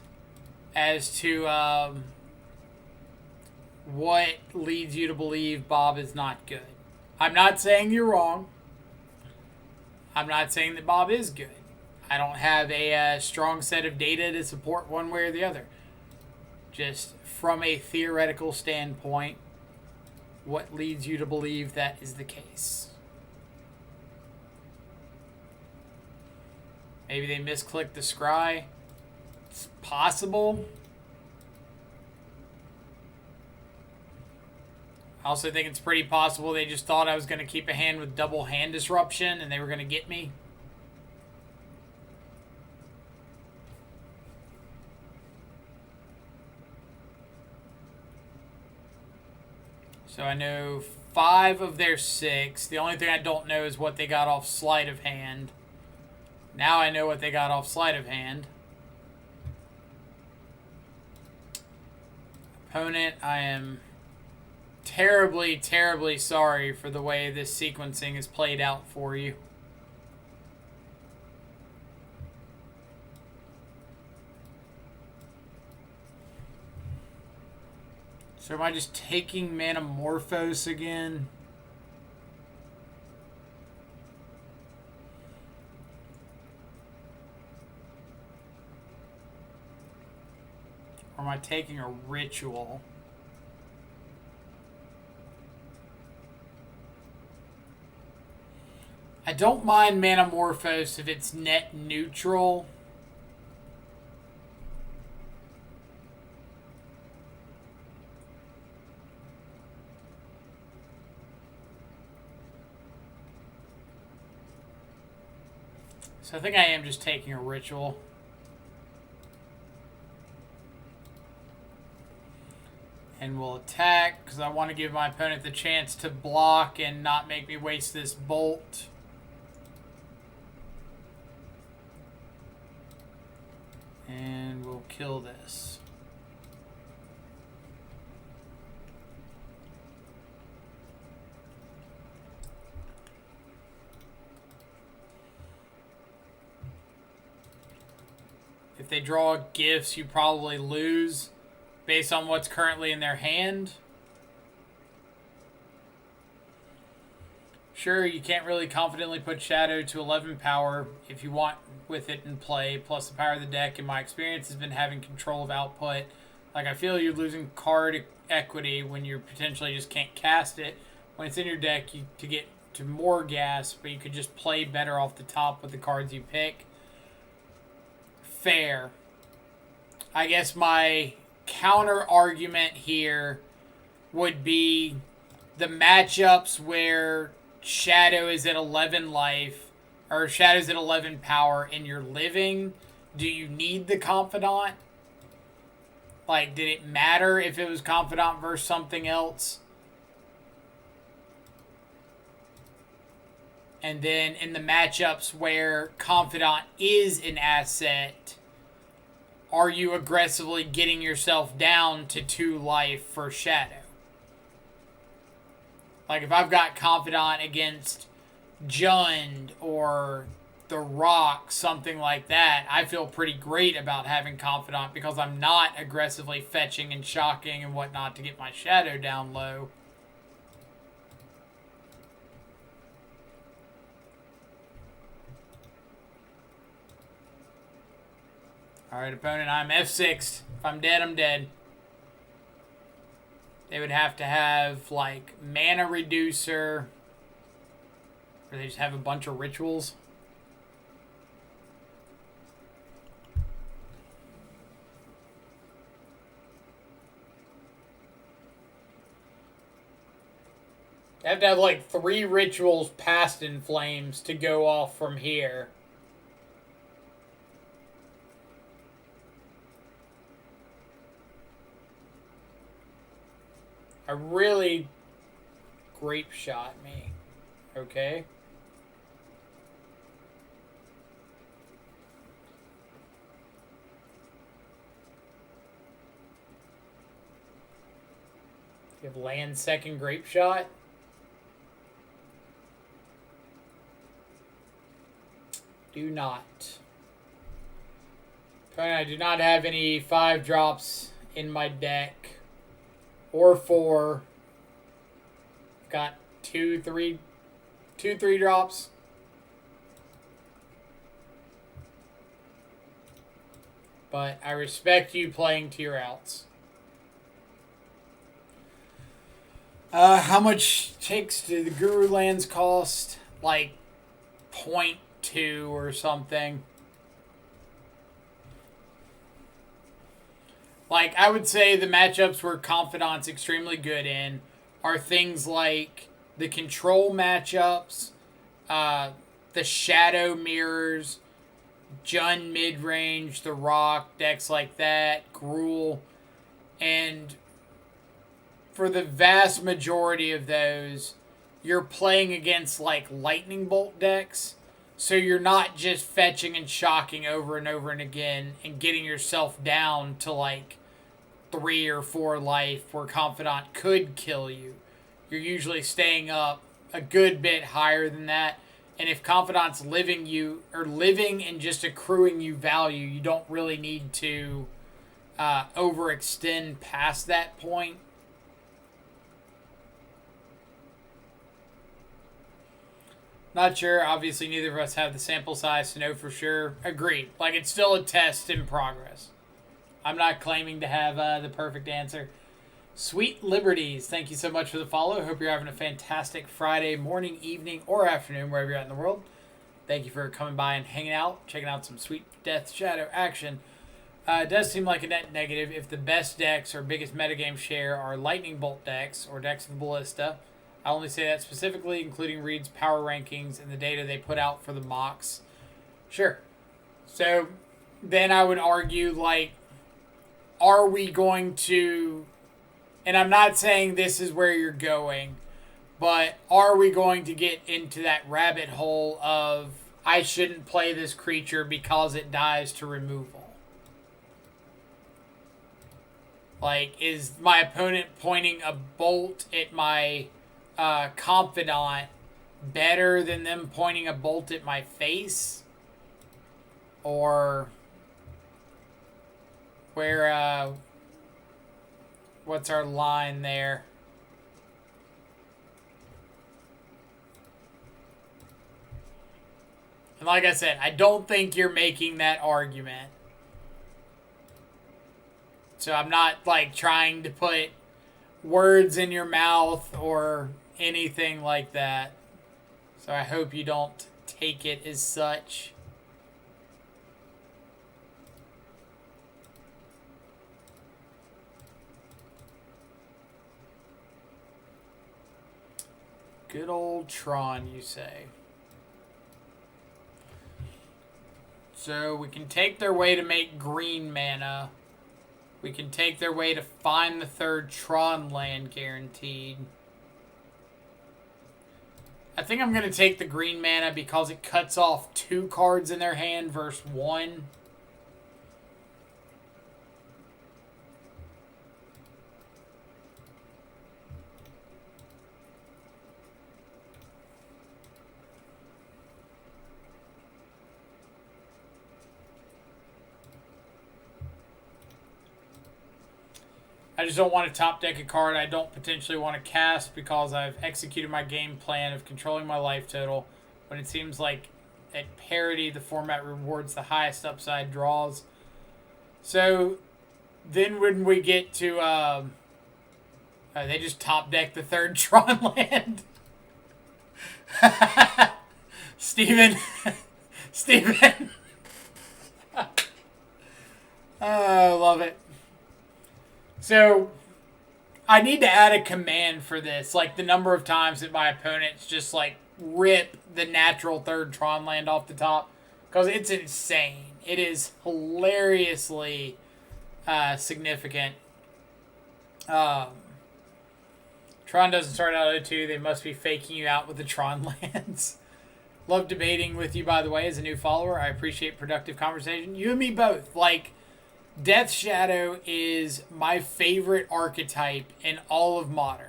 as to what leads you to believe Bob is not good? I'm not saying you're wrong. I'm not saying that Bob is good. I don't have a strong set of data to support one way or the other. Just from a theoretical standpoint, what leads you to believe that is the case? Maybe they misclicked the scry. It's possible. I also think it's pretty possible they just thought I was going to keep a hand with double hand disruption and they were going to get me. So I know 5 of their 6. The only thing I don't know is what they got off sleight of hand. Now I know what they got off sleight of hand. Opponent, I am terribly, terribly sorry for the way this sequencing is played out for you. So am I just taking Manamorphose again? Or am I taking a ritual? I don't mind Manamorphose if it's net neutral. So I think I am just taking a ritual. And we'll attack, because I want to give my opponent the chance to block and not make me waste this bolt. And we'll kill this. If they draw gifts, you probably lose based on what's currently in their hand. Sure, you can't really confidently put Shadow to 11 power if you want with it in play, plus the power of the deck, in my experience, has been having control of output. Like, I feel you're losing card equity when you potentially just can't cast it. When it's in your deck, to get to more gas, but you could just play better off the top with the cards you pick. Fair. I guess my counter argument here would be the matchups where Shadow is at 11 life, or Shadow's at 11 power, and you're living. Do you need the Confidant? Like, did it matter if it was Confidant versus something else? And then in the matchups where Confidant is an asset, are you aggressively getting yourself down to 2 life for Shadow? Like, if I've got Confidant against Jund or The Rock, something like that, I feel pretty great about having Confidant because I'm not aggressively fetching and shocking and whatnot to get my Shadow down low. Alright, opponent, I'm F6. If I'm dead, I'm dead. They would have to have, like, mana reducer. Or they just have a bunch of rituals. You have to have like 3 rituals past in flames to go off from here. I really grape shot me. Okay. You have land second grape shot. Do not. I do not have any 5 drops in my deck. Or 4. Got 2, 3 drops. But I respect you playing to your outs. How much ticks do the Guru lands cost? Like 0.2 or something. Like, I would say the matchups where Confidant's extremely good in are things like the control matchups, the Shadow Mirrors, Jund Midrange, the Rock, decks like that, Gruul, and for the vast majority of those, you're playing against, like, Lightning Bolt decks, so you're not just fetching and shocking over and over and again and getting yourself down to, like, 3 or 4 life where Confidant could kill you. You're usually staying up a good bit higher than that, and if Confidant's living and just accruing you value, you don't really need to overextend past that point. Not sure. Obviously, neither of us have the sample size to know for sure. Agreed. Like, it's still a test in progress. I'm not claiming to have the perfect answer. Sweet Liberties, thank you so much for the follow. Hope you're having a fantastic Friday morning, evening, or afternoon, wherever you're at in the world. Thank you for coming by and hanging out, checking out some Sweet Death Shadow action. It does seem like a net negative if the best decks or biggest metagame share are Lightning Bolt decks or decks of the Ballista. I only say that specifically, including Reed's power rankings and the data they put out for the mocks. Sure. So then I would argue, like, are we going to, and I'm not saying this is where you're going, but are we going to get into that rabbit hole of I shouldn't play this creature because it dies to removal? Like, is my opponent pointing a bolt at my Confidant better than them pointing a bolt at my face? Or where, what's our line there? And like I said, I don't think you're making that argument. So I'm not, like, trying to put words in your mouth or anything like that. So I hope you don't take it as such. Good old Tron, you say. So we can take their way to make green mana. We can take their way to find the 3rd Tron land guaranteed. I think I'm going to take the green mana because it cuts off 2 cards in their hand versus 1. I just don't want to top deck a card I don't potentially want to cast because I've executed my game plan of controlling my life total when it seems like at parity the format rewards the highest upside draws. So then when we get to they just top deck the 3rd Tron land. Steven. Oh, love it. So, I need to add a command for this, like the number of times that my opponents just like rip the natural third Tron land off the top, because it's insane. It is hilariously significant. Tron doesn't start out at 2. They must be faking you out with the Tron lands. Love debating with you, by the way, as a new follower. I appreciate productive conversation. You and me both. Like, Death Shadow is my favorite archetype in all of Modern.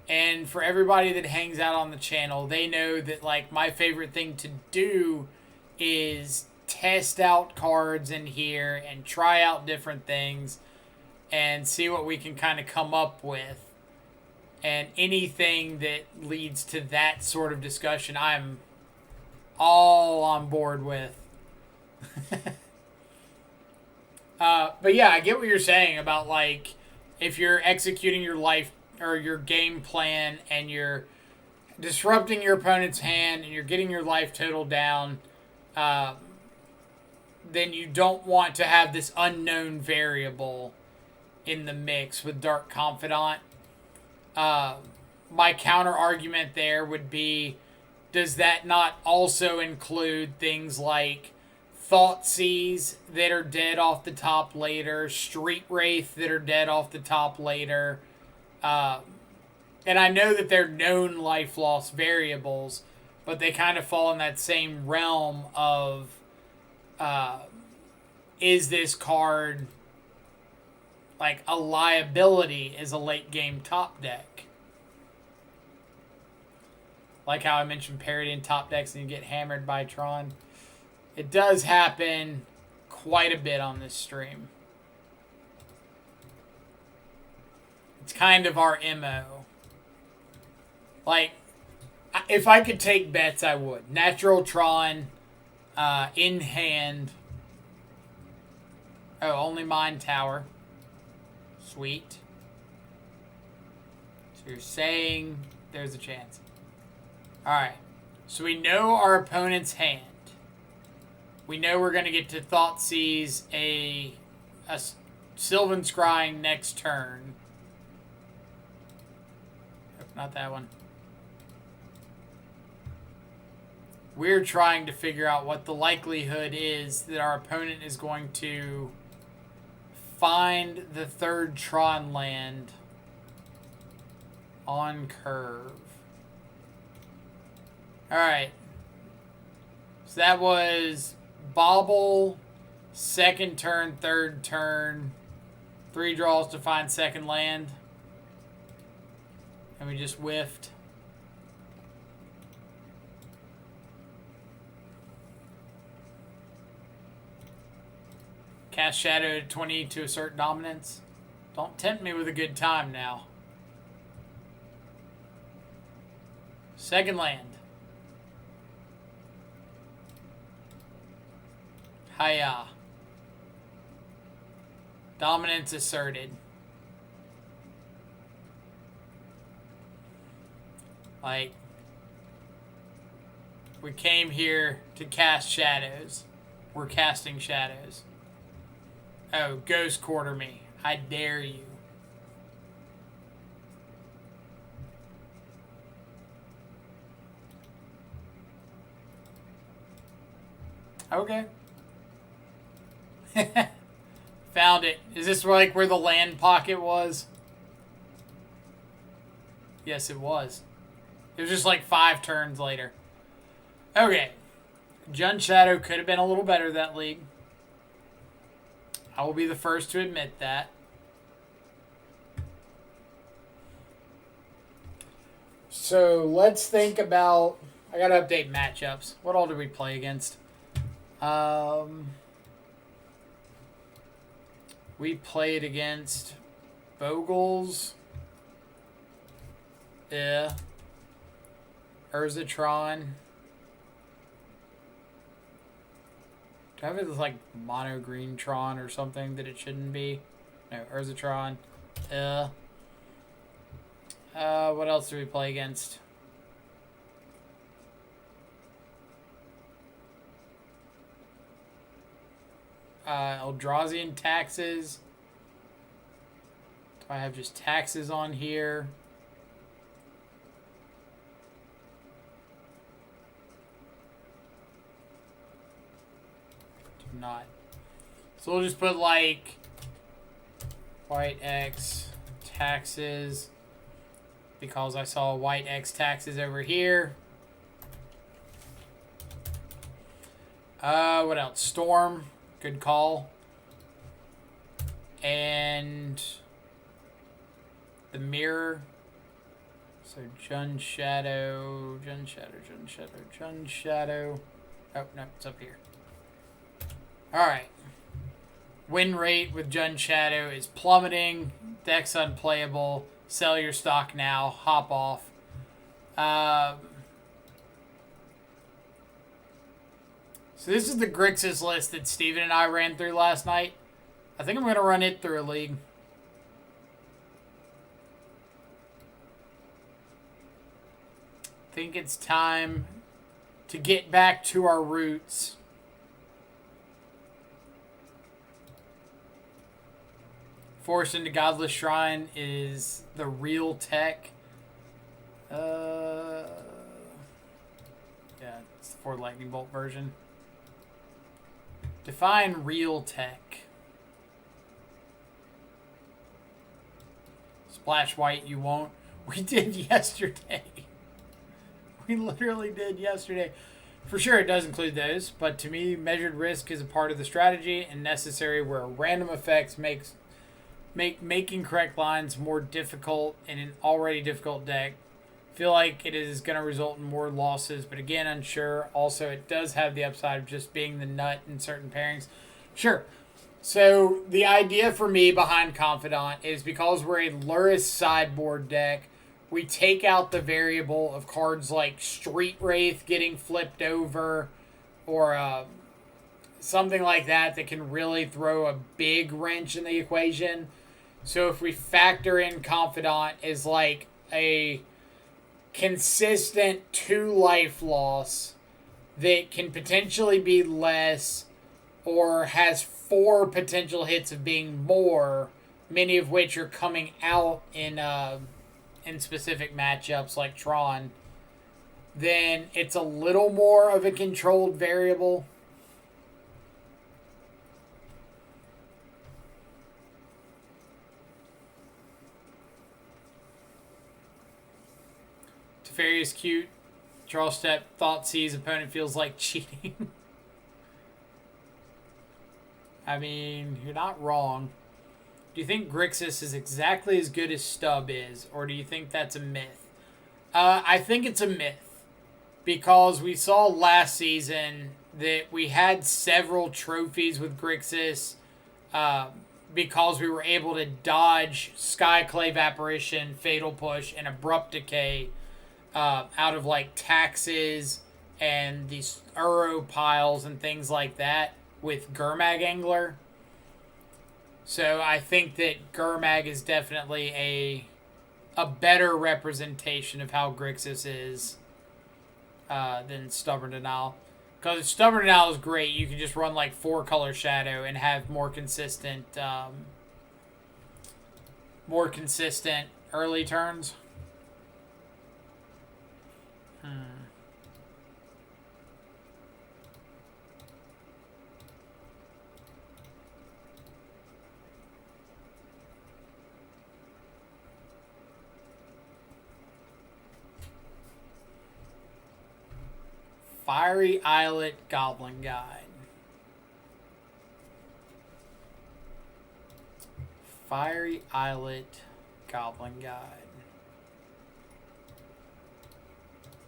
And for everybody that hangs out on the channel, they know that, like, my favorite thing to do is test out cards in here and try out different things and see what we can kind of come up with. And anything that leads to that sort of discussion, I'm all on board with. But yeah, I get what you're saying about, like, if you're executing your life or your game plan and you're disrupting your opponent's hand and you're getting your life total down, then you don't want to have this unknown variable in the mix with Dark Confidant. My counter argument there would be, does that not also include things like Thoughtseize that are dead off the top later, Street Wraith that are dead off the top later? And I know that they're known life loss variables, but they kind of fall in that same realm of, is this card like a liability as a late game top deck? Like how I mentioned parity in top decks and you get hammered by Tron. It does happen quite a bit on this stream. It's kind of our MO. Like, if I could take bets, I would. Natural Tron, in hand. Oh, only Mind Tower. Sweet. So you're saying there's a chance. Alright. So we know our opponent's hand. We know we're going to get to Thoughtseize a Sylvan Scrying next turn. Nope, not that one. We're trying to figure out what the likelihood is that our opponent is going to find the third Tron land on curve. Alright. So that was Bobble, second turn, third turn. 3 draws to find second land. And we just whiffed. Cast Shadow at 20 to assert dominance. Don't tempt me with a good time now. Second land. Hiya. Dominance asserted. Like, we came here to cast shadows. We're casting shadows. Oh, Ghost Quarter me. I dare you. Okay. Found it. Is this like where the land pocket was? Yes, it was. It was just like 5 turns later. Okay. Jund Shadow could have been a little better that league. I will be the first to admit that. So let's think about... I gotta update matchups. What all did we play against? We played against Bogles. Yeah. Tron. Do I have it as like mono green Tron or something that it shouldn't be? No, Tron. What else do we play against? Eldrazi and Taxes. Do I have just taxes on here? Do not. So we'll just put like white X taxes because I saw white X taxes over here. What else? Storm. Good call. And the mirror. So Jund Shadow. Oh, no, it's up here. Alright. Win rate with Jund Shadow is plummeting. Deck's unplayable. Sell your stock now. Hop off. So this is the Grixis list that Steven and I ran through last night. I think I'm going to run it through a league. I think it's time to get back to our roots. Forced into Godless Shrine is the real tech. Yeah, it's the 4 Lightning Bolt version. Define real tech. Splash white, you won't. We did yesterday. We literally did yesterday. For sure, it does include those, but to me, measured risk is a part of the strategy and necessary where random effects make making correct lines more difficult in an already difficult deck. Feel like it is going to result in more losses, but again, unsure. Also, it does have the upside of just being the nut in certain pairings. Sure. So, the idea for me behind Confidant is because we're a Luris sideboard deck, we take out the variable of cards like Street Wraith getting flipped over or something like that can really throw a big wrench in the equation. So, if we factor in Confidant as like a consistent 2 life loss that can potentially be less or has 4 potential hits of being more, many of which are coming out in specific matchups like Tron, then it's a little more of a controlled variable. Teferi is cute. Draw step, thought sees, opponent feels like cheating. I mean, you're not wrong. Do you think Grixis is exactly as good as Stub is, or do you think that's a myth? I think it's a myth, because we saw last season that we had several trophies with Grixis because we were able to dodge Skyclave Apparition, Fatal Push, and Abrupt Decay out of like taxes and these Uro piles and things like that with Gurmag Angler. So I think that Gurmag is definitely a better representation of how Grixis is than Stubborn Denial. Because Stubborn Denial is great. You can just run like 4 color shadow and have more consistent early turns. Fiery Islet Goblin Guide. Fiery Islet Goblin Guide.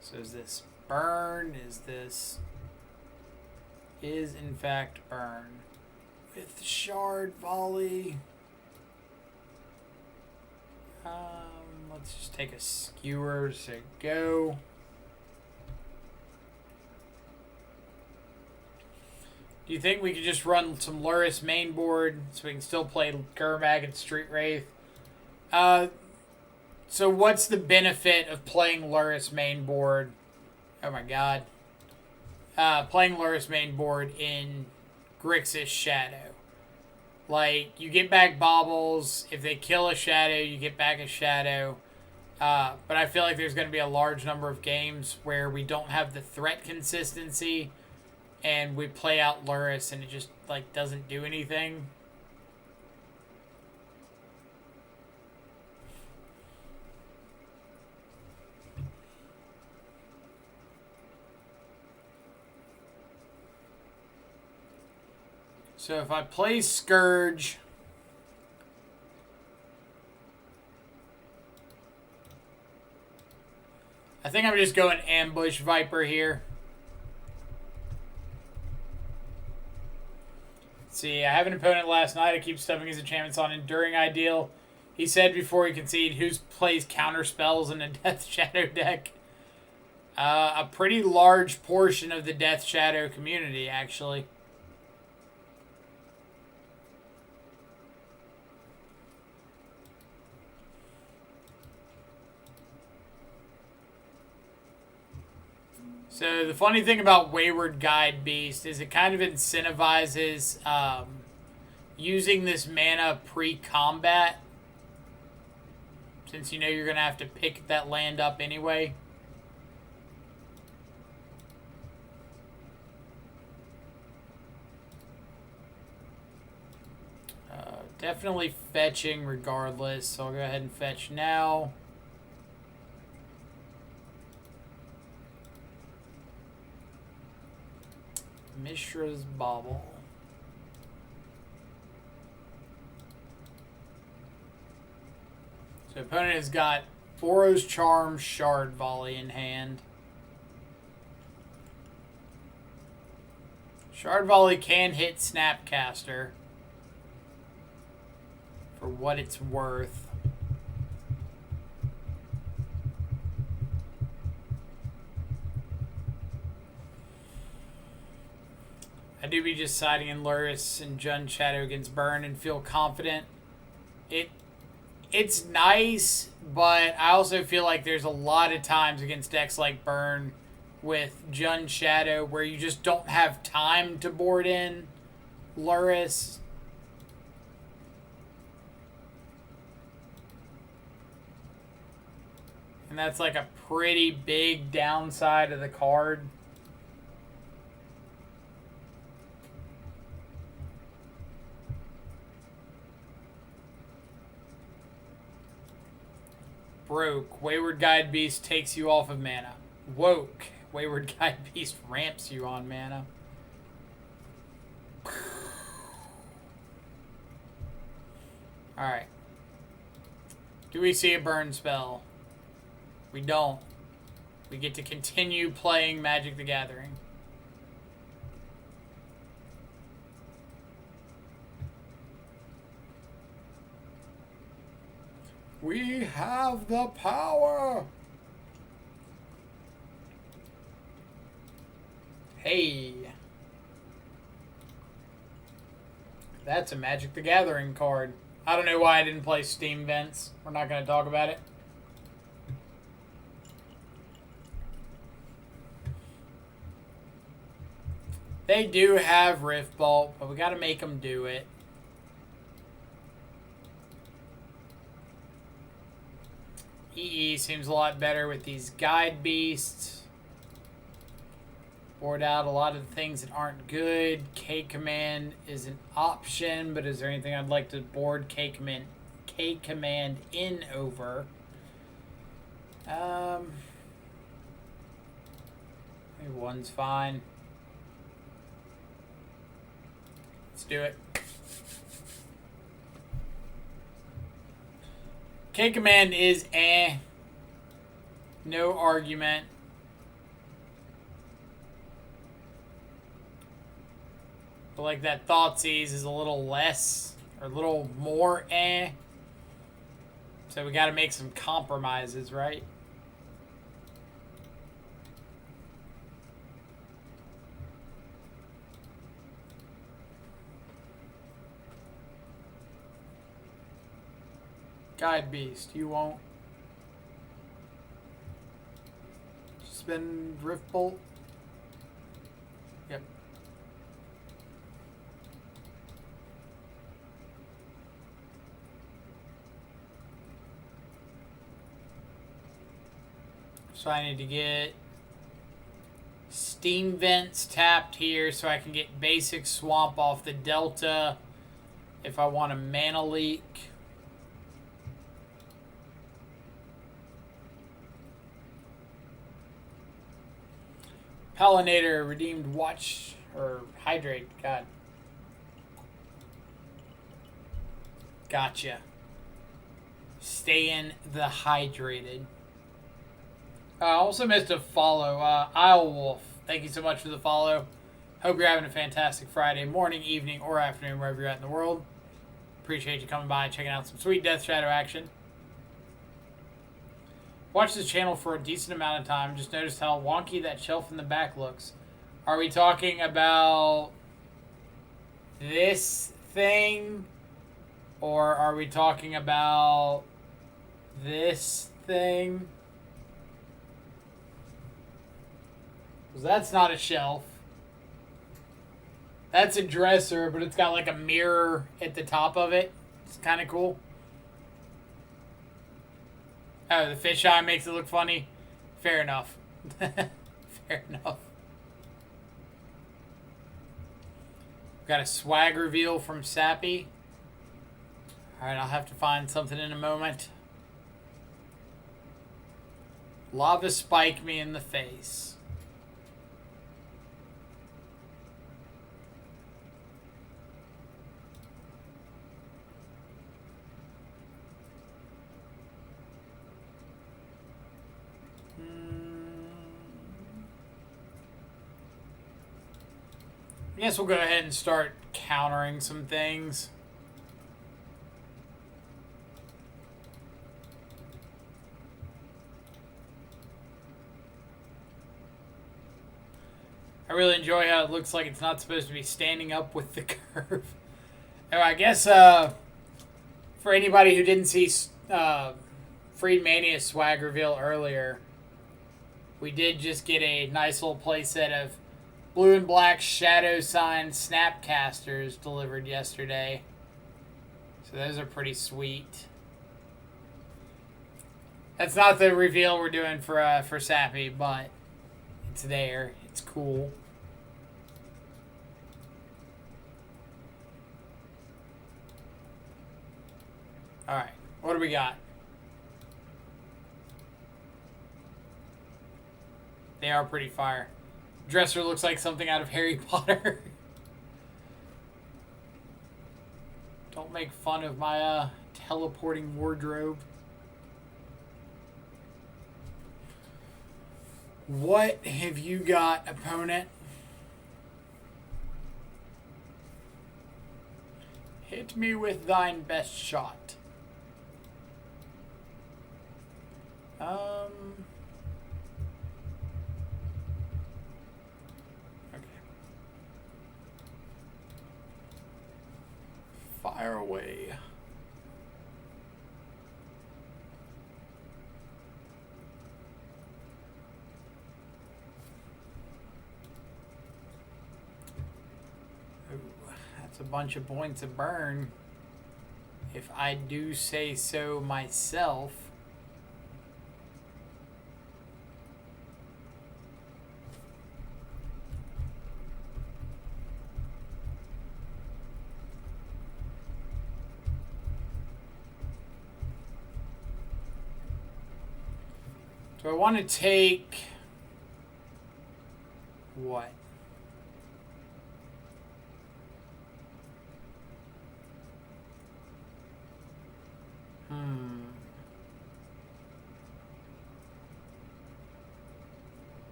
So is this burn? Is in fact burn. With Shard Volley. Let's just take a skewer to go. Do you think we could just run some Luris main board so we can still play Gurmag and Street Wraith? So what's the benefit of playing Luris main board? Oh my god. Playing Luris main board in Grixis Shadow. Like, you get back Bobbles. If they kill a shadow, you get back a shadow. But I feel like there's going to be a large number of games where we don't have the threat consistency and we play out Luris and it just, like, doesn't do anything. So if I play Scourge, I think I'm just going Ambush Viper here. Let's see, I have an opponent last night. I keep stuffing his enchantments on Enduring Ideal. He said before he conceded, who plays counter spells in a Death Shadow deck? A pretty large portion of the Death Shadow community, actually. So the funny thing about Wayward Guide Beast is it kind of incentivizes using this mana pre-combat, since you know you're going to have to pick that land up anyway. Definitely fetching regardless, so I'll go ahead and fetch now. Mishra's Bauble. So opponent has got Boros Charm, Shard Volley in hand. Shard Volley can hit Snapcaster for what it's worth. I do be just siding in Luris and Jund Shadow against Burn and feel confident. It's nice, but I also feel like there's a lot of times against decks like Burn with Jund Shadow where you just don't have time to board in Luris. And that's like a pretty big downside of the card. Broke. Wayward Guide Beast takes you off of mana. Woke. Wayward Guide Beast ramps you on mana. Alright. Do we see a burn spell? We don't. We get to continue playing Magic the Gathering. We have the power! Hey. That's a Magic the Gathering card. I don't know why I didn't play Steam Vents. We're not going to talk about it. They do have Rift Bolt, but we got to make them do it. EE seems a lot better with these Guide Beasts. Board out a lot of the things that aren't good. K-Command is an option, but is there anything I'd like to board K-Command in over? Maybe one's fine. Let's do it. K-Command is no argument. But like that Thoughtseize is a little less, or a little more So we gotta make some compromises, right? Guide Beast, you won't. Spin Rift Bolt. Yep. So I need to get steam vents tapped here so I can get basic swamp off the delta if I want a mana leak. Pollinator, redeemed watch, or hydrate, God. Gotcha. Staying the hydrated. I also missed a follow. Isle Wolf, thank you so much for the follow. Hope you're having a fantastic Friday morning, evening, or afternoon, wherever you're at in the world. Appreciate you coming by and checking out some sweet Death Shadow action. Watched this channel for a decent amount of time. Just noticed how wonky that shelf in the back looks. Are we talking about this thing? Or are we talking about this thing? Because that's not a shelf. That's a dresser, but it's got like a mirror at the top of it. It's kind of cool. Oh, the fisheye makes it look funny. Fair enough. Fair enough. Got a swag reveal from Sappy. Alright, I'll have to find something in a moment. Lava spike me in the face. I guess we'll go ahead and start countering some things. I really enjoy how it looks like it's not supposed to be standing up with the curve. Anyway, I guess for anybody who didn't see Freed Mania's swag reveal earlier, we did just get a nice little playset of blue and black Shadow Sign Snapcasters delivered yesterday. So those are pretty sweet. That's not the reveal we're doing for Sappy, but it's there. It's cool. Alright, what do we got? They are pretty fire. Dresser looks like something out of Harry Potter. Don't make fun of my teleporting wardrobe. What have you got, opponent? Hit me with thine best shot. Fire away. Ooh, that's a bunch of points of burn, if I do say so myself. So I want to take what?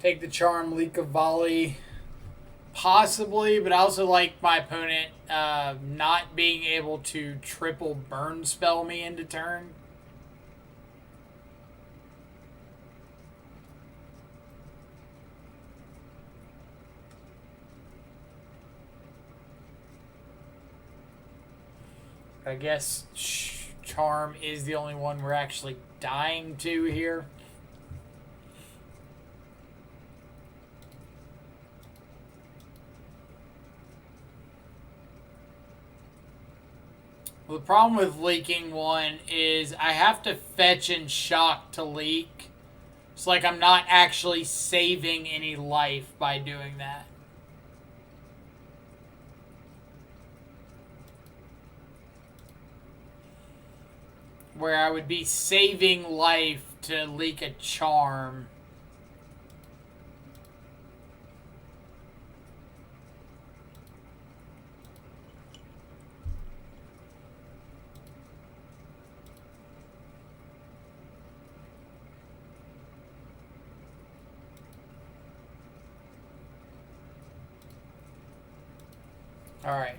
Take the Charm, Leak of Volley. Possibly, but I also like my opponent not being able to triple burn spell me into turn. I guess Charm is the only one we're actually dying to here. Well, the problem with leaking one is I have to fetch and shock to leak. It's like I'm not actually saving any life by doing that. Where I would be saving life to leak a charm. Alright.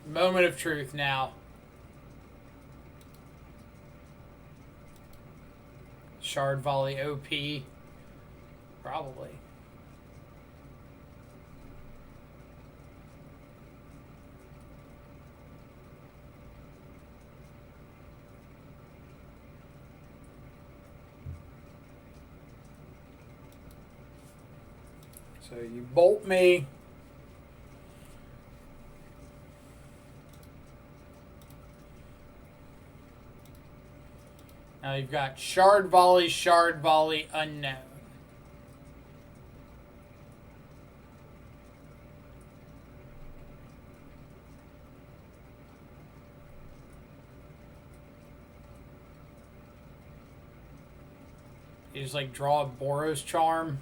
Moment of truth now. Shard Volley OP. Probably. So you bolt me. Now you've got Shard Volley, Unknown. You just like draw a Boros Charm.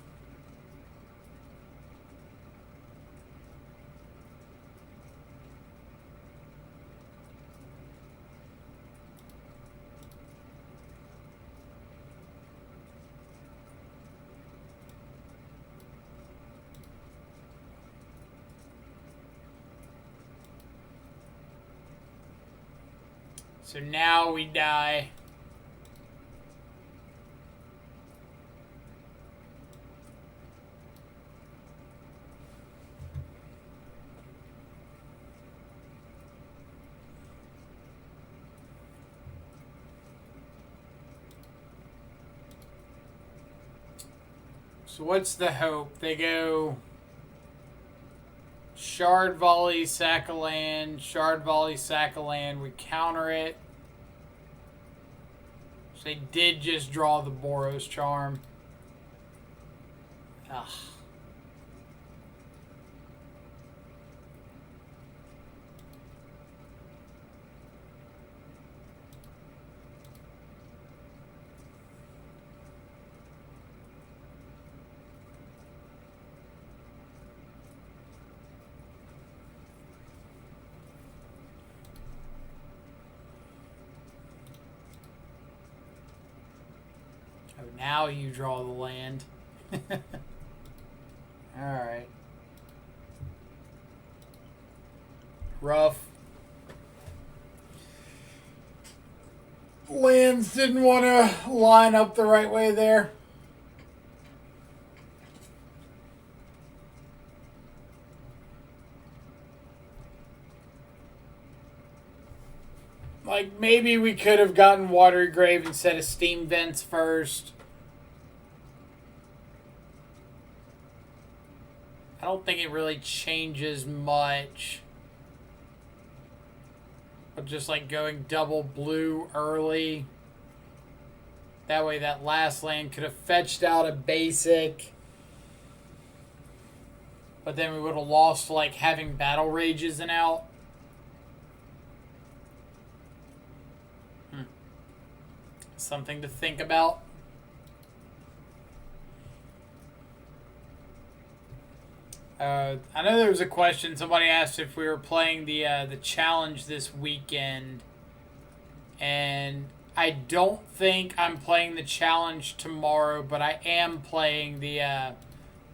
So now we die. So what's the hope? They go Shard Volley, sack a land, Shard Volley, sack a land. We counter it. So they did just draw the Boros Charm. Ugh. Oh, now you draw the land. Alright. Rough. Lands didn't want to line up the right way there. Like, maybe we could have gotten Watery Grave instead of Steam Vents first. I don't think it really changes much. But just like going double blue early. That way that last land could have fetched out a basic. But then we would have lost like having Battle Rages and out. Something to think about. I know there was a question. Somebody asked if we were playing the challenge this weekend, and I don't think I'm playing the challenge tomorrow, but I am playing the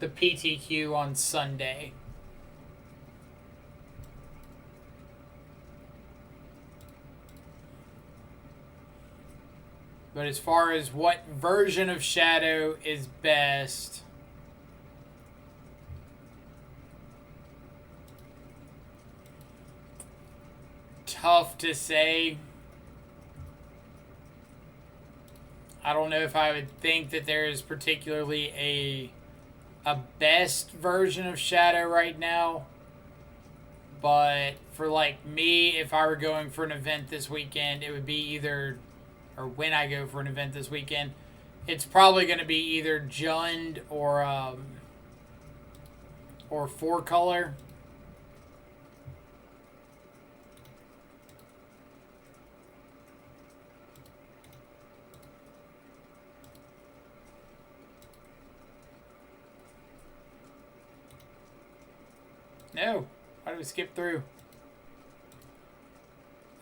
PTQ on Sunday. But as far as what version of Shadow is best, tough to say. I don't know if I would think that there is particularly a best version of Shadow right now. But for like me, if I were going for an event this weekend, it would be either, or when I go for an event this weekend, it's probably going to be either Jund or 4-color. No. Why did we skip through?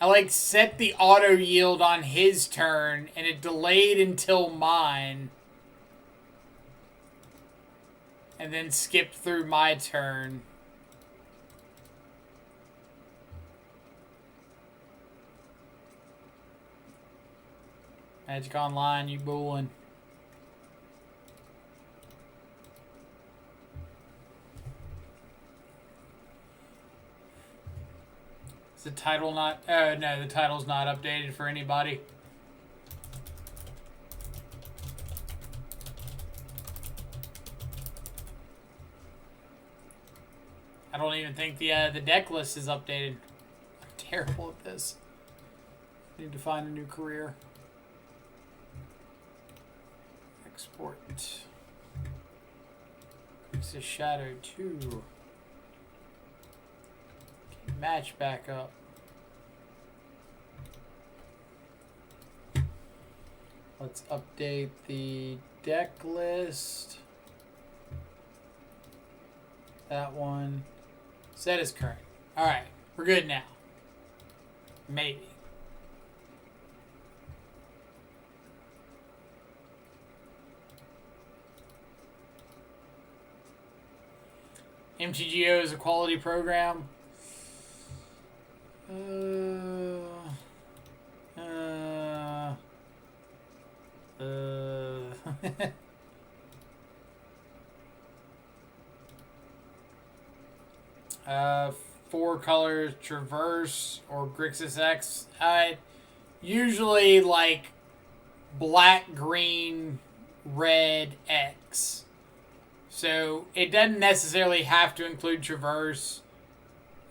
I like set the auto yield on his turn and it delayed until mine. And then skipped through my turn. Magic Online, you bullin'. Is the title not... no, the title's not updated for anybody. I don't even think the deck list is updated. I'm terrible at this. I need to find a new career. Export. Grixis Shadow 2. Match back up. Let's update the deck list. That one. Set is current. Alright, we're good now. Maybe. MTGO is a quality program. Four colors, Traverse or Grixis X. I usually like black, green, red, X. So it doesn't necessarily have to include Traverse.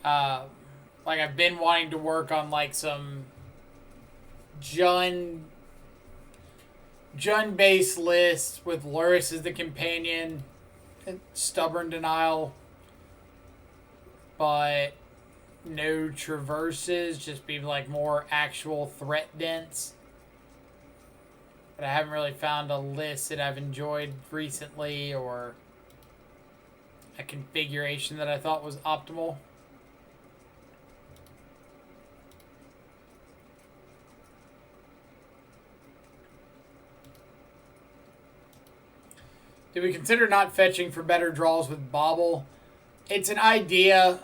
Like I've been wanting to work on like some Jund based lists with Luris as the companion and Stubborn Denial, but no Traverses, just be like more actual threat dense. But I haven't really found a list that I've enjoyed recently or a configuration that I thought was optimal. Do we consider not fetching for better draws with Bobble? It's an idea.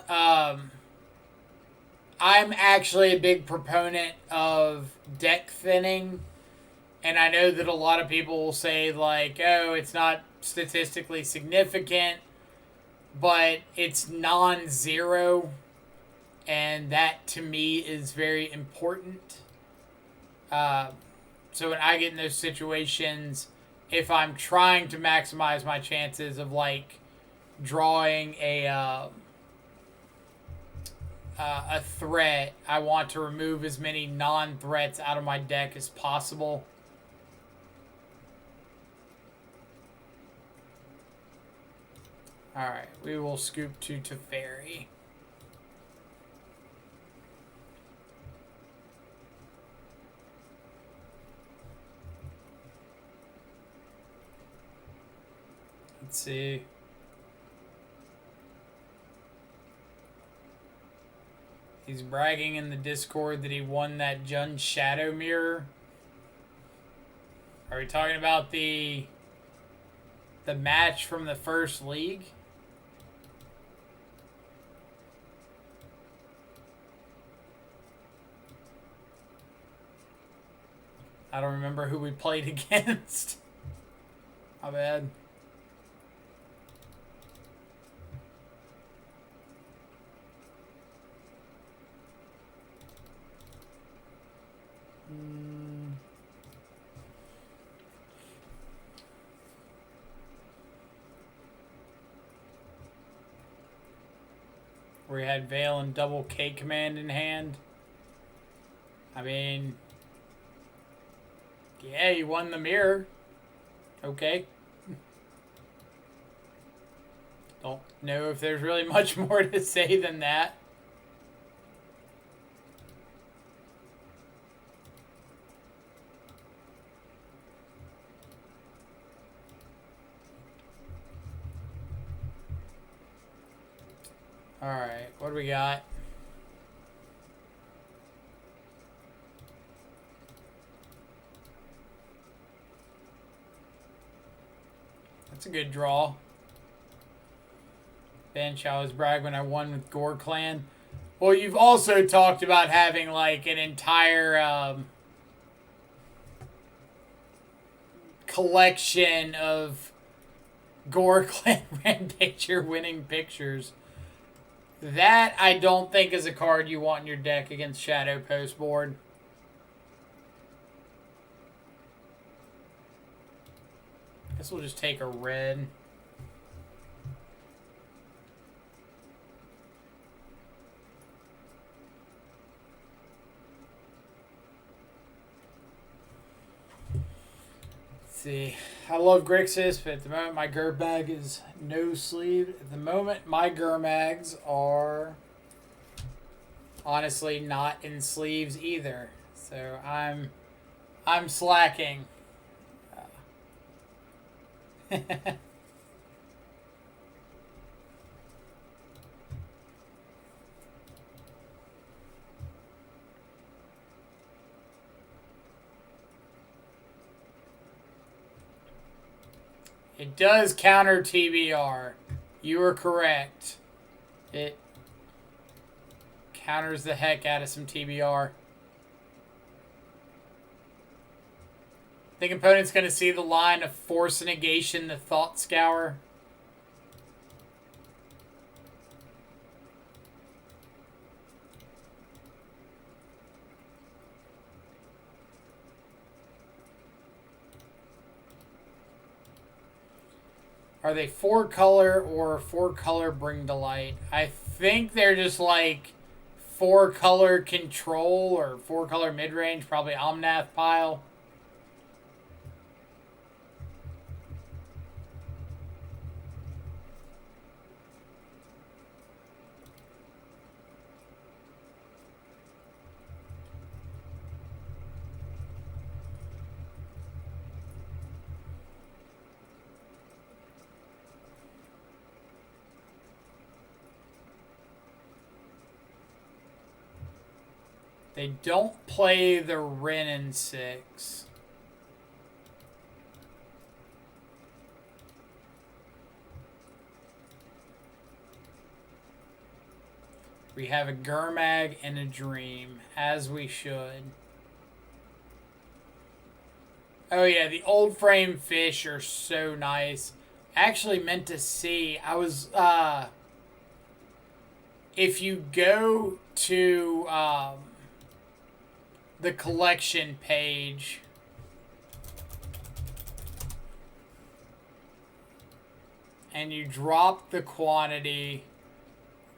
I'm actually a big proponent of deck thinning. And I know that a lot of people will say, like, oh, it's not statistically significant, but it's non-zero. And that, to me, is very important. So when I get in those situations, if I'm trying to maximize my chances of, like, drawing a threat, I want to remove as many non-threats out of my deck as possible. Alright, we will scoop to Teferi. Let's see. He's bragging in the Discord that he won that Jund Shadow Mirror. Are we talking about the match from the first league? I don't remember who we played against. My bad. where he had Veil and double K command in hand. I mean, yeah, you won the mirror. Okay. Don't know if there's really much more to say than that. Alright, what do we got? That's a good draw. Bench, I was brag when I won with Gore Clan. Well, you've also talked about having like an entire collection of Gore Clan Rampager winning pictures. That I don't think is a card you want in your deck against Shadow Postboard. Guess we'll just take a red. See, I love Grixis, but at the moment my Gerbag is no sleeve. At the moment my Germags are honestly not in sleeves either. So I'm slacking. It does counter TBR. You are correct. It counters the heck out of some TBR. I think opponent's going to see the line of Force Negation, the Thought Scour. Are they 4-color or 4-color Bring to Light? I think they're just like 4-color Control or 4-color Midrange, probably Omnath pile. They don't play the Wrenn and 6. We have a Gurmag and a Dream, as we should. Oh yeah, the old frame fish are so nice. Actually meant to see, I was, if you go to, the collection page, and you drop the quantity,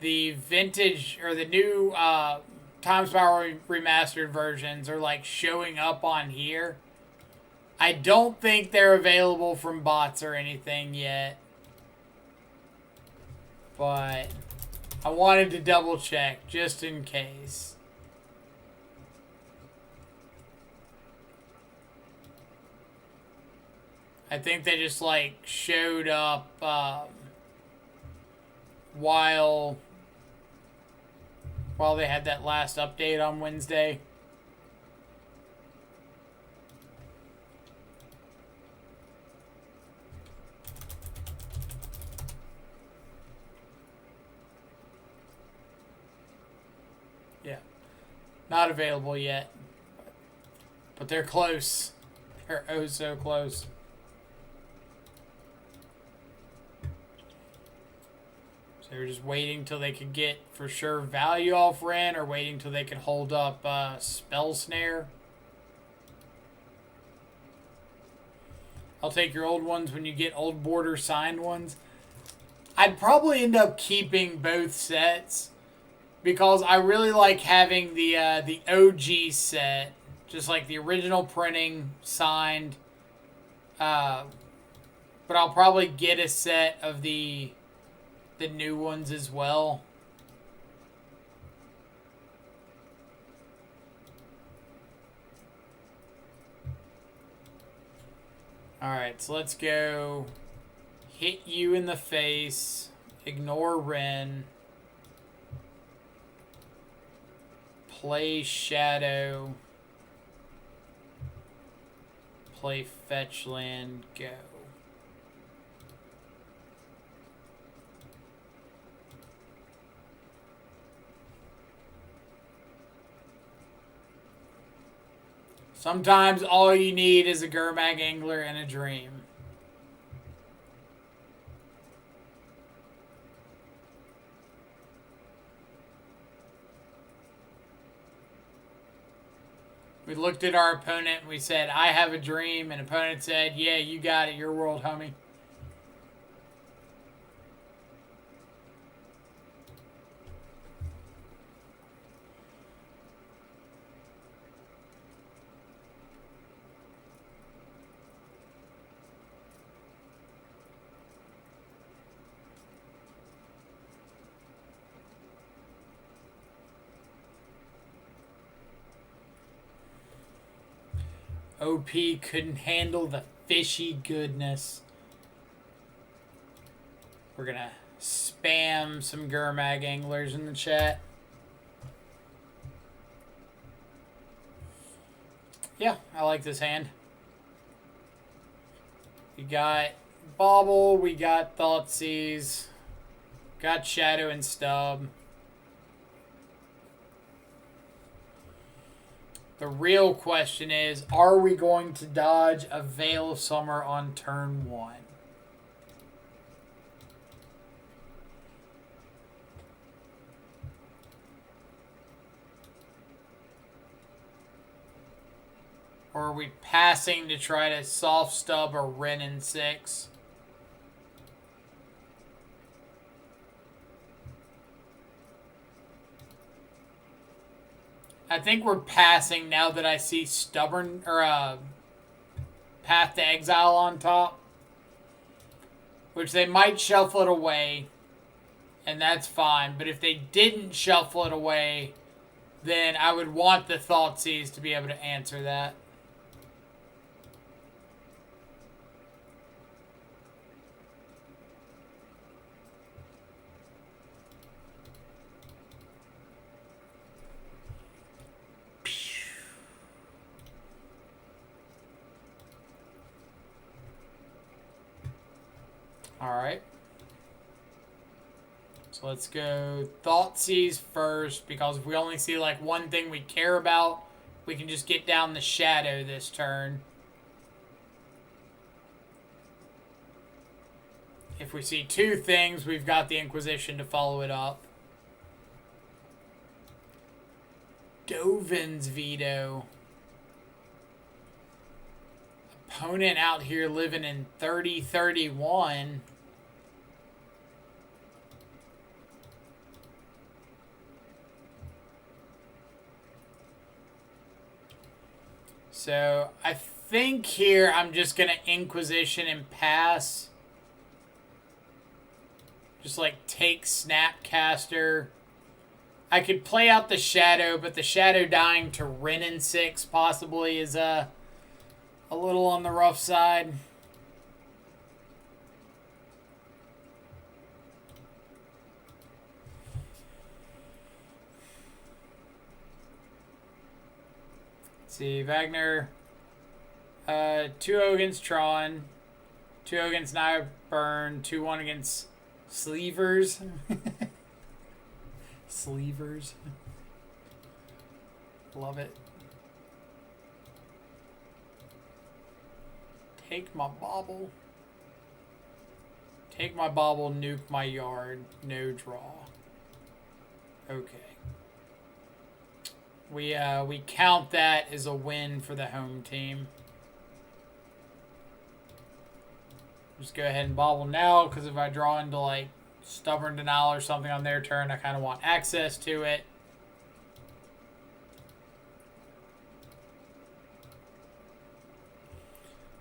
the vintage or the new Time Spiral remastered versions are like showing up on here. I don't think they're available from bots or anything yet, but I wanted to double check just in case. I think they just like showed up while they had that last update on Wednesday. Yeah. Not available yet. But they're close. They're oh so close. They were just waiting till they could get for sure value off Wrenn, or waiting till they could hold up Spell Snare. I'll take your old ones when you get old border signed ones. I'd probably end up keeping both sets, because I really like having the OG set, just like the original printing signed. But I'll probably get a set of the new ones as well. Alright, so let's go hit you in the face, ignore Ren, play Shadow, play Fetch Land, go. Sometimes all you need is a Gurmag Angler and a Dream. We looked at our opponent and we said, I have a dream. And opponent said, yeah, you got it. Your world, homie. OP couldn't handle the fishy goodness. We're gonna spam some Gurmag Anglers in the chat. Yeah, I like this hand. We got Bauble, we got Thoughtseize, got Shadow and Stub. The real question is, are we going to dodge a Veil of Summer on turn 1? Or are we passing to try to soft stub a Ren in 6? I think we're passing now that I see Stubborn or Path to Exile on top, which they might shuffle it away, and that's fine. But if they didn't shuffle it away, then I would want the Thoughtseize to be able to answer that. Alright. So let's go Thoughtseize first, because if we only see like one thing we care about, we can just get down the Shadow this turn. If we see two things, we've got the Inquisition to follow it up. Dovin's Veto. Opponent out here living in 30-31. So I think here I'm just going to Inquisition and pass. Just like take Snapcaster. I could play out the Shadow, but the Shadow dying to Ren in 6 possibly is a little on the rough side. Let's see, Wagner. 2-0 against Tron. 2-0 against Naya Burn. 2-1 against Sleevers. Sleevers. Love it. Take my Bauble. Take my Bauble, nuke my yard. No draw. Okay. We count that as a win for the home team. Just go ahead and Bauble now, because if I draw into like Stubborn Denial or something on their turn. I kind of want access to it.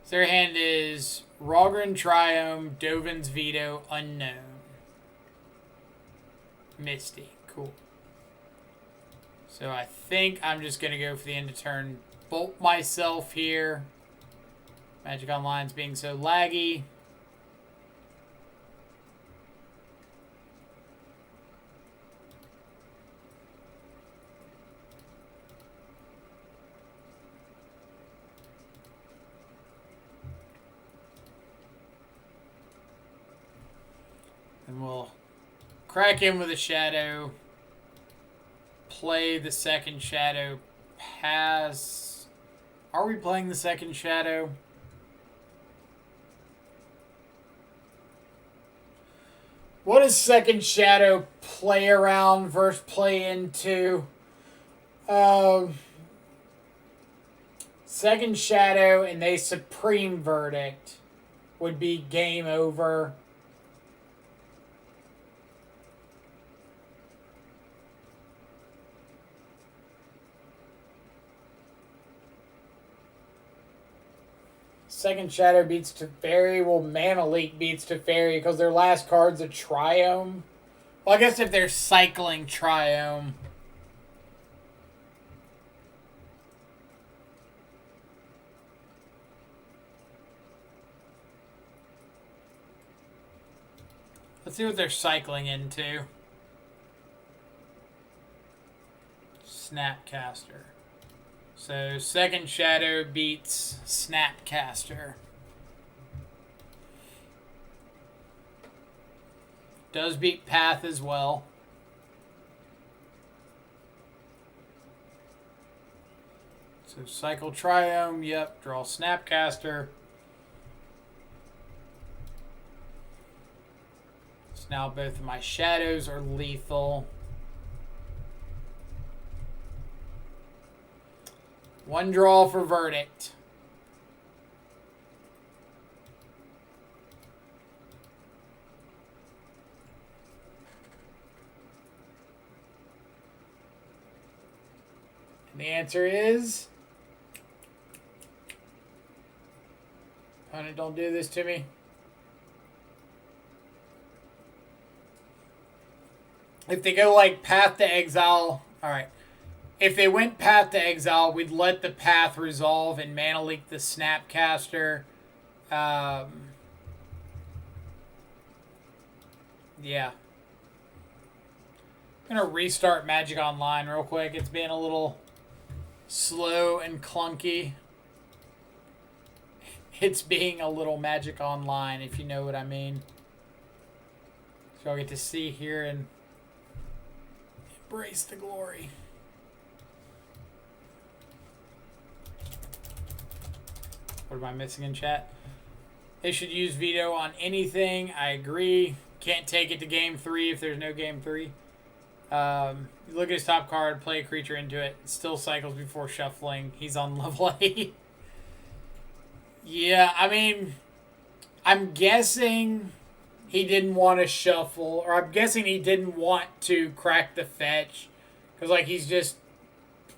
So their hand is Rogren Triome, Dovin's Veto, Unknown. Misty. Cool. So I think I'm just going to go for the end of turn. Bolt myself here. Magic Online's being so laggy. And we'll crack in with a shadow. Play the second shadow. Pass. Are we playing the second shadow? What does second shadow play around versus play into? Second shadow and they supreme verdict would be game over. Second Shadow beats Teferi. Well, Mana Leak beats Teferi because their last card's a Triome. Well, I guess if they're cycling Triome. Let's see what they're cycling into. Snapcaster. So, Second Shadow beats Snapcaster. Does beat Path as well. So, Cycle Triome, yep, draw Snapcaster. So now both of my shadows are lethal. One draw for Verdict. And the answer is... Opponent, don't do this to me. If they go like Path to Exile... Alright. If they went Path to Exile, we'd let the Path resolve and Mana Leak the Snapcaster. Yeah. I'm going to restart Magic Online real quick. It's been a little slow and clunky. It's being a little Magic Online, if you know what I mean. So I'll get to see here and embrace the glory. What am I missing in chat? They should use veto on anything. I agree. Can't take it to game 3 if there's no game 3. You look at his top card, play a creature into it. It still cycles before shuffling. He's on level 8. Yeah, I mean, I'm guessing he didn't want to shuffle. Or I'm guessing he didn't want to crack the fetch. Because, like, he's just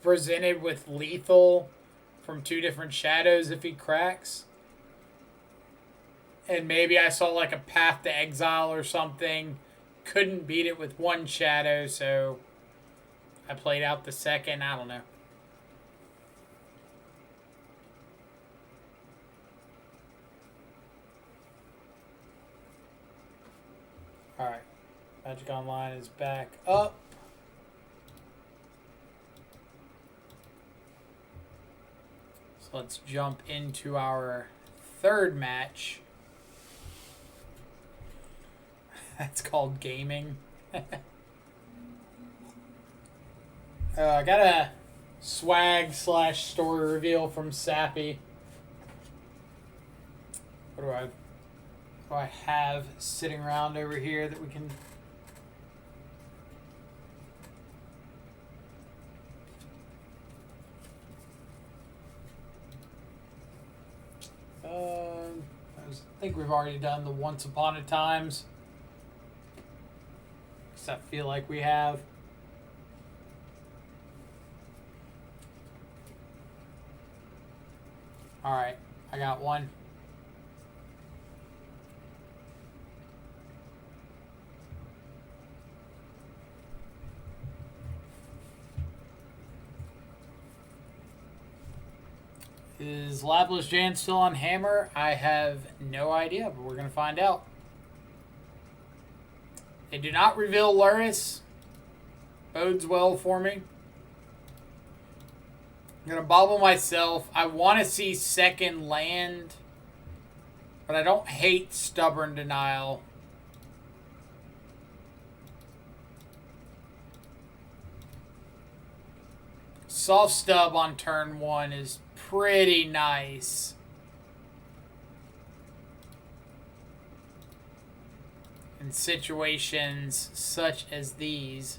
presented with lethal from 2 different shadows if he cracks. And maybe I saw like a Path to Exile or something. Couldn't beat it with 1 shadow, so I played out the second. I don't know. Alright. Magic Online is back up. Let's jump into our third match. That's called gaming. I got a swag/story reveal from Sappy. What do I have sitting around over here that we can... I think we've already done the Once Upon a Times. I feel like we have. Alright, I got one. Is Laplace Jan still on Hammer? I have no idea, but we're going to find out. They do not reveal Luris. Bodes well for me. I'm going to bobble myself. I want to see second land, but I don't hate Stubborn Denial. Soft Stub on turn 1 is pretty nice. In situations such as these.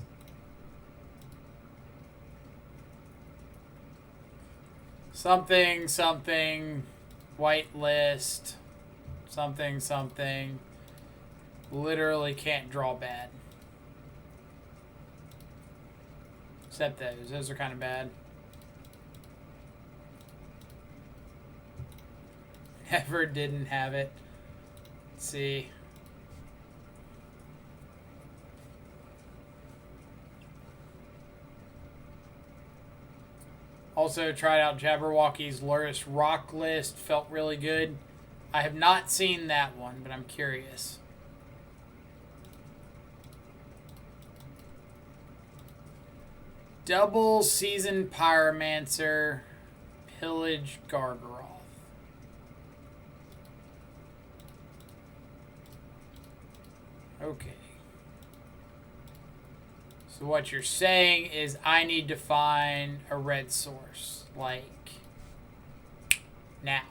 Something, something, whitelist, something, something. Literally can't draw bad. Except those. Those are kind of bad. Never didn't have it. Let's see. Also tried out Jabberwocky's Luris Rock List. Felt really good. I have not seen that one, but I'm curious. Double Seasoned Pyromancer. Pillage Gargaroth. Okay. So what you're saying is I need to find a red source. Like, now.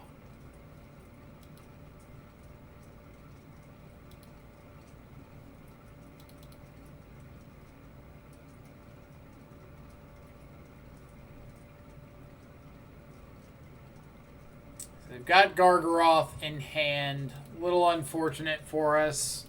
So they've got Gargaroth in hand. A little unfortunate for us.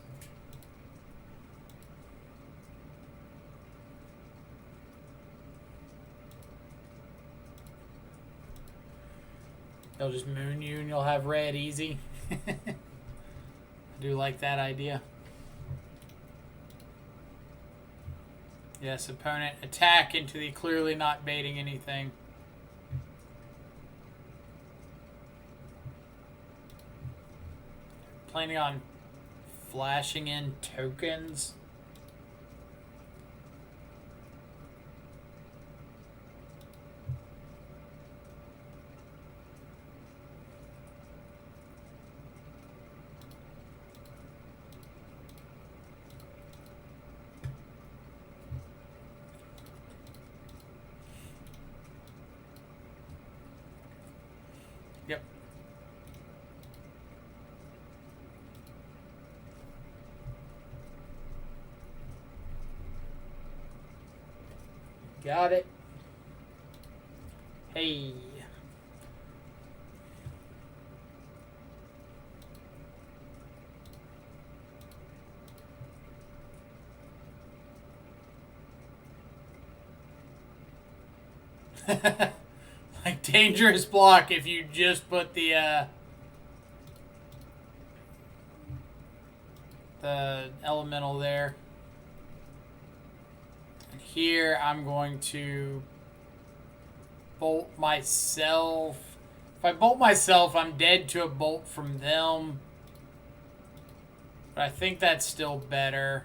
They'll just moon you and you'll have red easy. I do like that idea. Yes, opponent attack into the clearly not baiting anything. Planning on flashing in tokens. Yep. Got it. Hey. Like dangerous block if you just put the elemental there. And here I'm going to bolt myself. If I bolt myself, I'm dead to a bolt from them. But I think that's still better.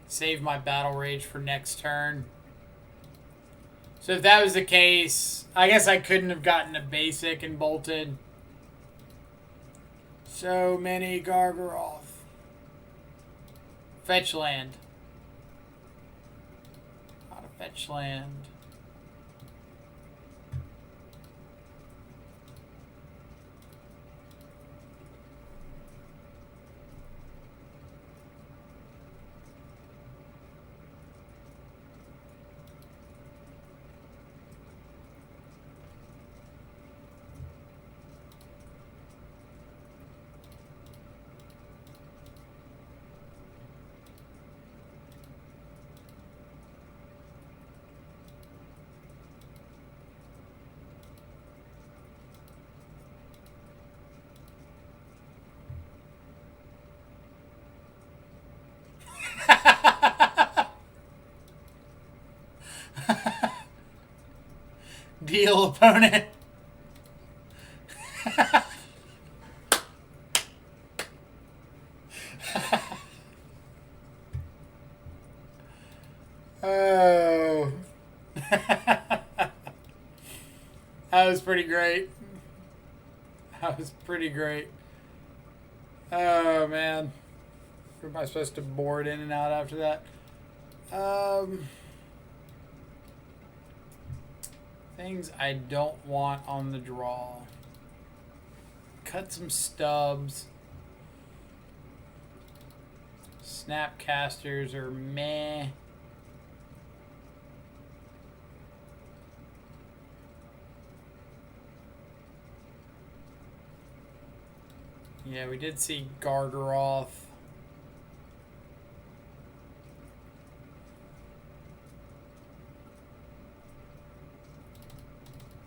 Save my battle rage for next turn. So if that was the case, I guess I couldn't have gotten a basic and bolted. So many Gargaroth. Fetch land. Not a fetch land. deal, opponent. Oh. That was pretty great. That was pretty great. Oh, man. Who am I supposed to board in and out after that? Things I don't want on the draw. Cut some stubs. Snapcasters are meh. Yeah, we did see Gargaroth.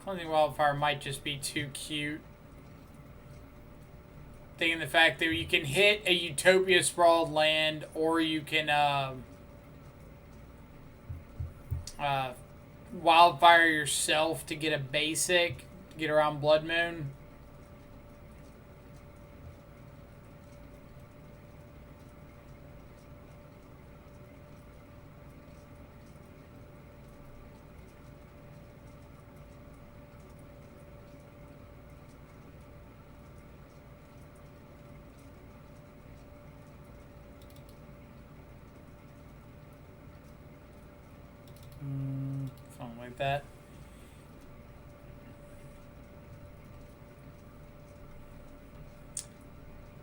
Cleansing Wildfire might just be too cute. Thinking the fact that you can hit a Utopia Sprawled land, or you can Wildfire yourself to get a basic, to get around Blood Moon. Something like that.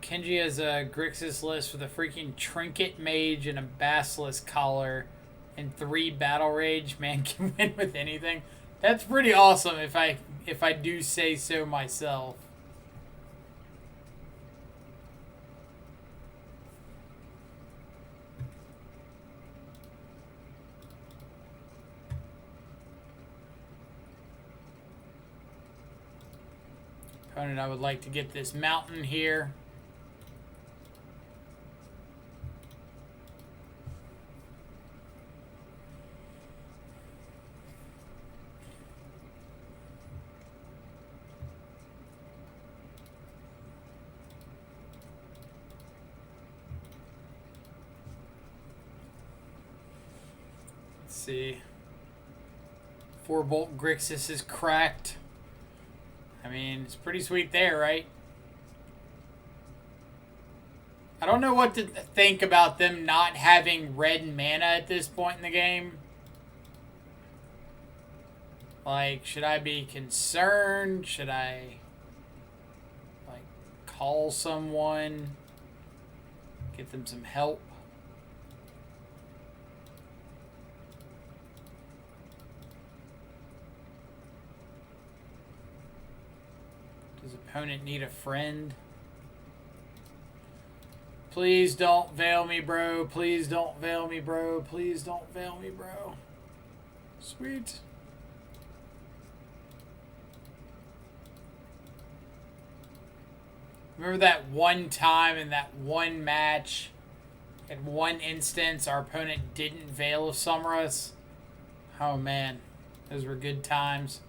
Kenji has a Grixis list with a freaking Trinket Mage and a Basilisk Collar and 3 Battle Rage. Man can win with anything. That's pretty awesome if I do say so myself. Opponent, I would like to get this mountain here. Let's see. 4-bolt Grixis is cracked. I mean, it's pretty sweet there, right? I don't know what to think about them not having red mana at this point in the game. Like, should I be concerned? Should I, like, call someone? Get them some help? Does opponent need a friend? Please don't veil me, bro. Please don't veil me, bro. Please don't veil me, bro. Sweet. Remember that one time in that one match, in one instance, our opponent didn't Veil of Summerus? Oh, man. Those were good times.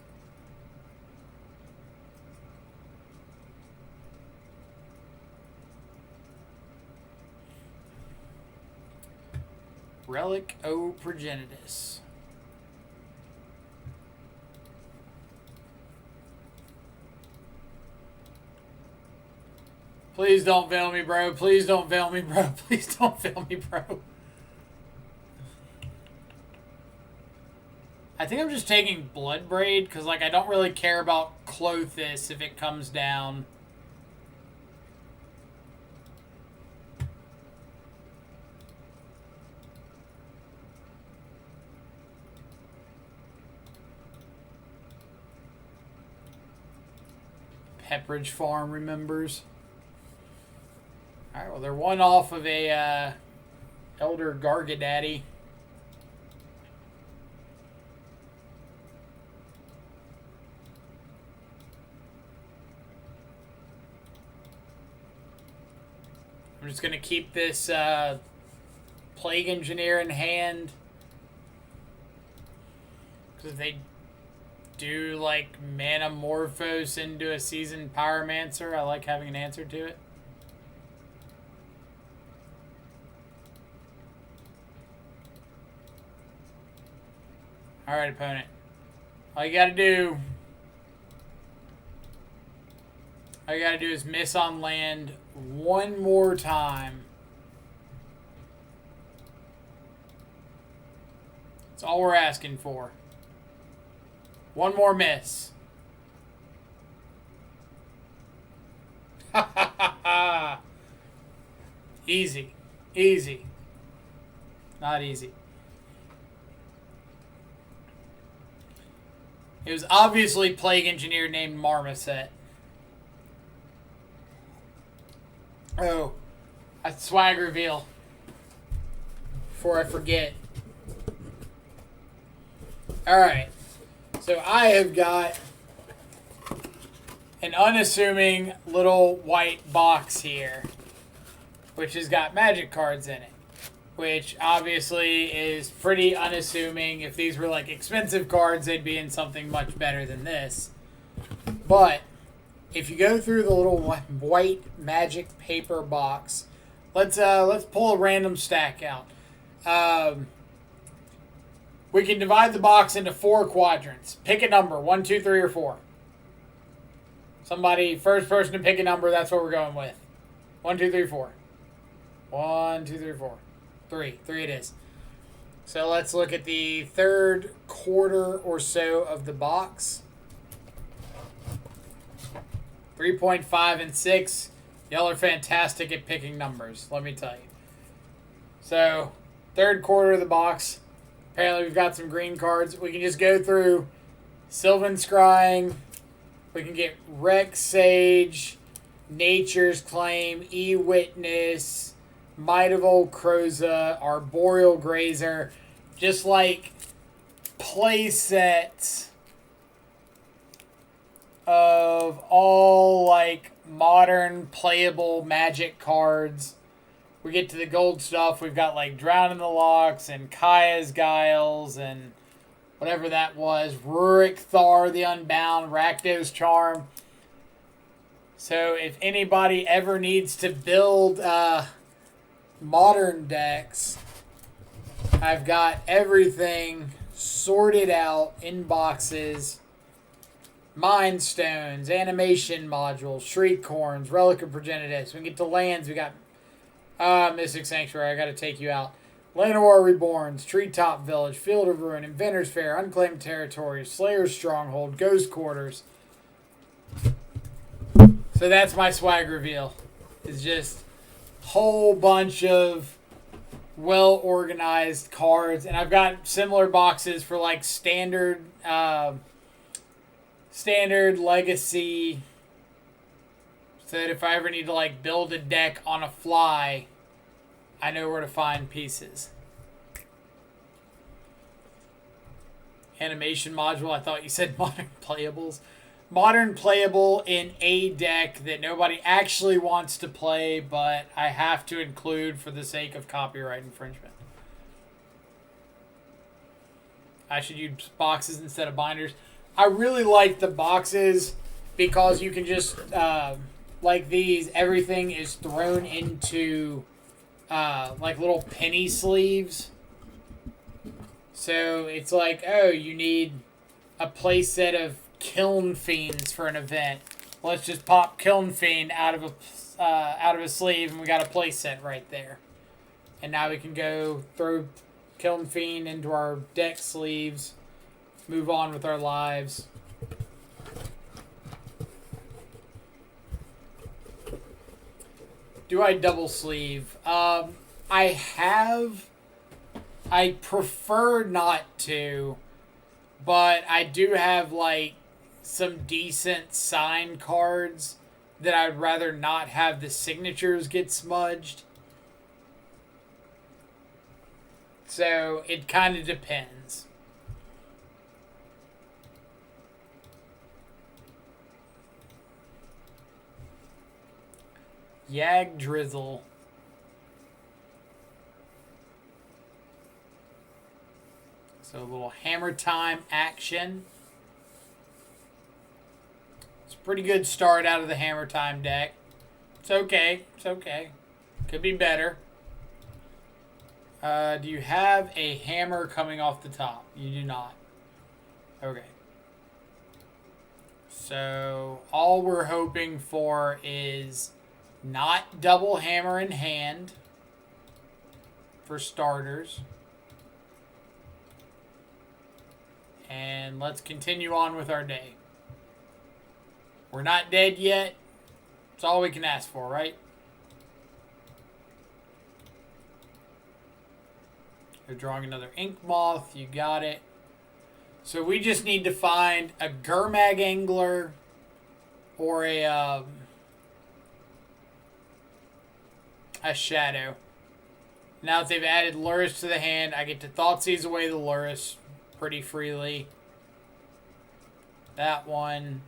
Relic O Progenitus. Please don't veil me, bro. Please don't veil me, bro. Please don't veil me, bro. I think I'm just taking Bloodbraid because, like, I don't really care about Clothis if it comes down. Pepperidge Farm remembers. Alright, well, they're one off of a Elder Gargadaddy. I'm just going to keep this Plague Engineer in hand. Because if they do like Manamorphose into a Seasoned Pyromancer? I like having an answer to it. Alright, opponent. All you gotta do is miss on land one more time. That's all we're asking for. One more miss. Easy. Easy. Not easy. It was obviously Plague Engineer named Marmoset. Oh, a swag reveal. Before I forget. Alright. So I have got an unassuming little white box here, which has got magic cards in it, which obviously is pretty unassuming. If these were like expensive cards, they'd be in something much better than this. But if you go through the little white magic paper box, let's pull a random stack out. We can divide the box into 4 quadrants. Pick a number, 1, 2, 3, or 4. Somebody, first person to pick a number, that's what we're going with. 1, 2, 3, 4. 1, 2, 3, 4. 3. 3 it is. So let's look at the third quarter or so of the box. 3.5 and 6. Y'all are fantastic at picking numbers, let me tell you. So, third quarter of the box. Apparently we've got some green cards. We can just go through Sylvan Scrying. We can get Rex Sage, Nature's Claim, E-Witness, Might of Old Croza, Arboreal Grazer. Just like play sets of all like modern playable Magic cards. We get to the gold stuff. We've got like Drown in the Locks and Kaya's Guiles and whatever that was. Rurik Thar the Unbound, Rakdos Charm. So if anybody ever needs to build modern decks, I've got everything sorted out in boxes. Mind Stones, Animation Modules, Shriek Horns, Relic of Progenitus. We get to lands. We got Mystic Sanctuary, I gotta take you out. Llanowar Reborns, Treetop Village, Field of Ruin, Inventor's Fair, Unclaimed Territory, Slayer's Stronghold, Ghost Quarters. So that's my swag reveal. It's just a whole bunch of well-organized cards. And I've got similar boxes for like standard legacy, so that if I ever need to like build a deck on a fly, I know where to find pieces. Animation module, I thought you said modern playables. Modern playable in a deck that nobody actually wants to play, but I have to include for the sake of copyright infringement. I should use boxes instead of binders. I really like the boxes because you can just... like these, everything is thrown into like little penny sleeves. So it's like, oh, you need a play set of Kiln Fiends for an event. Let's just pop Kiln Fiend out of a sleeve, and we got a play set right there. And now we can go throw Kiln Fiend into our deck sleeves, move on with our lives. Do I double sleeve? I prefer not to, but I do have like some decent signed cards that I'd rather not have the signatures get smudged. So it kind of depends. Yag Drizzle. So a little Hammer Time action. pretty good start out of the Hammer Time deck. It's okay. It's okay. Could be better. Do you have a hammer coming off the top? You do not. Okay. So all we're hoping for is not double hammer in hand for starters. And let's continue on with our day. We're not dead yet. That's all we can ask for, right? You're drawing another Ink Moth. You got it. So we just need to find a Gurmag Angler or a Shadow. Now that they've added Lurrus to the hand, I get to Thoughtseize away the Lurrus pretty freely. That one.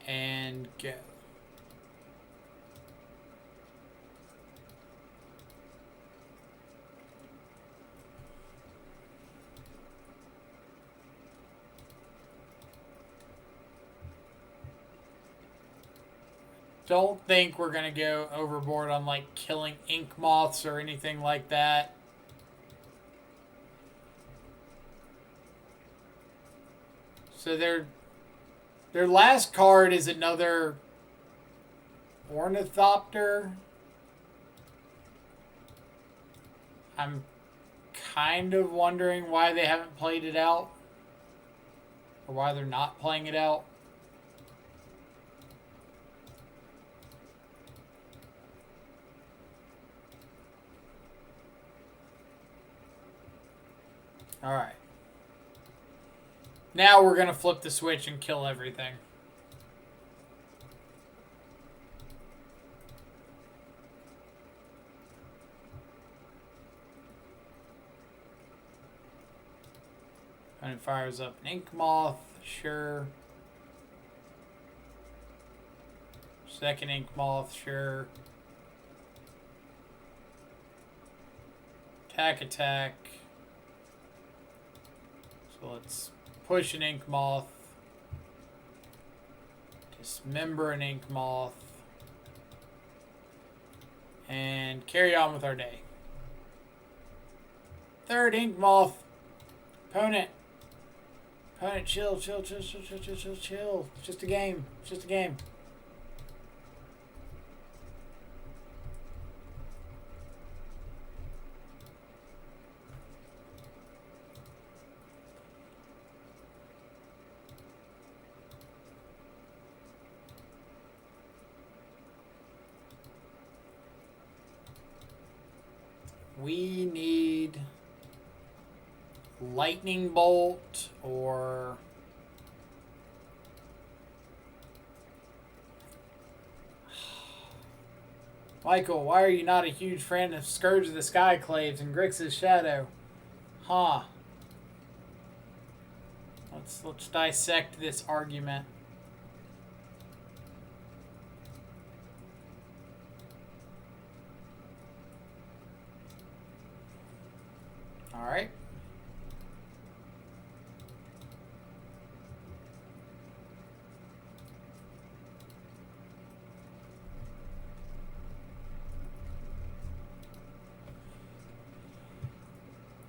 And go. Don't think we're going to go overboard on like killing ink moths or anything like that. So their last card is another Ornithopter. I'm kind of wondering why they haven't played it out. Or why they're not playing it out. Alright. Now we're going to flip the switch and kill everything. And it fires up an Ink Moth, sure. Second Ink Moth, sure. Attack. So let's push an Ink Moth. Dismember an Ink Moth. And carry on with our day. Third Ink Moth. Opponent, chill. It's just a game. It's just a game. We need Lightning Bolt or Michael, why are you not a huge fan of Scourge of the Skyclaves and Grixis Shadow? Huh. Let's dissect this argument. All right.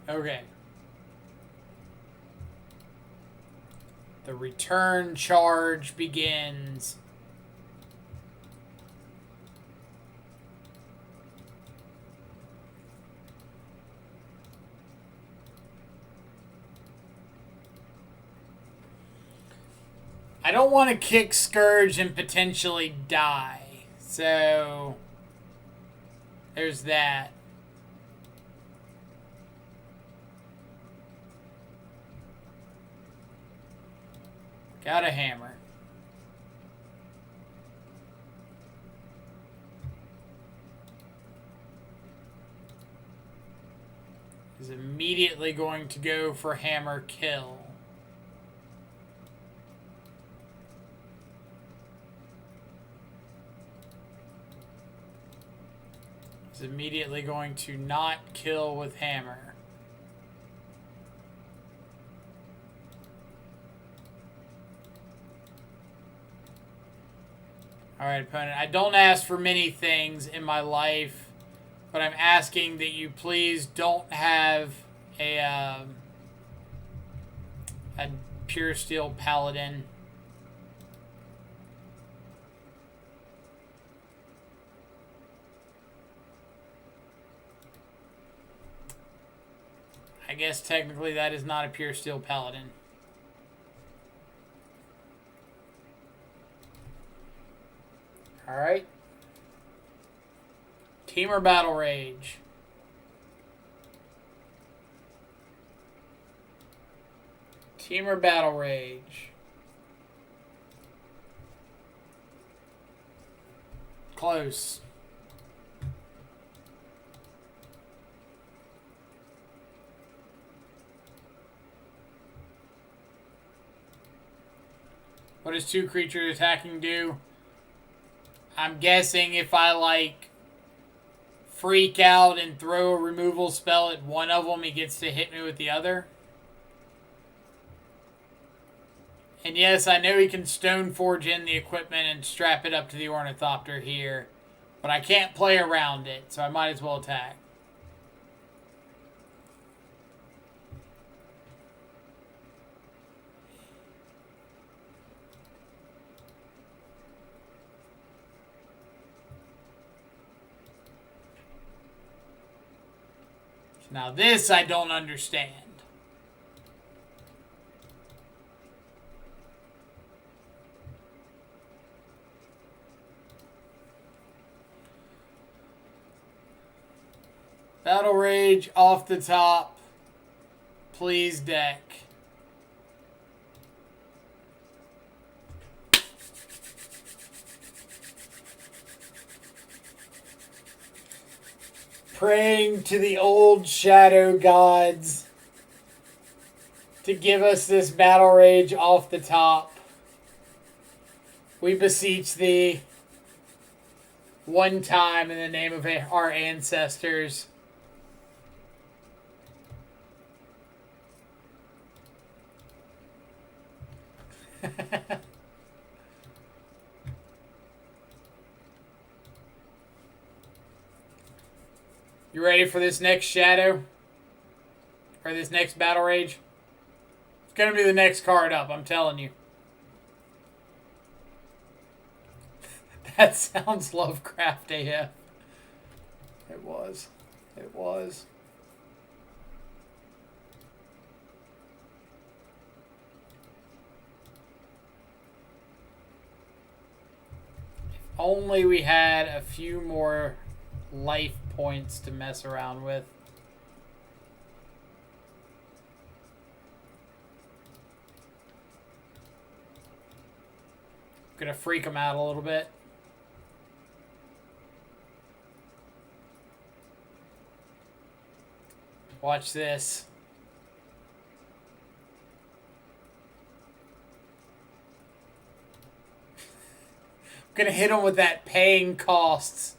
Okay. The return charge begins. I don't want to kick Scourge and potentially die. So there's that. Got a hammer. Is immediately going to go for hammer kill. Is immediately going to not kill with hammer. Alright, opponent. I don't ask for many things in my life, but I'm asking that you please don't have a pure steel paladin. I guess technically that is not a pure steel paladin. Alright. Teamer Battle Rage. Teamer Battle Rage. Close. What does 2 creatures attacking do? I'm guessing if I, like, freak out and throw a removal spell at one of them, he gets to hit me with the other. And yes, I know he can Stoneforge in the equipment and strap it up to the Ornithopter here. But I can't play around it, so I might as well attack. Now this I don't understand. Battle Rage off the top. Please deck. Praying to the old shadow gods to give us this Battle Rage off the top. We beseech thee one time in the name of our ancestors. You ready for this next shadow? Or this next Battle Rage? It's going to be the next card up, I'm telling you. That sounds Lovecraft AF. It was. It was. If only we had a few more life points to mess around with. Gonna freak them out a little bit. Watch this. I'm gonna hit them with that paying costs.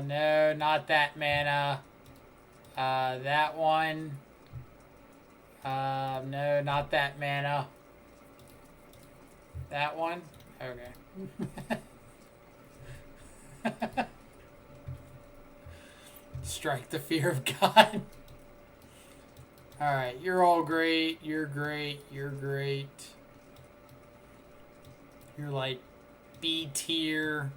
No, not that mana. That one. No, not that mana. That one? Okay. Strike the fear of God. Alright, you're all great. You're great. You're great. You're like B tier.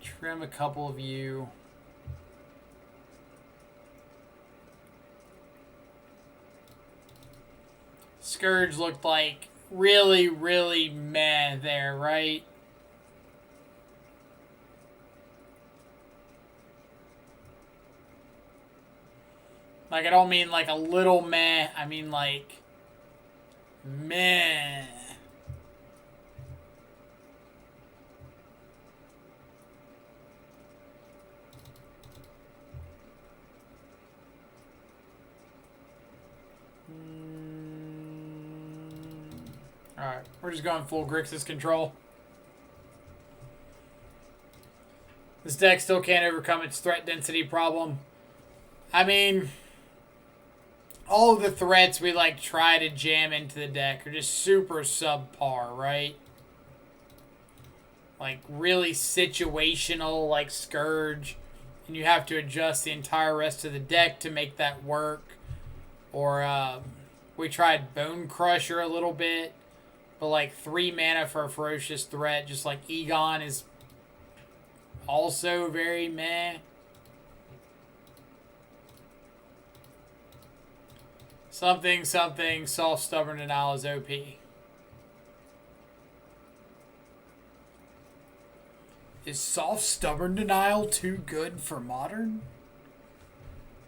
Trim a couple of you. Scourge looked like really, really meh there, right? Like, I don't mean like a little meh. I mean like meh. Alright, we're just going full Grixis control. This deck still can't overcome its threat density problem. I mean, all of the threats we like try to jam into the deck are just super subpar, right? Like really situational, like Scourge, and you have to adjust the entire rest of the deck to make that work. Or we tried Bone Crusher a little bit, but like 3 mana for a ferocious threat, just like Egon, is also very meh. Something, soft, stubborn denial is OP. Is soft, stubborn denial too good for modern?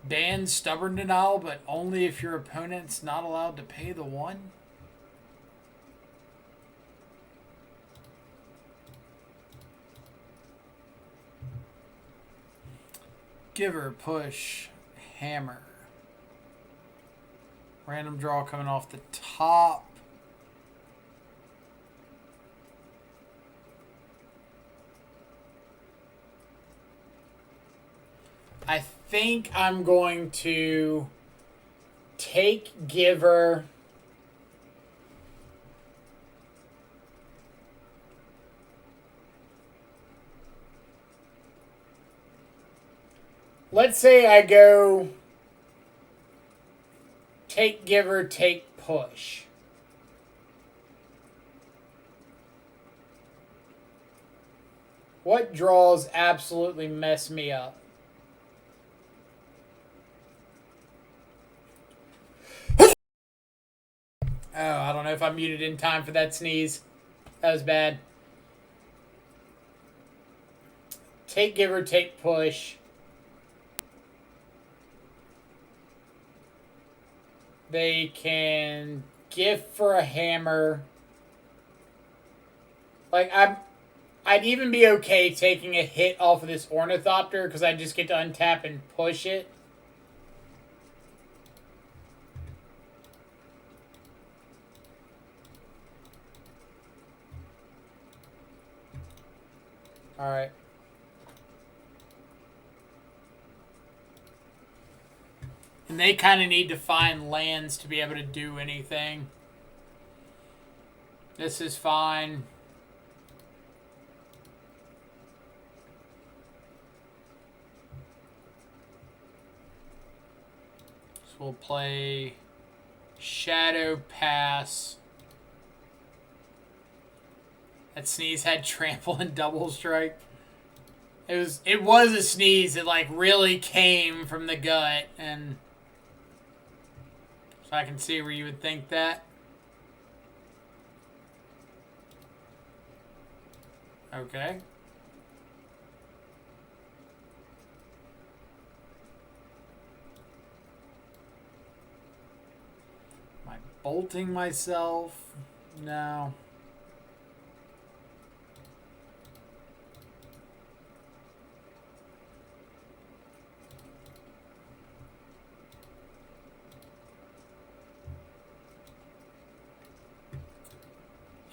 Ban stubborn denial, but only if your opponent's not allowed to pay the 1? Giver, push, hammer. Random draw coming off the top. I think I'm going to take Giver. Let's say I go take Giver, take push. What draws absolutely mess me up? Oh, I don't know if I muted in time for that sneeze. That was bad. Take Giver, take push. They can gift for a hammer. Like, I'd even be okay taking a hit off of this Ornithopter because I just get to untap and push it. Alright. And they kind of need to find lands to be able to do anything. This is fine. So we'll play Shadow Pass. That sneeze had trample and double strike. It was a sneeze that like really came from the gut, and so I can see where you would think that. Okay. Am I bolting myself? No.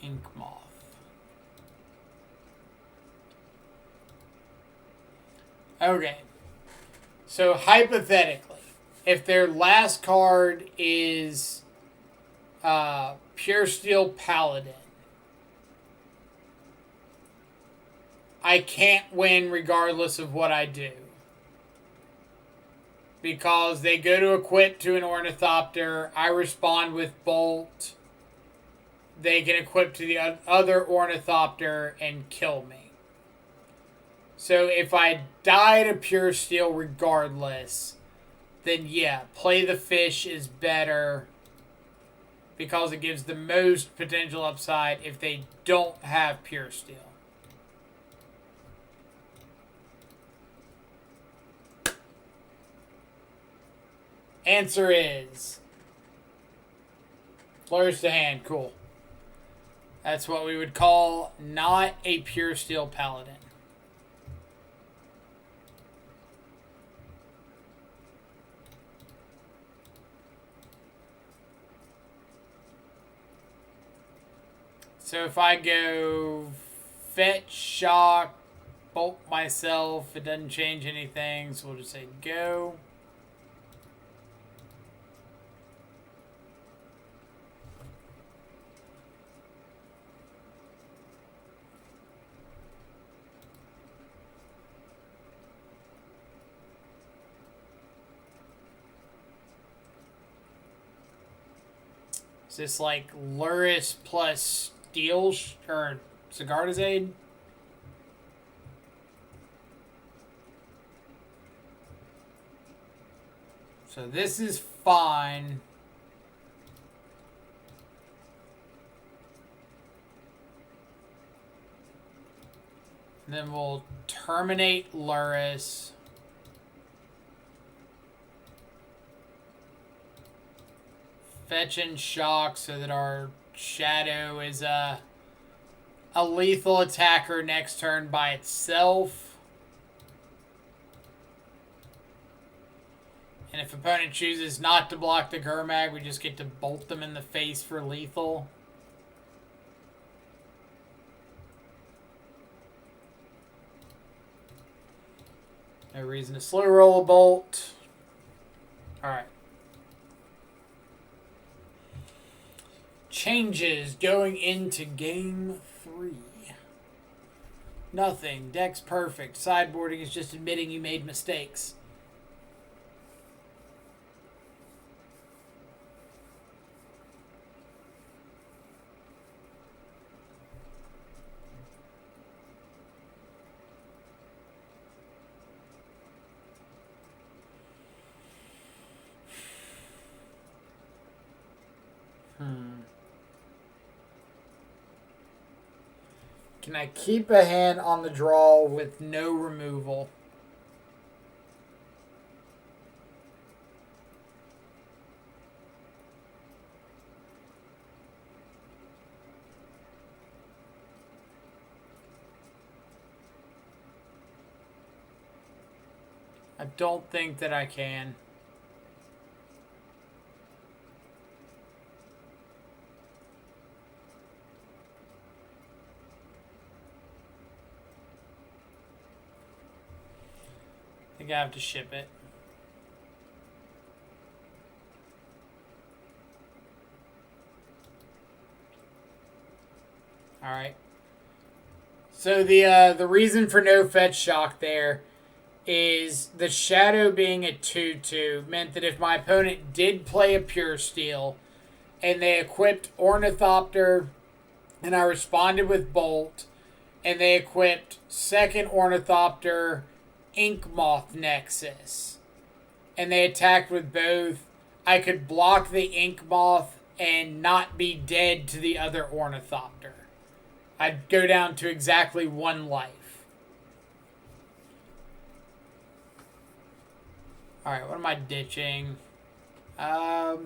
Ink Moth. Okay. So hypothetically, if their last card is Pure Steel Paladin, I can't win regardless of what I do. Because they go to equip to an Ornithopter, I respond with Bolt. They can equip to the other Ornithopter and kill me. So if I die to Pure Steel regardless, then yeah, Play the Fish is better because it gives the most potential upside if they don't have Pure Steel. Answer is Flourish the Hand. Cool. That's what we would call not a Pure Steel Paladin. So if I go Fetch, Shock, Bolt myself, it doesn't change anything, so we'll just say go. Is this like Luris plus Steel or Sigarda's Aid? So this is fine. And then we'll terminate Luris. Fetch and shock so that our Shadow is a lethal attacker next turn by itself. And if opponent chooses not to block the Gurmag, we just get to bolt them in the face for lethal. No reason to slow roll a bolt. Alright. Changes going into game 3. Nothing. Deck's perfect. Sideboarding is just admitting you made mistakes. Can I keep a hand on the draw with no removal? I don't think that I can. I think I have to ship it. All right. So the reason for no fetch shock there is the Shadow being a 2/2 meant that if my opponent did play a Pure Steel and they equipped Ornithopter and I responded with Bolt and they equipped second Ornithopter Ink Moth Nexus and they attacked with both, I could block the Ink Moth and not be dead to the other Ornithopter. I'd go down to exactly 1 life. Alright, what am I ditching? Guess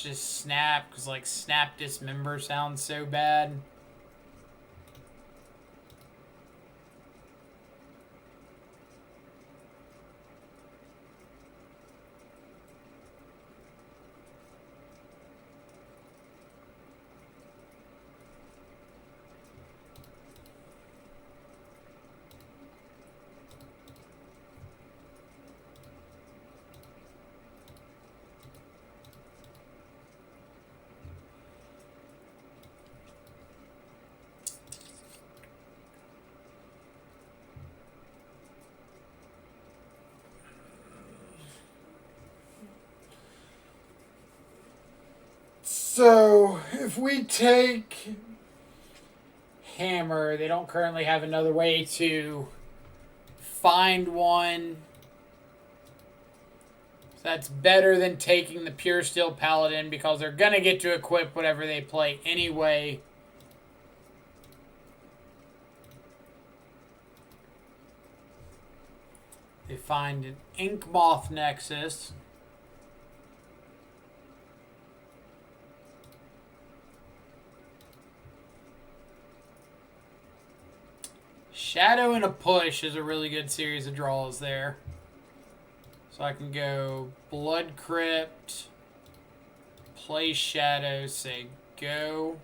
just Snap, because like Snap Dismember sounds so bad. So, if we take Hammer, they don't currently have another way to find one. So that's better than taking the Pure Steel Paladin because they're going to get to equip whatever they play anyway. They find an Ink Moth Nexus. Shadow and a Push is a really good series of draws there. So I can go Blood Crypt, play Shadow, say go.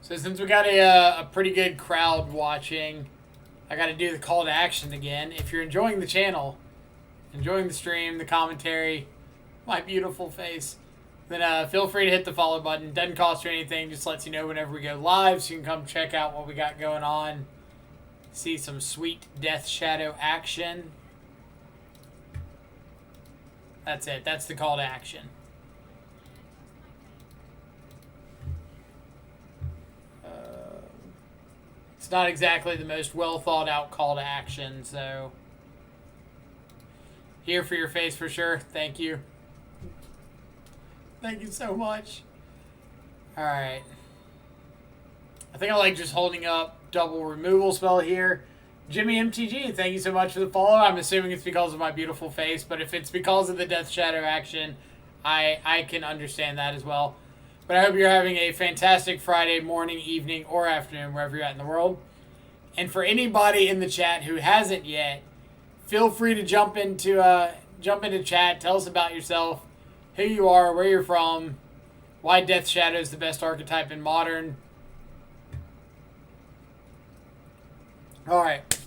So since we got a pretty good crowd watching, I got to do the call to action again. If you're enjoying the channel, enjoying the stream, the commentary, my beautiful face, then feel free to hit the follow button. Doesn't cost you anything. Just lets you know whenever we go live, so you can come check out what we got going on. See some sweet Death Shadow action. That's it. That's the call to action. It's not exactly the most well thought out call to action, so here for your face for sure. Thank you. Thank you so much. Alright. I think I like just holding up double removal spell here. Jimmy MTG, thank you so much for the follow. I'm assuming it's because of my beautiful face, but if it's because of the Death Shadow action, I can understand that as well. But I hope you're having a fantastic Friday morning, evening, or afternoon, wherever you're at in the world. And for anybody in the chat who hasn't yet, feel free to jump into chat. Tell us about yourself, who you are, where you're from, why Death Shadow is the best archetype in Modern. All right.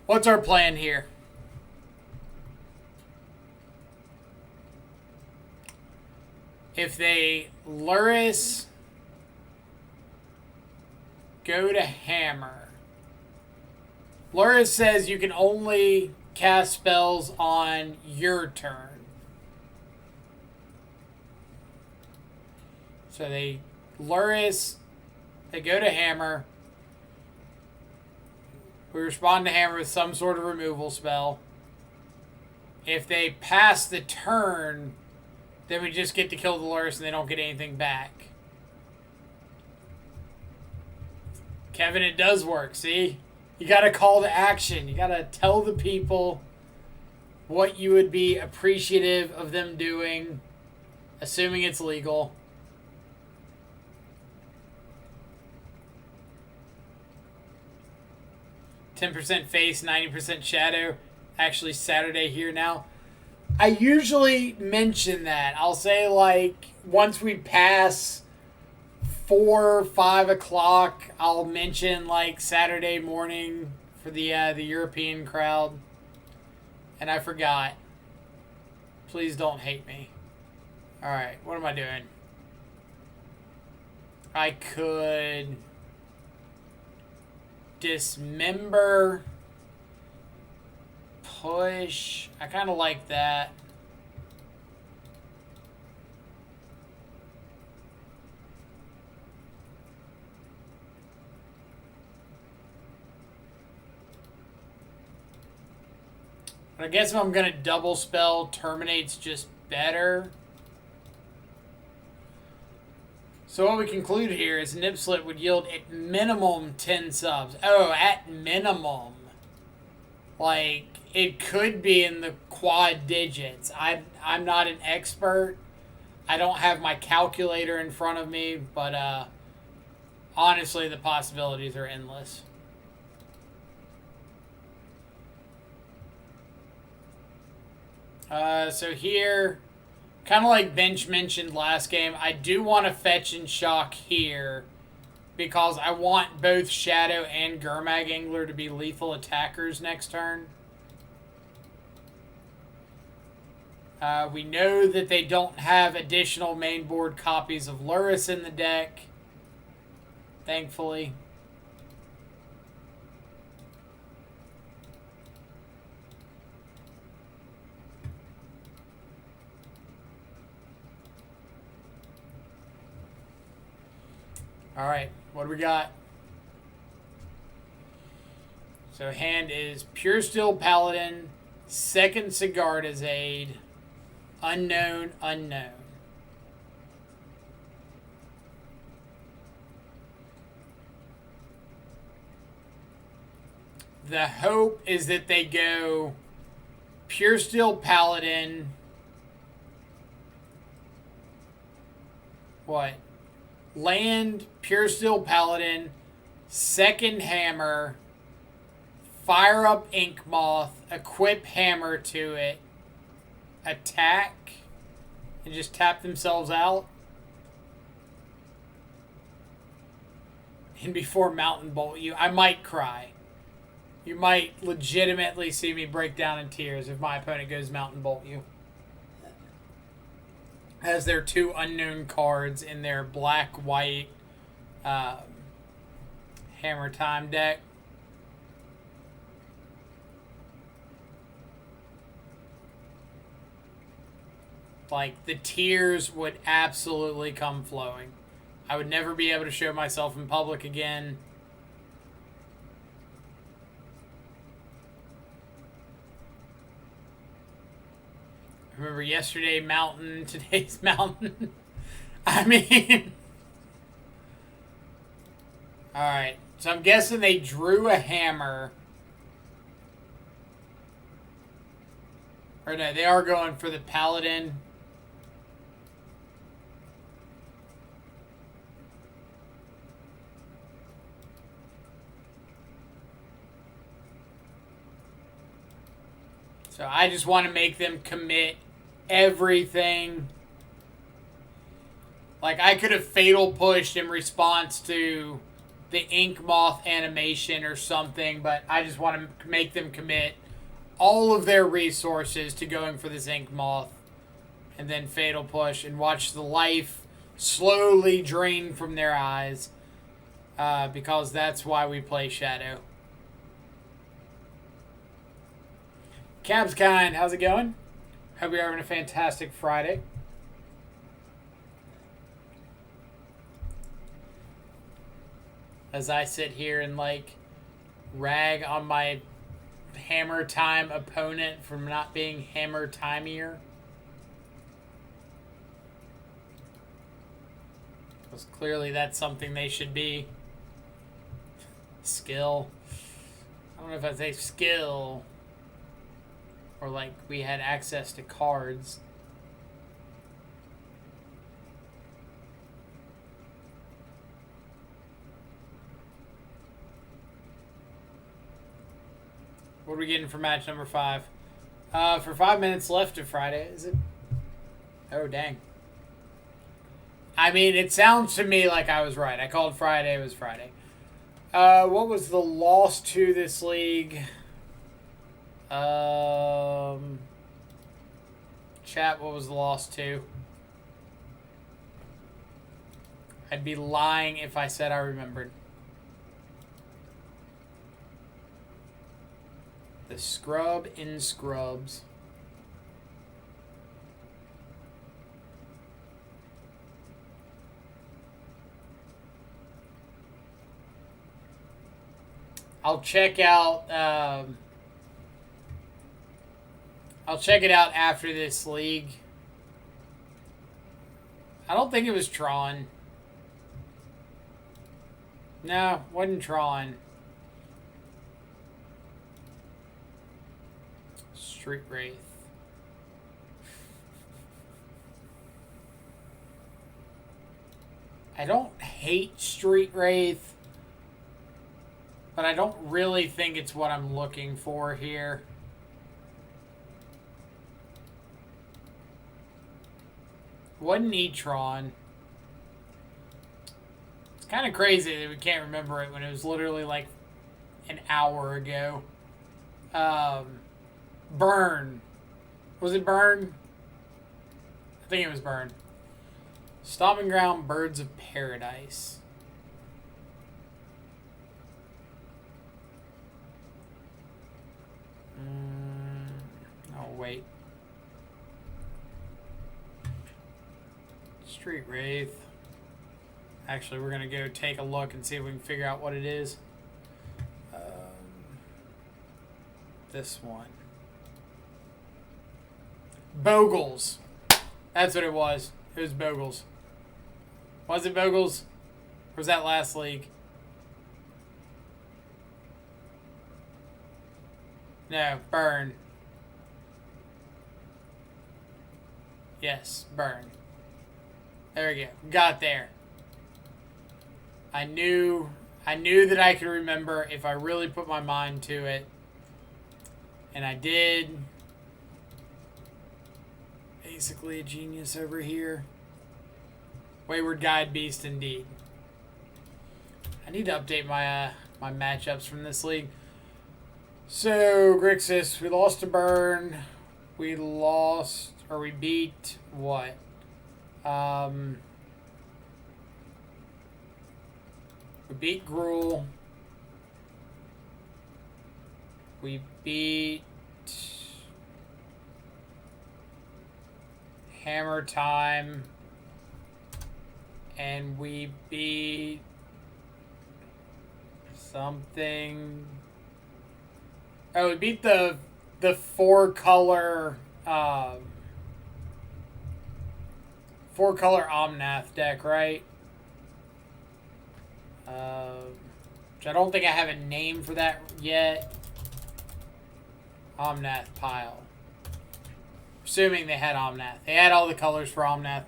What's our plan here? If they Luris, go to Hammer. Luris says you can only cast spells on your turn. So they Luris, they go to Hammer. We respond to Hammer with some sort of removal spell. If they pass the turn, then we just get to kill the Luris and they don't get anything back. Kevin, it does work, see? You gotta call to action. You gotta tell the people what you would be appreciative of them doing, assuming it's legal. %% face, 90% shadow. Actually, Saturday here now. I usually mention that. I'll say, like, once we pass 4 or 5 o'clock, I'll mention, like, Saturday morning for the European crowd. And I forgot. Please don't hate me. Alright, what am I doing? I could dismember, push. I kind of like that. But I guess if I'm going to double spell, Terminate's just better. So what we conclude here is Nip Slip would yield at minimum 10 subs. Oh, at minimum. Like, it could be in the quad digits. I'm not an expert. I don't have my calculator in front of me, but honestly, the possibilities are endless. So here, kind of like Bench mentioned last game, I do want to fetch and shock here because I want both Shadow and Gurmag Angler to be lethal attackers next turn. We know that they don't have additional main board copies of Luris in the deck, thankfully. All right, what do we got? So hand is Pure Steel Paladin, second Sigarda's Aid, unknown, unknown. The hope is that they go Pure Steel Paladin. What? Land, Pure Steel Paladin, second Hammer, fire up Ink Moth, equip Hammer to it, attack, and just tap themselves out. And before Mountain Bolt you, I might cry. You might legitimately see me break down in tears if my opponent goes Mountain Bolt you. Has their 2 unknown cards in their black-white Hammer Time deck. Like, the tears would absolutely come flowing. I would never be able to show myself in public again. Remember yesterday, mountain, today's mountain. I mean... Alright, so I'm guessing they drew a hammer. Or no, they are going for the paladin. So I just want to make them commit everything. Like, I could have fatal pushed in response to the Ink Moth animation or something, but I just want to make them commit all of their resources to going for this Ink Moth and then fatal push and watch the life slowly drain from their eyes, because that's why we play Shadow. Cab's Kind, how's it going? Hope you're having a fantastic Friday. As I sit here and, like, rag on my Hammer Time opponent for not being Hammer Timier. Because clearly that's something they should be. Skill. I don't know if I'd say skill. Or, like, we had access to cards. What are we getting for match number 5? For 5 minutes left of Friday, is it? Oh, dang. I mean, it sounds to me like I was right. I called Friday, it was Friday. What was the loss to this league? Chat, what was the loss to? I'd be lying if I said I remembered. The Scrub in Scrubs. I'll check out, I'll check it out after this league. I don't think it was Tron. No, wasn't Tron. Street Wraith. I don't hate Street Wraith, but I don't really think it's what I'm looking for here. Wasn't E-Tron. It's kind of crazy that we can't remember it when it was literally like an hour ago. Burn. Was it Burn? I think it was Burn. Stomping Ground, Birds of Paradise. Oh, wait. Street Wraith. Actually, we're going to go take a look and see if we can figure out what it is. This one. Bogles. That's what it was. It was Bogles. Was it Bogles? Or was that last league? No, Burn. Yes, Burn. There we go. Got there. I knew that I could remember if I really put my mind to it. And I did. Basically a genius over here. Wayward Guide Beast indeed. I need to update my my matchups from this league. So, Grixis, we lost to Burn. We lost, or we beat what? We beat Gruul. We beat Hammer Time. And we beat something. Oh, we beat the 4-color 4-color Omnath deck, right? Which I don't think I have a name for that yet. Omnath pile. Assuming they had Omnath. They had all the colors for Omnath.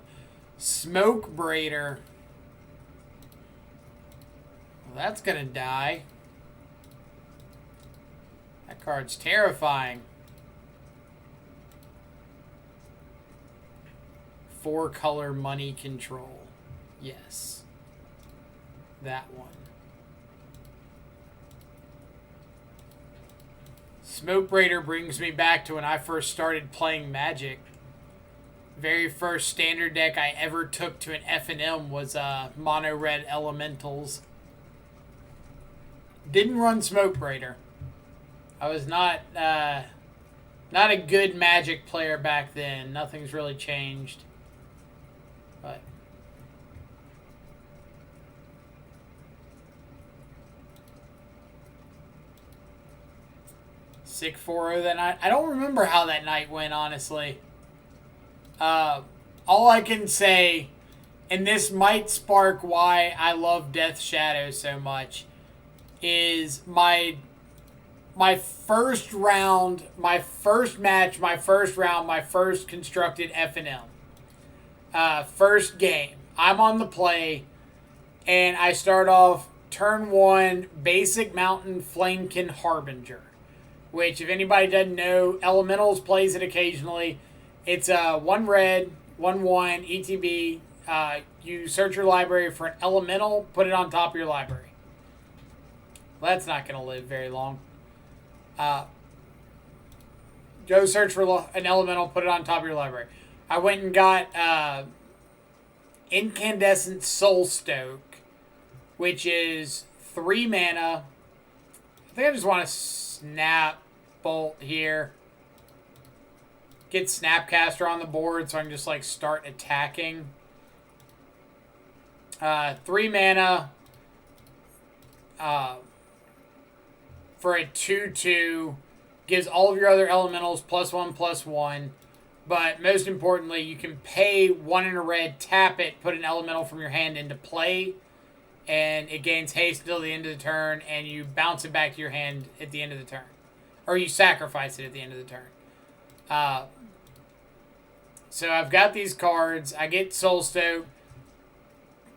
Smoke Braider. Well, that's gonna die. That card's terrifying. 4-color money control. Yes. That one. Smoke Braider brings me back to when I first started playing Magic. Very first standard deck I ever took to an F&M was Mono Red Elementals. Didn't run Smoke Braider. I was not a good Magic player back then. Nothing's really changed. But sick 4-0 that night. I don't remember how that night went, honestly. All I can say, and this might spark why I love Death Shadow so much, is my first round, my first match, my first round, my first constructed F&M. First game. I'm on the play, and I start off turn 1, Basic Mountain Flamekin Harbinger, which, if anybody doesn't know, Elementals plays it occasionally. It's 1 red, 1/1, ETB. You search your library for an elemental, put it on top of your library. Well, that's not going to live very long. Go search for an elemental, put it on top of your library. I went and got Incandescent Soulstoke, which is 3 mana. I think I just want to snap Bolt here. Get Snapcaster on the board so I can just like start attacking. 3 mana for a 2/2. Gives all of your other elementals +1/+1. But most importantly, you can pay 1 in a red, tap it, put an elemental from your hand into play, and it gains haste until the end of the turn, and you bounce it back to your hand at the end of the turn. Or you sacrifice it at the end of the turn. So I've got these cards. I get Soulstoke.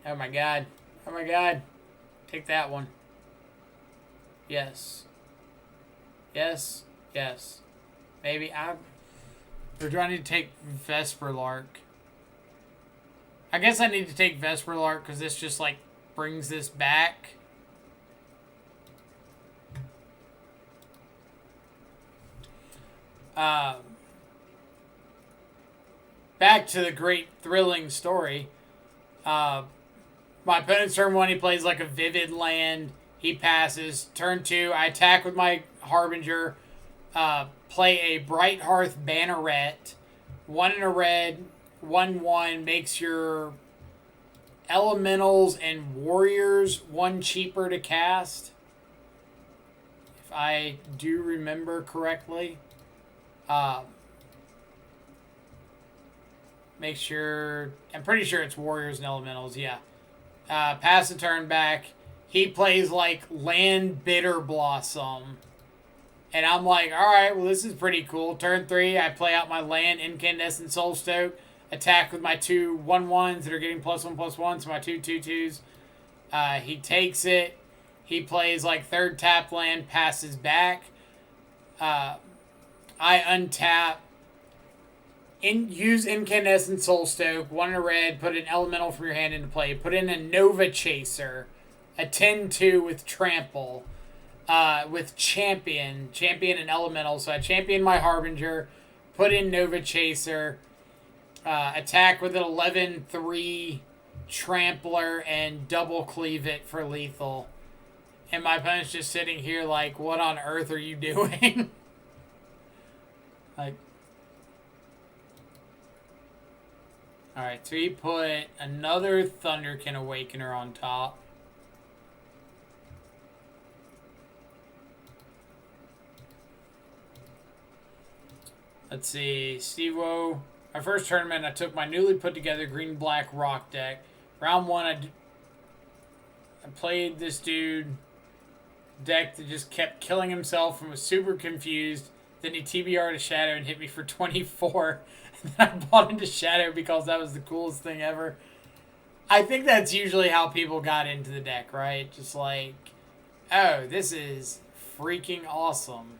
Oh my god. Oh my god. Take that one. Yes. Yes. Yes. Maybe I'm... Or do I need to take Vesperlark? I guess I need to take Vesperlark because this just like brings this back. Back to the great thrilling story. My opponent's turn 1, he plays like a Vivid Land. He passes. Turn 2, I attack with my Harbinger. Play a Bright Hearth Banneret. 1 in a red. 1/1 makes your Elementals and Warriors 1 cheaper to cast. If I do remember correctly. Make sure... I'm pretty sure it's Warriors and Elementals, yeah. Pass the turn back. He plays like Land Bitter Blossom. And I'm like, alright, well this is pretty cool. Turn 3, I play out my land, Incandescent Soulstoke. Attack with my 2 1/1s that are getting +1/+1, so my 2 2/2s. He takes it. He plays like 3rd tap land, passes back. I untap. Use Incandescent Soulstoke, 1 in a red, put an elemental from your hand into play. Put in a Nova Chaser, a 10/2 with Trample, with Champion and Elemental. So I champion my Harbinger, put in Nova Chaser, attack with an 11/3 Trampler, and double cleave it for lethal. And my opponent's just sitting here like, what on earth are you doing? Like, alright, so he put another Thunderkin Awakener on top. Let's see, Steve-O. My first tournament, I took my newly put together green-black rock deck. Round one, I played this dude deck that just kept killing himself and was super confused. Then he TBR'd a Shadow and hit me for 24. And then I bought into Shadow because that was the coolest thing ever. I think that's usually how people got into the deck, right? Just like, oh, this is freaking awesome.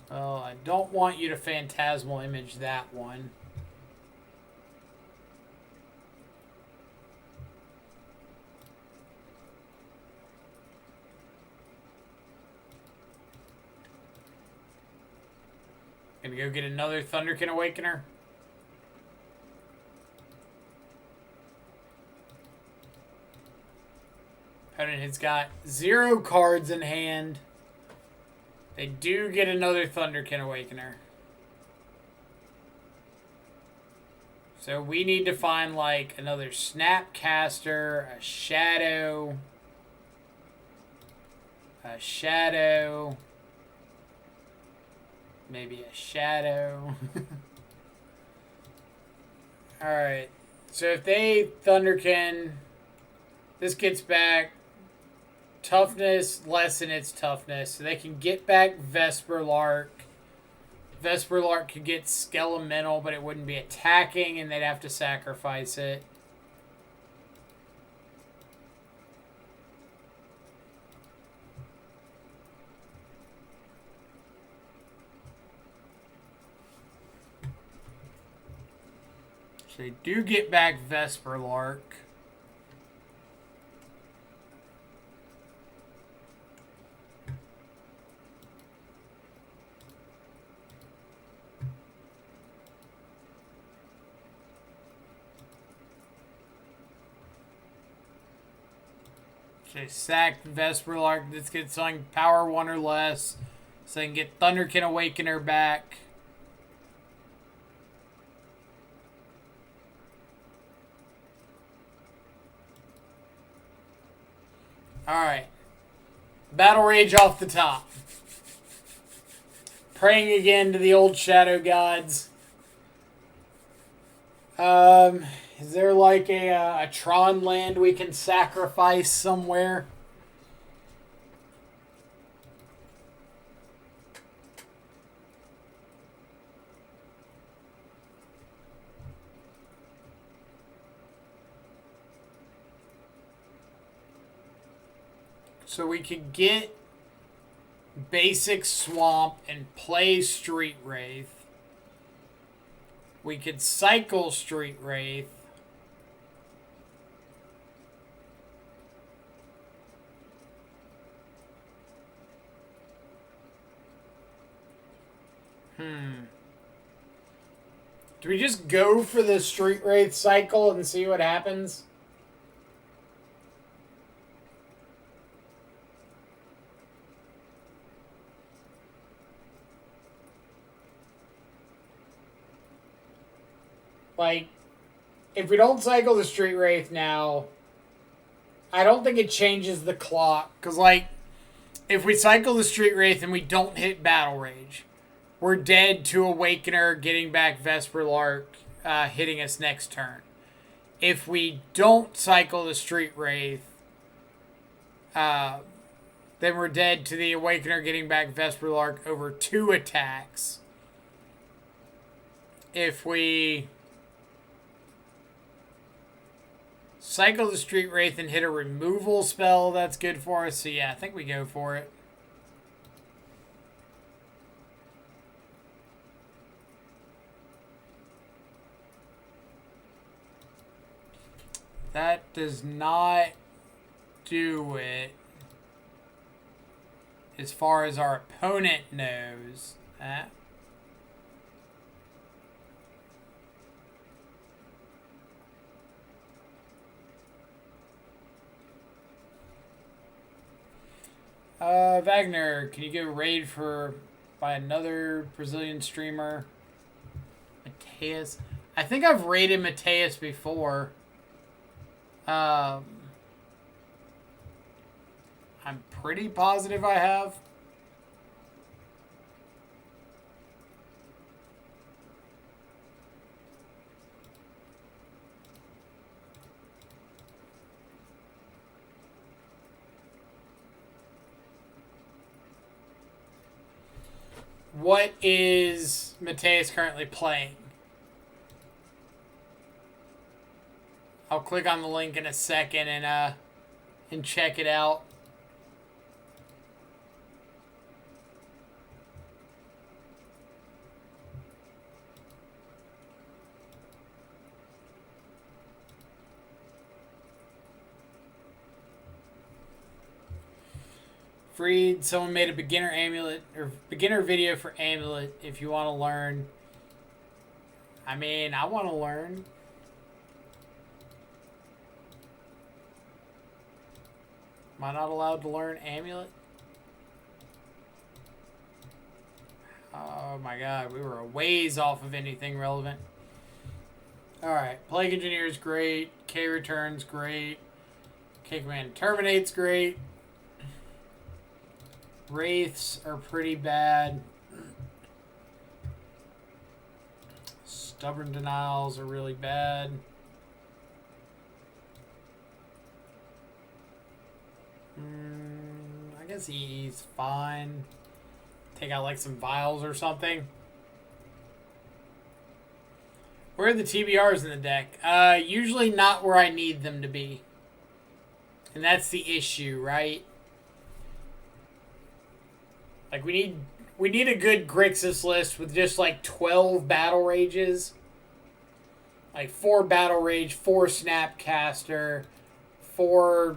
Well, I don't want you to Phantasmal Image that one. Gonna go get another Thunderkin Awakener. Opponent has got 0 cards in hand. They do get another Thunderkin Awakener. So we need to find like another Snapcaster, a Shadow, maybe a Shadow. Alright, so if they Thunderkin, this gets back toughness, lessen its toughness. So they can get back Vesperlark. Vesperlark could get Skelemental, but it wouldn't be attacking, and they'd have to sacrifice it. So they do get back Vesperlark. Okay, sack Vesperlark. This gets something power 1 or less. So they can get Thunderkin Awakener back. Alright. Battle Rage off the top. Praying again to the old Shadow Gods. Is there like a Tron land we can sacrifice somewhere? So we could get basic Swamp and play Street Wraith. We could cycle Street Wraith. Do we just go for the Street Wraith cycle and see what happens? Like, if we don't cycle the Street Wraith now, I don't think it changes the clock. Because, like, if we cycle the Street Wraith and we don't hit Battle Rage, we're dead to Awakener, getting back Vesperlark, hitting us next turn. If we don't cycle the Street Wraith, then we're dead to the Awakener, getting back Vesperlark over 2 attacks. If we cycle the Street Wraith and hit a removal spell, that's good for us. So yeah, I think we go for it. That does not do it as far as our opponent knows. Wagner, can you give a raid by another Brazilian streamer? Mateus. I think I've raided Mateus before. I'm pretty positive I have. What is Mateus currently playing? I'll click on the link in a second and check it out. Freed, someone made a beginner amulet or beginner video for amulet if you want to learn. I mean, I want to learn. Am I not allowed to learn amulet? Oh my god, we were a ways off of anything relevant. Alright, Plague Engineer's great. K Return's great. K Command Terminate's great. Wraiths are pretty bad. Stubborn Denials are really bad. I guess he's fine. Take out like some vials or something. Where are the TBRs in the deck? Usually not where I need them to be. And that's the issue, right? Like we need a good Grixis list with just like 12 Battle Rages. Like 4 Battle Rage, 4 Snapcaster, 4,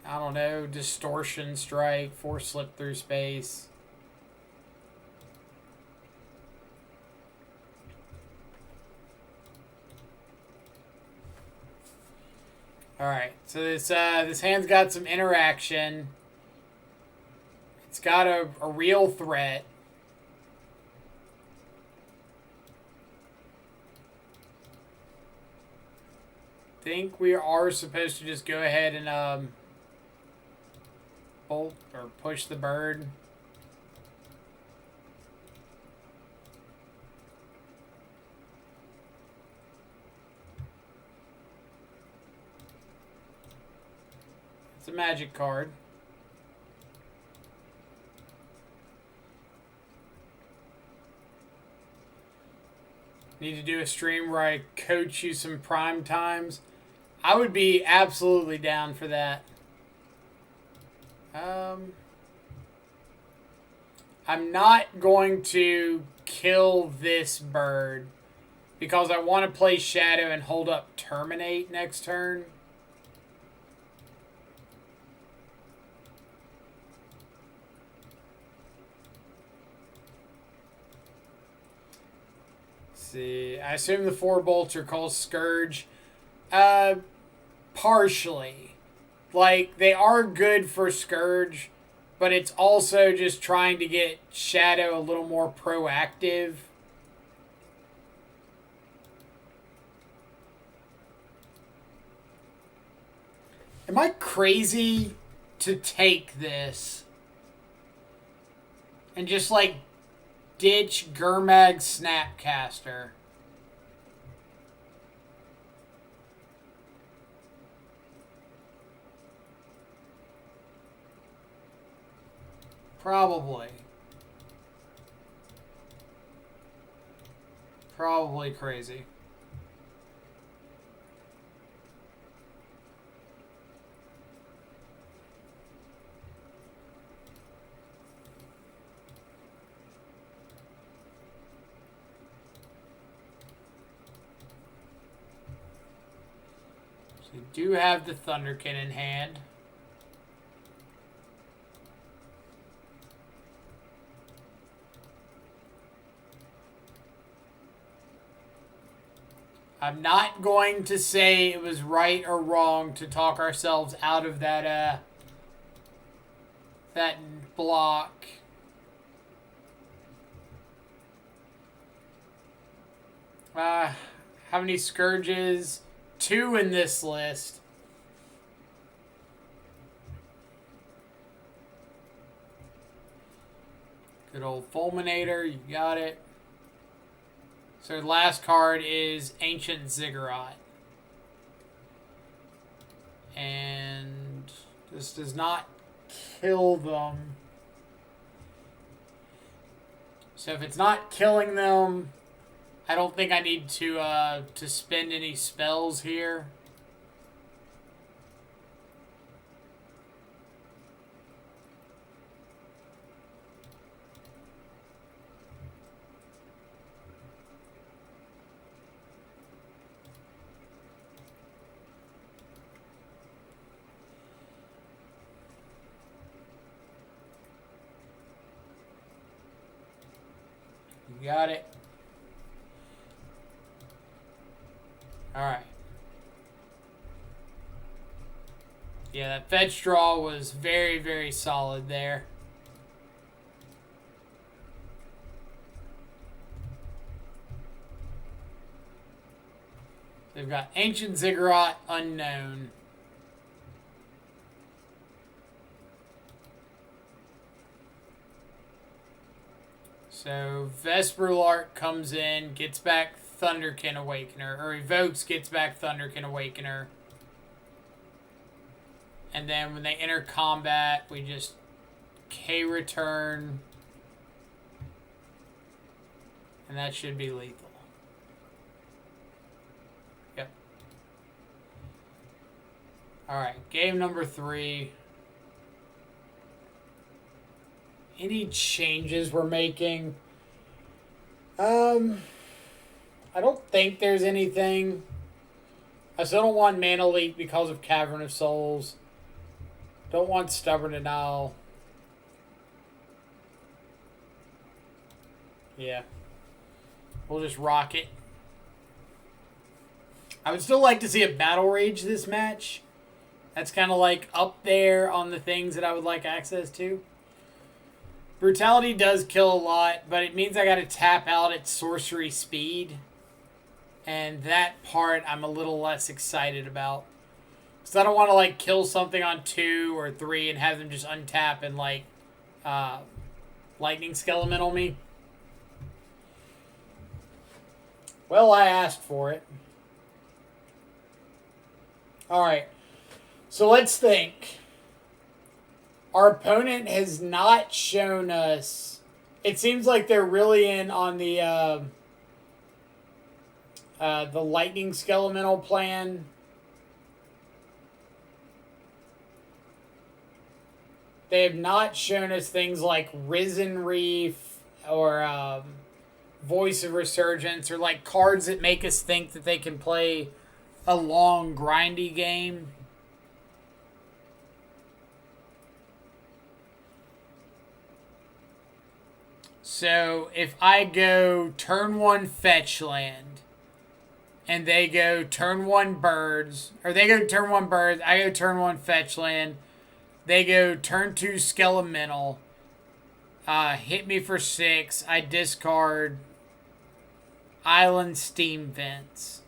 I don't know, Distortion Strike, 4 Slip Through Space. Alright, so this hand's got some interaction. It's got a real threat. I think we are supposed to just go ahead and bolt or push the bird. It's a magic card. Need to do a stream where I coach you some prime times. I would be absolutely down for that. I'm not going to kill this bird because I want to play Shadow and hold up Terminate next turn. See, I assume the 4 bolts are called Scourge. Partially. Like, they are good for Scourge, but it's also just trying to get Shadow a little more proactive. Am I crazy to take this and just, like, ditch Gurmag Snapcaster? Probably. Probably crazy. So you do have the Thunderkin in hand. I'm not going to say it was right or wrong to talk ourselves out of that that block. How many Scourges? 2 in this list. Good old Fulminator, you got it. So last card is Ancient Ziggurat. And this does not kill them. So if it's not killing them, I don't think I need to spend any spells here. You got it. All right. Yeah, that fetch draw was very, very solid there. They've got Ancient Ziggurat, Unknown. So Vesperlark comes in, gets back Thunderkin Awakener, or evokes, gets back Thunderkin Awakener. And then when they enter combat, we just K-return. And that should be lethal. Yep. Alright, game number 3. Any changes we're making? I don't think there's anything. I still don't want Mana Leak because of Cavern of Souls. Don't want Stubborn Denial. Yeah. We'll just rock it. I would still like to see a Battle Rage this match. That's kind of like up there on the things that I would like access to. Brutality does kill a lot, but it means I got to tap out at sorcery speed. And that part I'm a little less excited about. So I don't want to like kill something on 2 or 3 and have them just untap and like lightning skeletal me. Well, I asked for it. Alright. So let's think. Our opponent has not shown us. It seems like they're really in on the lightning skeletal plan. They have not shown us things like Risen Reef or Voice of Resurgence, or like cards that make us think that they can play a long, grindy game. So if I go turn 1 fetch land, and they go turn 1 birds, or they go turn 1 birds, I go turn 1 fetch land, they go turn 2 skeletal, hit me for 6, I discard Island Steam Vents.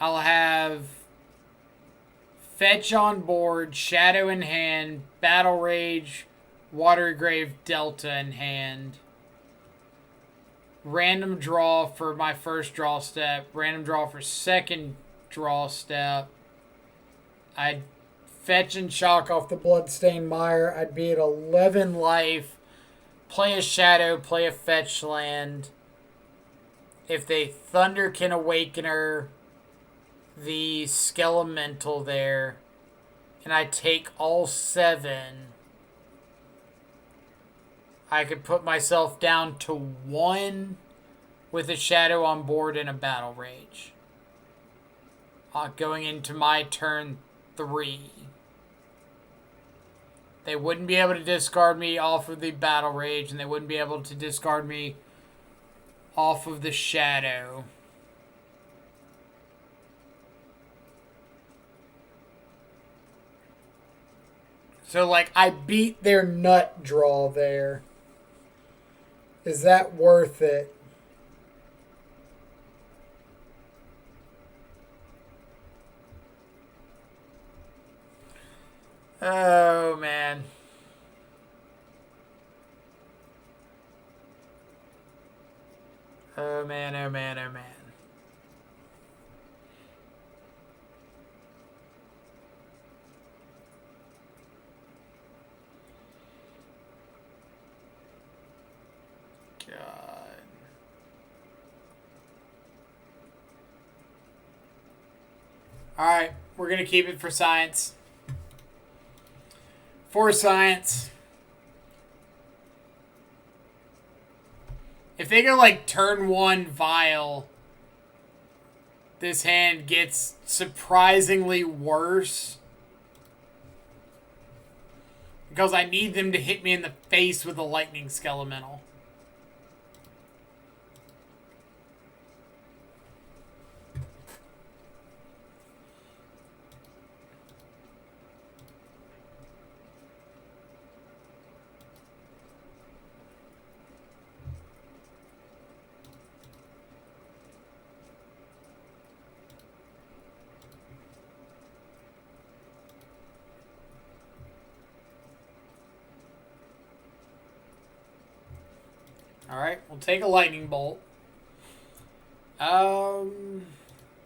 I'll have fetch on board, Shadow in hand, Battle Rage, Watery Grave Delta in hand. Random draw for my first draw step. Random draw for second draw step. I'd fetch and shock off the Bloodstained Mire. I'd be at 11 life. Play a Shadow, play a fetch land. If they Thunderkin Awakener the Skelemental there, and I take all 7, I could put myself down to 1 with a Shadow on board and a Battle Rage. Going into my turn 3. They wouldn't be able to discard me off of the Battle Rage, and they wouldn't be able to discard me off of the Shadow. So, like, I beat their nut draw there. Is that worth it? Oh, man. Oh, man, oh, man, oh, man. God. Alright, we're going to keep it for science. For science. If they go like turn 1 Vial, this hand gets surprisingly worse. Because I need them to hit me in the face with a Lightning Skelemental. Alright, we'll take a Lightning Bolt.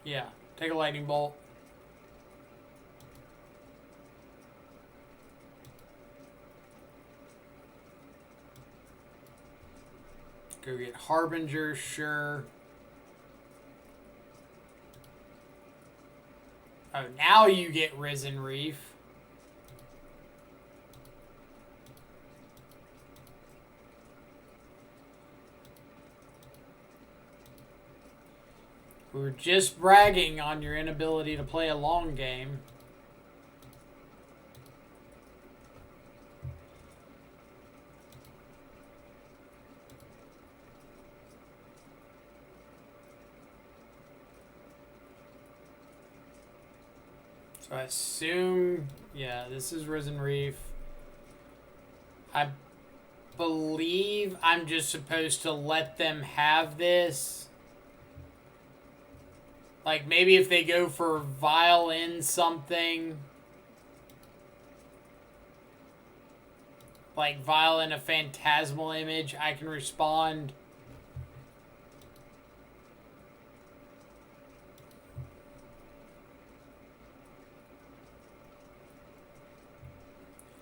Yeah, take a Lightning Bolt. Go get Harbinger, sure. Oh, now you get Risen Reef. We were just bragging on your inability to play a long game. So I assume, yeah, this is Risen Reef. I believe I'm just supposed to let them have this. Like, maybe if they go for Vial in something. Like, Vial in a Phantasmal Image, I can respond.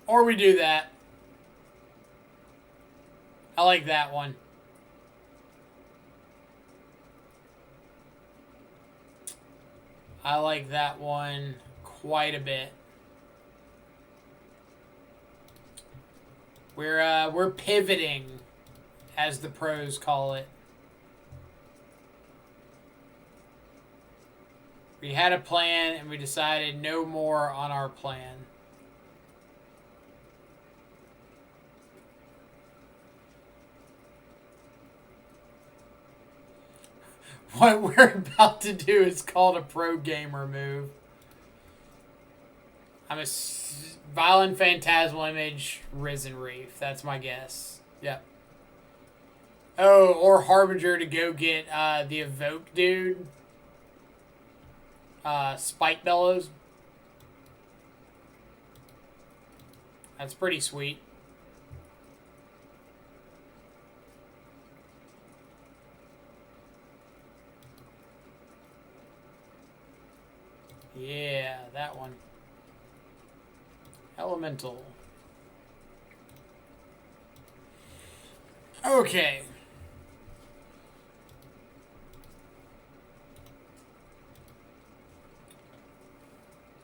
Or we do that. I like that one. I like that one quite a bit. We're pivoting, as the pros call it. We had a plan and we decided no more on our plan. What we're about to do is called a pro gamer move. I'm a Violent Phantasmal Image, Risen Reef. That's my guess. Yep. Oh, or Harbinger to go get the Evoke dude. Spike Bellows. That's pretty sweet. Yeah, that one. Elemental. Okay.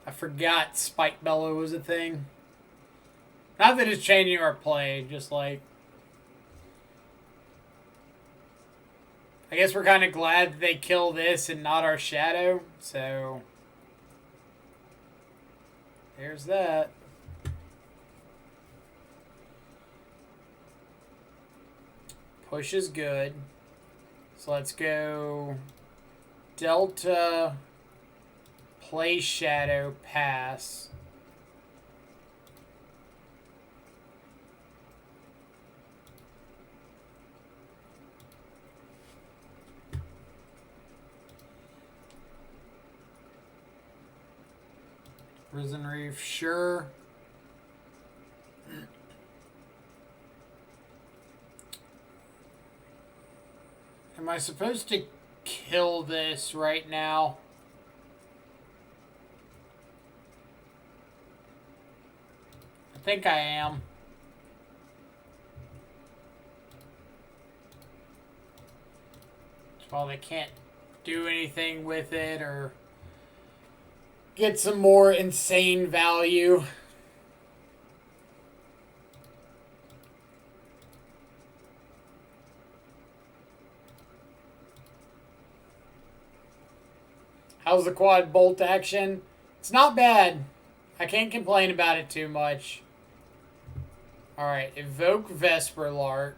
I forgot Spike Bellow was a thing. Not that it's changing our play, just like... I guess we're kind of glad that they kill this and not our shadow, so... There's that. Push is good. So let's go Delta, play Shadow, pass. Risen Reef, sure. Am I supposed to kill this right now? I think I am. Well, they can't do anything with it or get some more insane value. How's the quad bolt action? It's not bad. I can't complain about it too much. Alright, evoke Vesper Lark.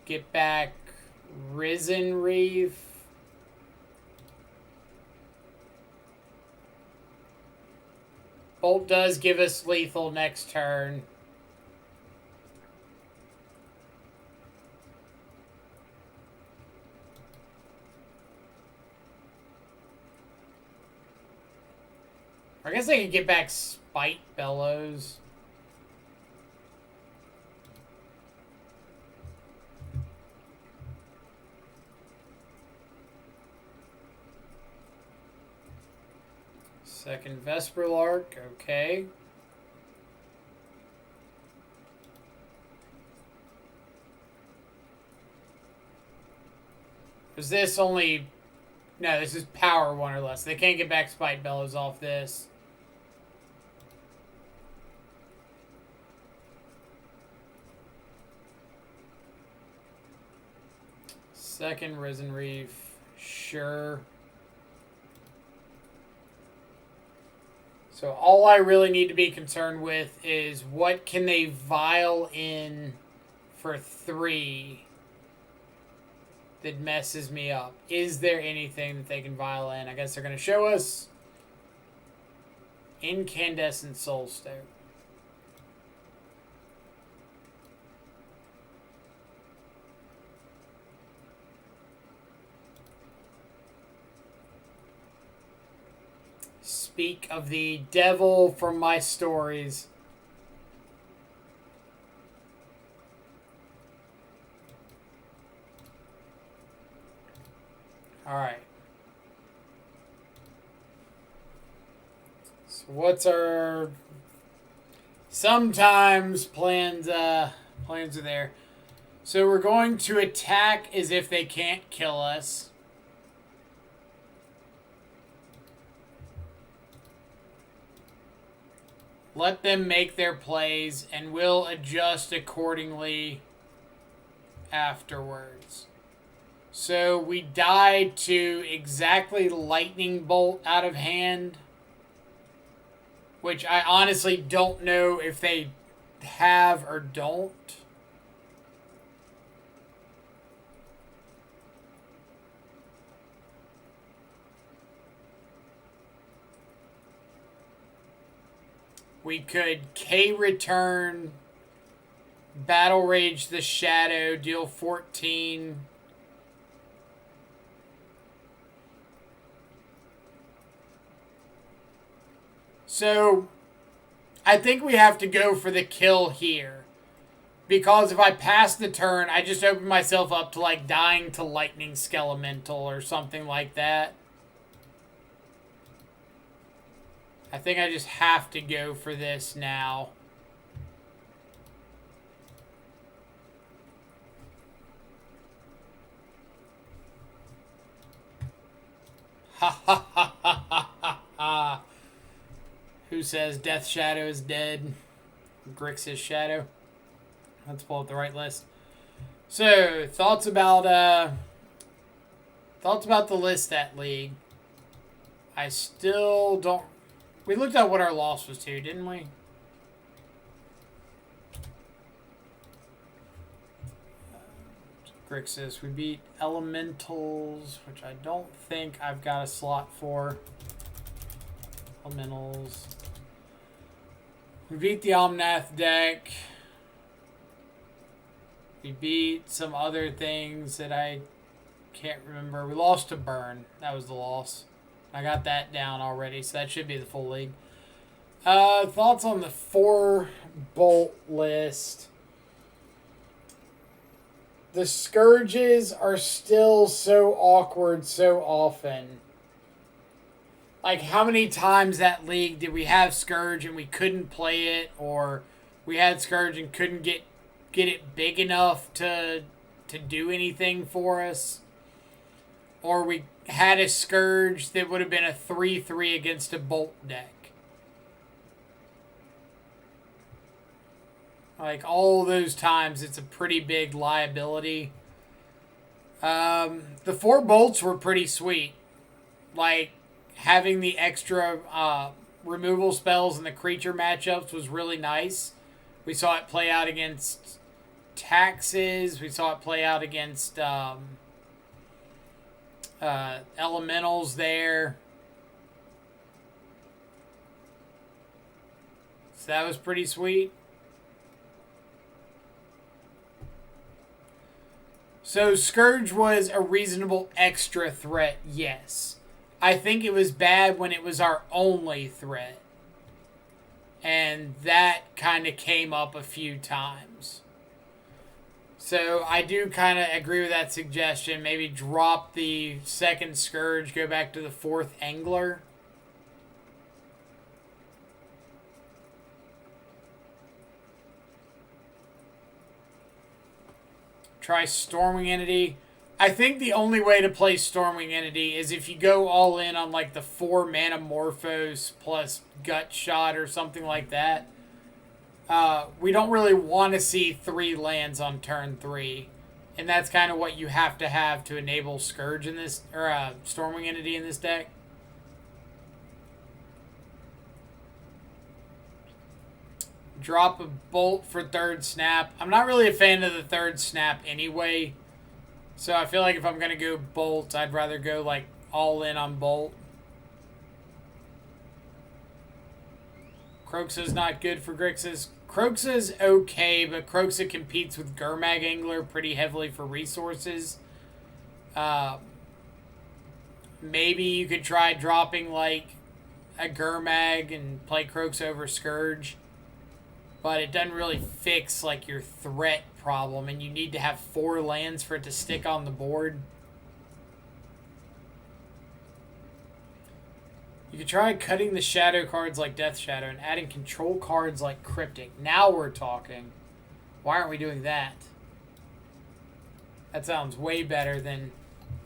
Get back Risen Reef. Bolt does give us lethal next turn. I guess I could get back Spite Bellows. Second Vesper Lark, okay. Is this only... No, this is power 1 or less. They can't get back Spite Bellows off this. Second Risen Reef, sure. So all I really need to be concerned with is what can they vial in for 3 that messes me up. Is there anything that they can vial in? I guess they're going to show us Incandescent Soulstone. Speak of the devil from my stories. Alright. So what's our... Sometimes plans are there. So we're going to attack as if they can't kill us. Let them make their plays, and we'll adjust accordingly afterwards. So we died to exactly Lightning Bolt out of hand, which I honestly don't know if they have or don't. We could K-Return, Battle Rage the Shadow, deal 14. So, I think we have to go for the kill here. Because if I pass the turn, I just open myself up to, like, dying to Lightning Skelemental or something like that. I think I just have to go for this now. Ha ha ha ha ha ha ha. Who says Death Shadow is dead? Grixis Shadow. Let's pull up the right list. So, thoughts about the list that league. I still don't... We looked at what our loss was to, didn't we? Grixis. We beat Elementals, which I don't think I've got a slot for. Elementals. We beat the Omnath deck. We beat some other things that I can't remember. We lost to Burn. That was the loss. I got that down already, so that should be the full league. Thoughts on the 4-bolt list? The Scourges are still so awkward so often. Like, how many times that league did we have Scourge and we couldn't play it, or we had Scourge and couldn't get it big enough to do anything for us? Or we had a Scourge that would have been a 3/3 against a Bolt deck. Like, all those times, it's a pretty big liability. The 4 bolts were pretty sweet. Like, having the extra removal spells and the creature matchups was really nice. We saw it play out against taxes. We saw it play out against elementals there. So that was pretty sweet. So Scourge was a reasonable extra threat, yes. I think it was bad when it was our only threat. And that kind of came up a few times. So I do kind of agree with that suggestion. Maybe drop the 2nd Scourge, go back to the 4th Angler. Try Stormwing Entity. I think the only way to play Stormwing Entity is if you go all in on like the 4 Manamorphose plus Gut Shot or something like that. We don't really want to see 3 lands on turn 3. And that's kind of what you have to enable Scourge in this, or Stormwing Entity in this deck. Drop a Bolt for 3rd Snap. I'm not really a fan of the 3rd Snap anyway. So I feel like if I'm going to go Bolt, I'd rather go like all in on Bolt. Kroxa's not good for Grixis. Kroxa's okay, but Kroxa competes with Gurmag Angler pretty heavily for resources. Maybe you could try dropping like a Gurmag and play Kroxa over Scourge. But it doesn't really fix like your threat problem, and you need to have 4 lands for it to stick on the board. You could try cutting the shadow cards like Death Shadow and adding control cards like Cryptic. Now we're talking. Why aren't we doing that? That sounds way better than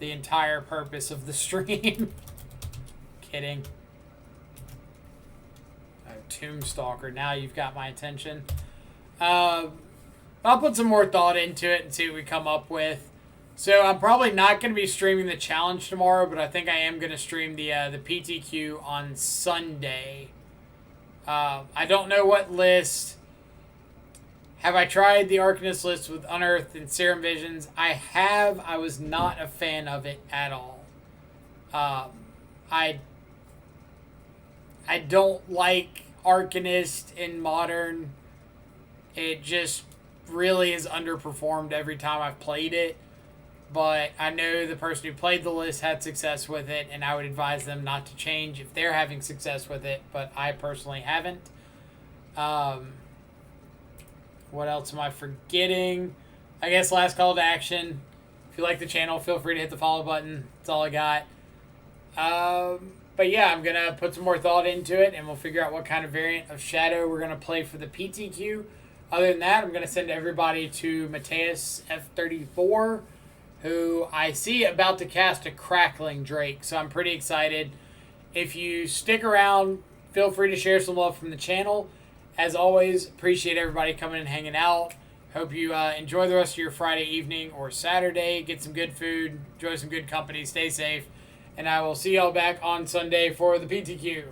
the entire purpose of the stream. Kidding. Tombstalker. Now you've got my attention. I'll put some more thought into it and see what we come up with. So I'm probably not going to be streaming the challenge tomorrow, but I think I am going to stream the PTQ on Sunday. I don't know what list. Have I tried the Arcanist list with Unearthed and Serum Visions? I have. I was not a fan of it at all. I don't like Arcanist in Modern. It just really is underperformed every time I've played it. But I know the person who played the list had success with it, and I would advise them not to change if they're having success with it, but I personally haven't. What else am I forgetting? I guess last call to action. If you like the channel, feel free to hit the follow button. That's all I got. But yeah, I'm going to put some more thought into it, and we'll figure out what kind of variant of Shadow we're going to play for the PTQ. Other than that, I'm going to send everybody to Mateus F34, who I see about to cast a Crackling Drake, so I'm pretty excited. If you stick around, feel free to share some love from the channel. As always, appreciate everybody coming and hanging out. Hope you enjoy the rest of your Friday evening or Saturday. Get some good food, enjoy some good company, stay safe. And I will see y'all back on Sunday for the PTQ.